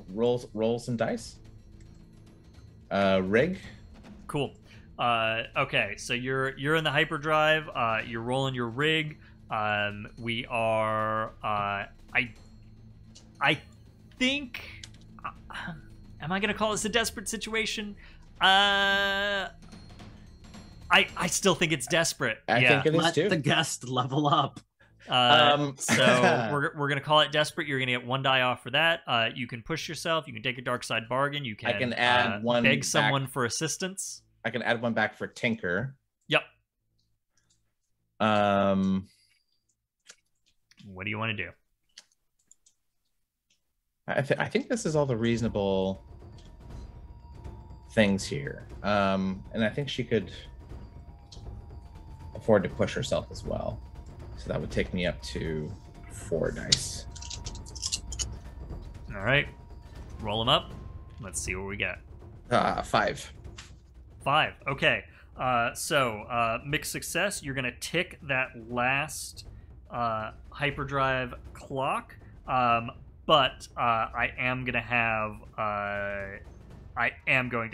Roll some dice. Rig. Cool. Okay, so you're in the hyperdrive. You're rolling your rig. We are. I think. Am I gonna call this a desperate situation? I still think it's desperate. I think it is too. Let the guest level up. So we're gonna call it desperate. You're gonna get 1 die off for that. You can push yourself. You can take a dark side bargain. You can. I can add one. Beg someone for assistance. I can add one back for Tinker. Yep. What do you want to do? I think this is all the reasonable things here. And I think she could afford to push herself as well. So that would take me up to 4 dice. All right. Roll them up. Let's see what we get. 5. 5. Okay. So mixed success. You're going to tick that last hyperdrive clock. But I am going to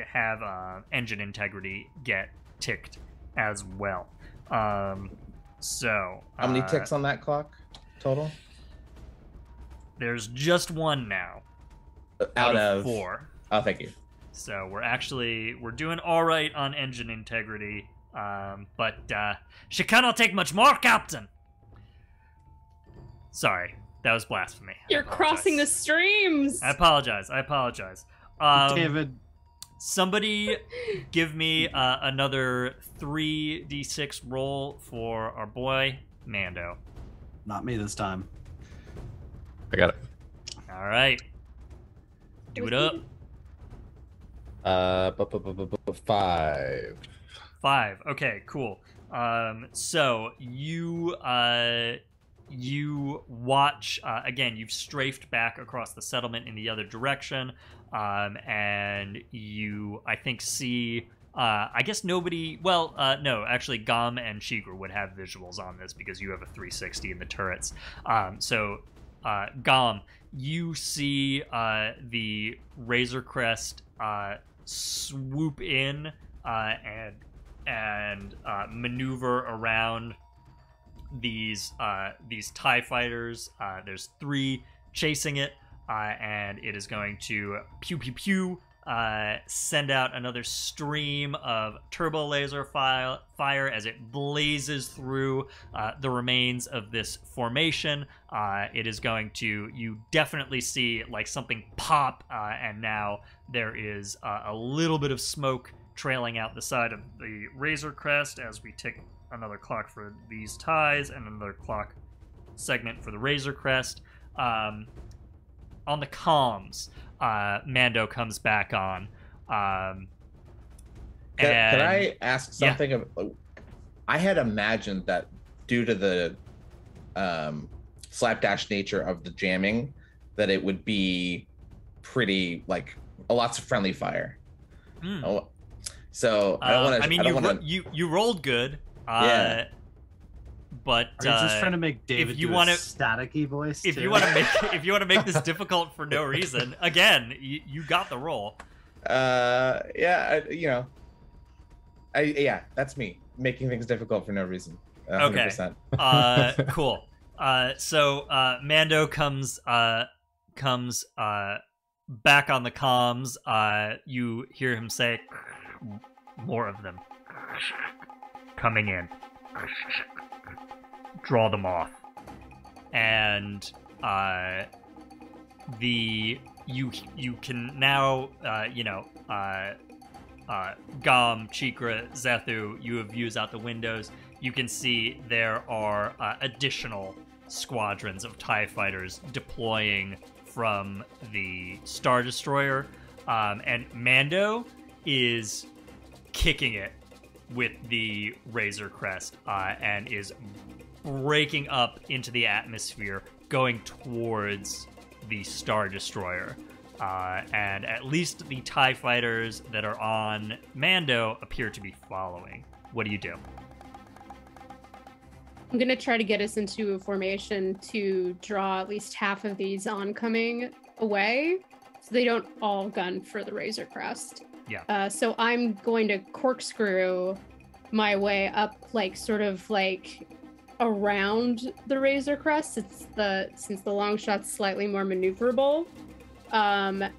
have engine integrity get ticked as well. So how many ticks on that clock total? There's just 1 now out of 4. Oh, thank you. So we're doing all right on engine integrity, but she cannot take much more, Captain. Sorry, that was blasphemy. You're crossing the streams. I apologize. David, somebody give me another 3d6 roll for our boy Mando. not me this time. I got it. All right, do it up. 5. 5. Okay, cool. So you watch again. You've strafed back across the settlement in the other direction, and you, I think, see. I guess nobody. Well, no, actually, Gom and Cheekra would have visuals on this because you have a 360 in the turrets. So, Gom, you see the Razor Crest swoop in and maneuver around these TIE fighters. There's 3 chasing it, and it is going to pew pew pew send out another stream of turbo laser fire as it blazes through the remains of this formation. It is going to, you definitely see like something pop, and now there is a little bit of smoke trailing out the side of the Razor Crest as we tick another clock for these ties and another clock segment for the Razor Crest. On the comms, Mando comes back on. Can I ask something? Yeah. I had imagined that due to the slapdash nature of the jamming, that it would be pretty like lots of friendly fire. Oh, so I don't want to. I mean, you rolled good. Yeah. But are you just trying to make David do a staticky voice? If you want to make this difficult for no reason, again, you got the roll. Yeah, that's me making things difficult for no reason. 100%. Okay. Cool. So Mando comes back on the comms. You hear him say, "More of them coming in." draw them off, and you can now Gom, Cheekra, Zethu, you have views out the windows. You can see there are additional squadrons of TIE fighters deploying from the Star Destroyer, and Mando is kicking it with the Razor Crest and is breaking up into the atmosphere, going towards the Star Destroyer. And at least the TIE fighters that are on Mando appear to be following. What do you do? I'm going to try to get us into a formation to draw at least half of these oncoming away so they don't all gun for the Razor Crest. Yeah. So I'm going to corkscrew my way up, sort of around the Razor Crest. Since the long shot's slightly more maneuverable. And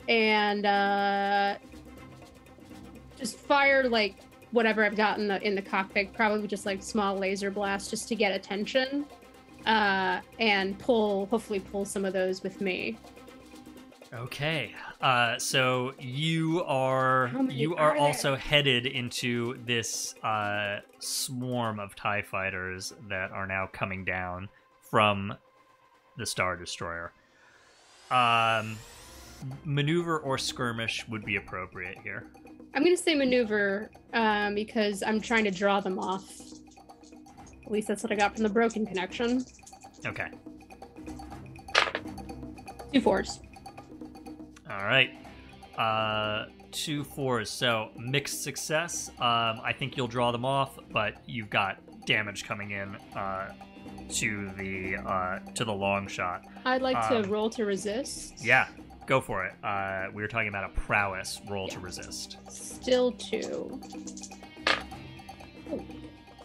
just fire whatever I've got in the cockpit, probably just small laser blast just to get attention, and hopefully pull some of those with me. Okay. So you are also headed into this swarm of TIE fighters that are now coming down from the Star Destroyer. Maneuver or skirmish would be appropriate here. I'm going to say maneuver because I'm trying to draw them off. At least that's what I got from the broken connection. Okay. 2 4s. All right. 2 4s. So mixed success. I think you'll draw them off, but you've got damage coming in to the long shot. I'd like to roll to resist. Yeah. Go for it. We were talking about a prowess roll to resist. Still 2.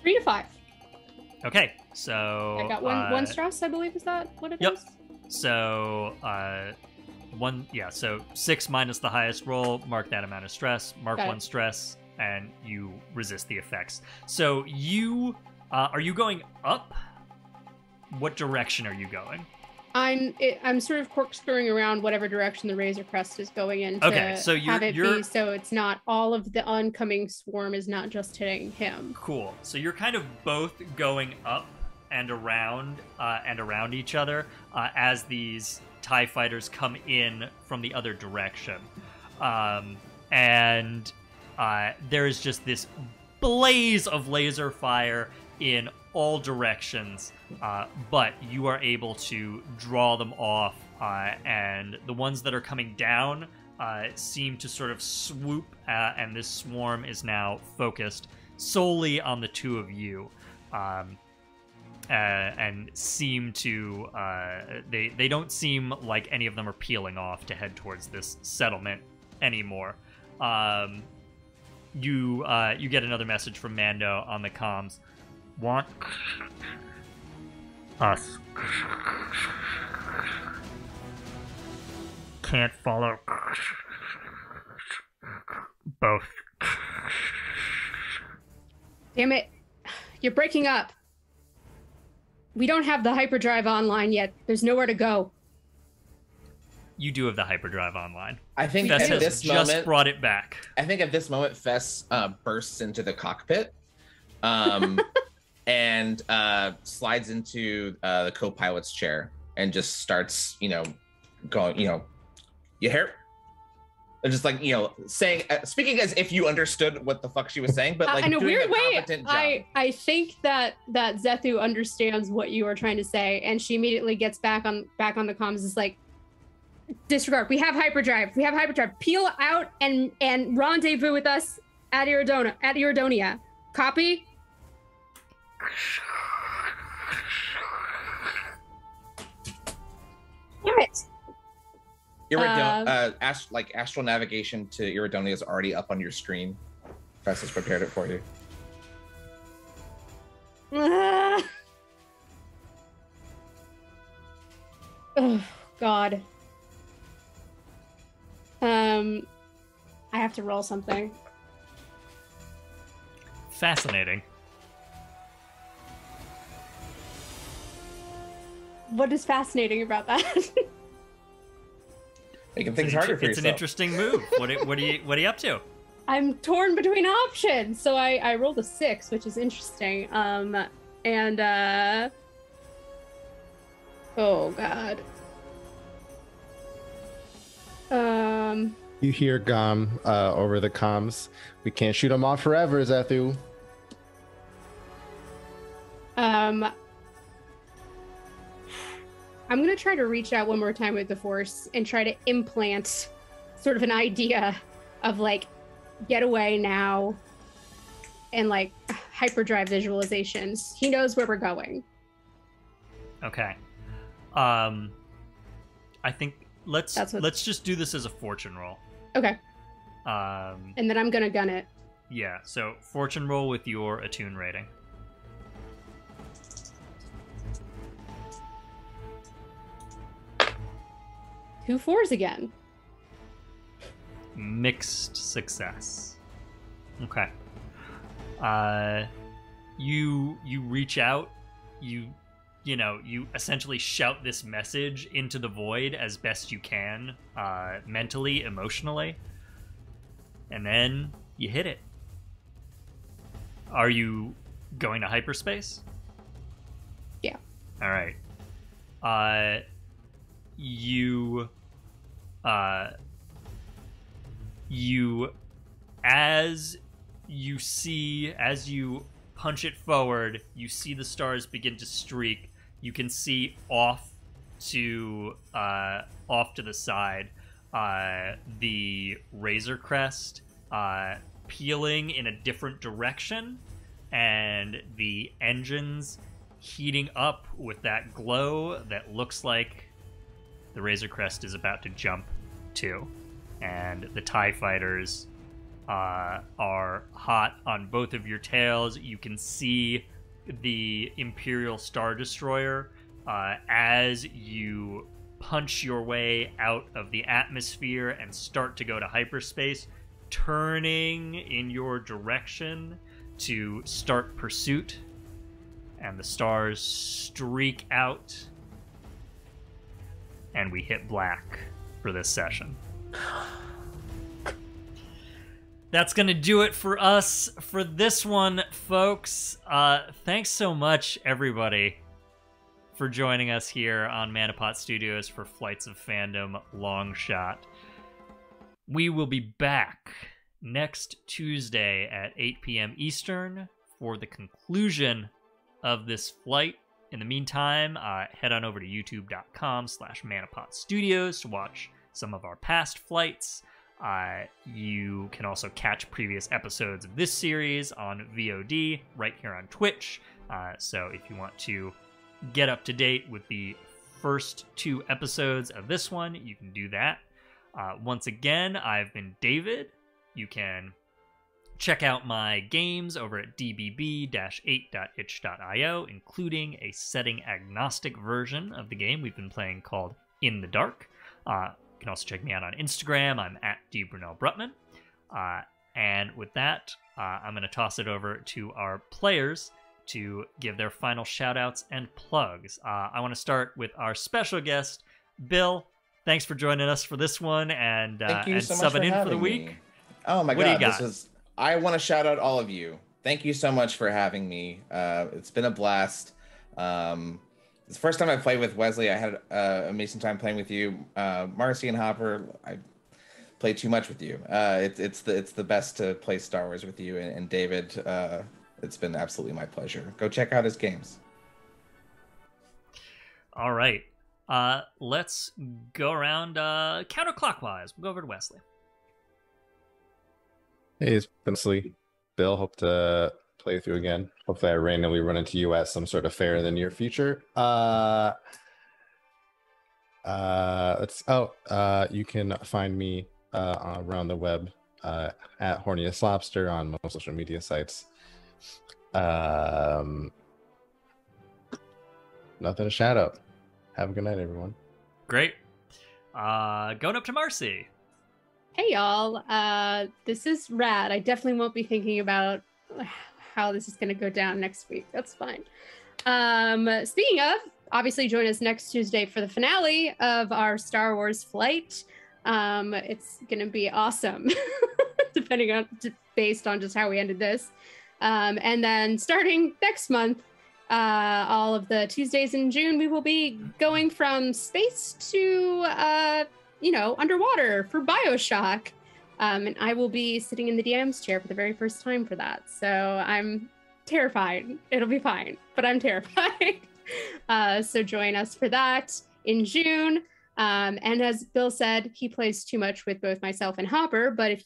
3 to 5. Okay, so I got one Stras, I believe. Is that what it is? So so 6 minus the highest roll. Mark that amount of stress. Mark 1 stress, and you resist the effects. So you are you going up? What direction are you going? I'm sort of corkscrewing around whatever direction the Razor Crest is going in to have it be so it's not all of the oncoming swarm is not just hitting him. Cool. So you're kind of both going up and around each other as these TIE fighters come in from the other direction. And there is just this blaze of laser fire in all directions, but you are able to draw them off, and the ones that are coming down seem to sort of swoop, and this swarm is now focused solely on the two of you, and seem to they don't seem like any of them are peeling off to head towards this settlement anymore. You get another message from Mando on the comms. Want us. Can't follow both. Damn it. You're breaking up. We don't have the hyperdrive online yet. There's nowhere to go. You do have the hyperdrive online. I think Fess at has this just moment, brought it back. I think at this moment, Fess bursts into the cockpit. And slides into the co-pilot's chair and just starts, going, you hear? And just saying, speaking as if you understood what the fuck she was saying, but in a doing weird a way, competent job. I think that Zethu understands what you are trying to say, and she immediately gets back on the comms. Is like, disregard. We have hyperdrive. Peel out and rendezvous with us at Iridonia. Copy. Damn it. Astral navigation to Iridonia is already up on your screen. Fess has prepared it for you. Oh God. I have to roll something. Fascinating. What is fascinating about that? Making things harder for yourself. It's an interesting move. What are you up to? I'm torn between options. So I rolled a 6, which is interesting. Oh god. You hear Gom over the comms. We can't shoot them off forever, Zethu. I'm gonna try to reach out one more time with the Force and try to implant sort of an idea of like get away now and like hyperdrive visualizations. He knows where we're going. Okay. I think let's just do this as a fortune roll. Okay. And then I'm gonna gun it. Yeah, so fortune roll with your attune rating. 2 4s again. Mixed success. Okay. You reach out, you essentially shout this message into the void as best you can, mentally, emotionally, and then you hit it. Are you going to hyperspace? Yeah. All right. You as you punch it forward, you see the stars begin to streak. You can see off to the side the Razor Crest peeling in a different direction, and the engines heating up with that glow that looks like the Razor Crest is about to jump too. And the TIE fighters are hot on both of your tails. You can see the Imperial Star Destroyer as you punch your way out of the atmosphere and start to go to hyperspace, turning in your direction to start pursuit. And the stars streak out, and we hit black for this session. That's gonna do it for us for this one, folks. Thanks so much, everybody, for joining us here on Manapot Studios for Flights of Fandom Longshot. We will be back next Tuesday at 8 p.m. Eastern for the conclusion of this flight. In the meantime, head on over to youtube.com/Manapot Studios to watch some of our past flights. You can also catch previous episodes of this series on VOD right here on Twitch. So if you want to get up to date with the first 2 episodes of this one, you can do that. Once again, I've been David. You can check out my games over at dbb-8.itch.io, including a setting-agnostic version of the game we've been playing called In the Dark. You can also check me out on Instagram. I'm at dbrunelbrutman. And with that, I'm going to toss it over to our players to give their final shout-outs and plugs. I want to start with our special guest, Bill. Thanks for joining us for this one and subbing in for the week. Oh my God, what do you got? I want to shout out all of you. Thank you so much for having me. It's been a blast. It's the first time I played with Wesley. I had an amazing time playing with you. Marcy and Hopper, I played too much with you. It's the best to play Star Wars with you. And David, it's been absolutely my pleasure. Go check out his games. All right. Let's go around counterclockwise. We'll go over to Wesley. Hey, it's Wesley. Bill, hope to play with you again. Hopefully I randomly run into you at some sort of fair in the near future. You can find me around the web at Horniest Lobster on most social media sites. Nothing to shout out. Have a good night, everyone. Great. Going up to Marcy. Hey y'all, this is rad. I definitely won't be thinking about how this is going to go down next week. That's fine. Speaking of, obviously join us next Tuesday for the finale of our Star Wars flight. It's gonna be awesome, based on just how we ended this. And then starting next month, all of the Tuesdays in June, we will be going from space to underwater for BioShock. And I will be sitting in the DM's chair for the very first time for that. So I'm terrified. It'll be fine, but I'm terrified. So join us for that in June. And as Bill said, he plays too much with both myself and Hopper. But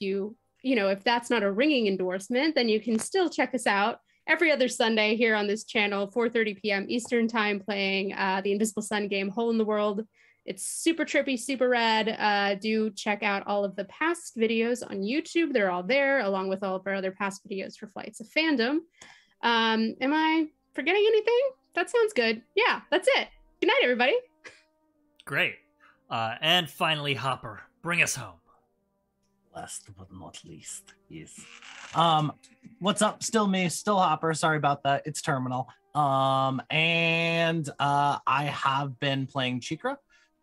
if that's not a ringing endorsement, then you can still check us out every other Sunday here on this channel, 4:30 p.m. Eastern time, playing the Invisible Sun game, Hole in the World. It's super trippy, super rad. Do check out all of the past videos on YouTube. They're all there, along with all of our other past videos for Flights of Fandom. Am I forgetting anything? That sounds good. Yeah, that's it. Good night, everybody. Great. And finally, Hopper, bring us home. Last but not least, yes. What's up? Still me, still Hopper. Sorry about that. It's Terminal. And I have been playing Cheekra.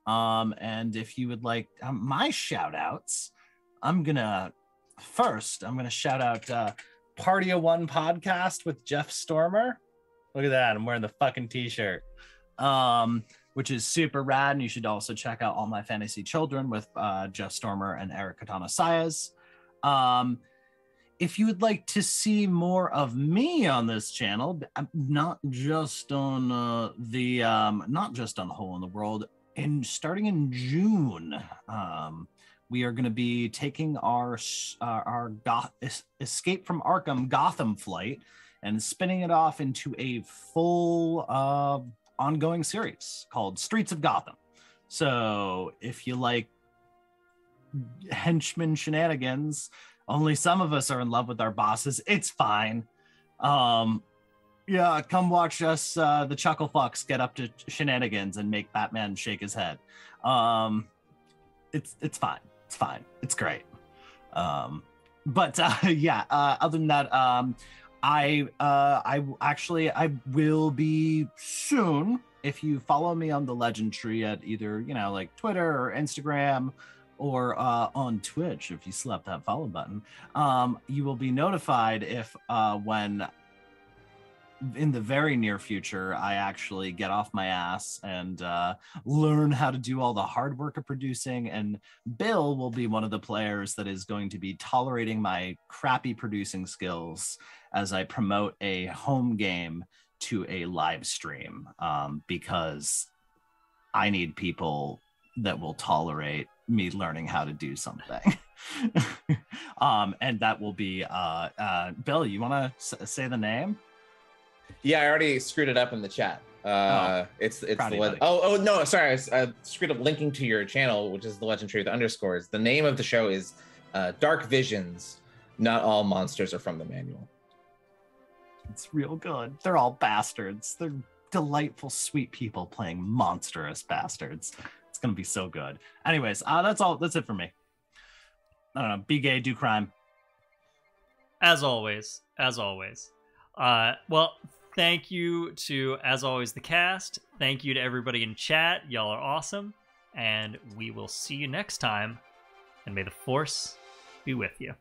And if you would like my shout outs, I'm gonna shout out Party of One podcast with Jeff Stormer. Look at that, I'm wearing the fucking t-shirt. Which is super rad, and you should also check out All My Fantasy Children with Jeff Stormer and Eric Katana Sayas. If you would like to see more of me on this channel, not just on Hole in the World, and starting in June, we are going to be taking our Escape from Arkham Gotham flight and spinning it off into a full ongoing series called Streets of Gotham. So if you like henchman shenanigans, only some of us are in love with our bosses. It's fine. Come watch us, the Chuckle Fucks, get up to shenanigans and make Batman shake his head. It's fine. It's fine. It's great. Other than that, I will be soon. If you follow me on the Legend Tree at either, like Twitter or Instagram, or on Twitch, if you slap that follow button, you will be notified if when in the very near future I actually get off my ass and learn how to do all the hard work of producing. And Bill will be one of the players that is going to be tolerating my crappy producing skills as I promote a home game to a live stream, because I need people that will tolerate me learning how to do something. And that will be Bill, you want to say the name? Yeah, I already screwed it up in the chat. It's the no, sorry, I screwed up linking to your channel, which is the Legend Tree with underscores. The name of the show is Dark Visions. Not all monsters are from the manual. It's real good. They're all bastards. They're delightful, sweet people playing monstrous bastards. It's gonna be so good. Anyways, that's all. That's it for me. I don't know. Be gay, do crime. As always. Well, thank you to, as always, the cast. Thank you to everybody in chat. Y'all are awesome. And we will see you next time. And may the Force be with you.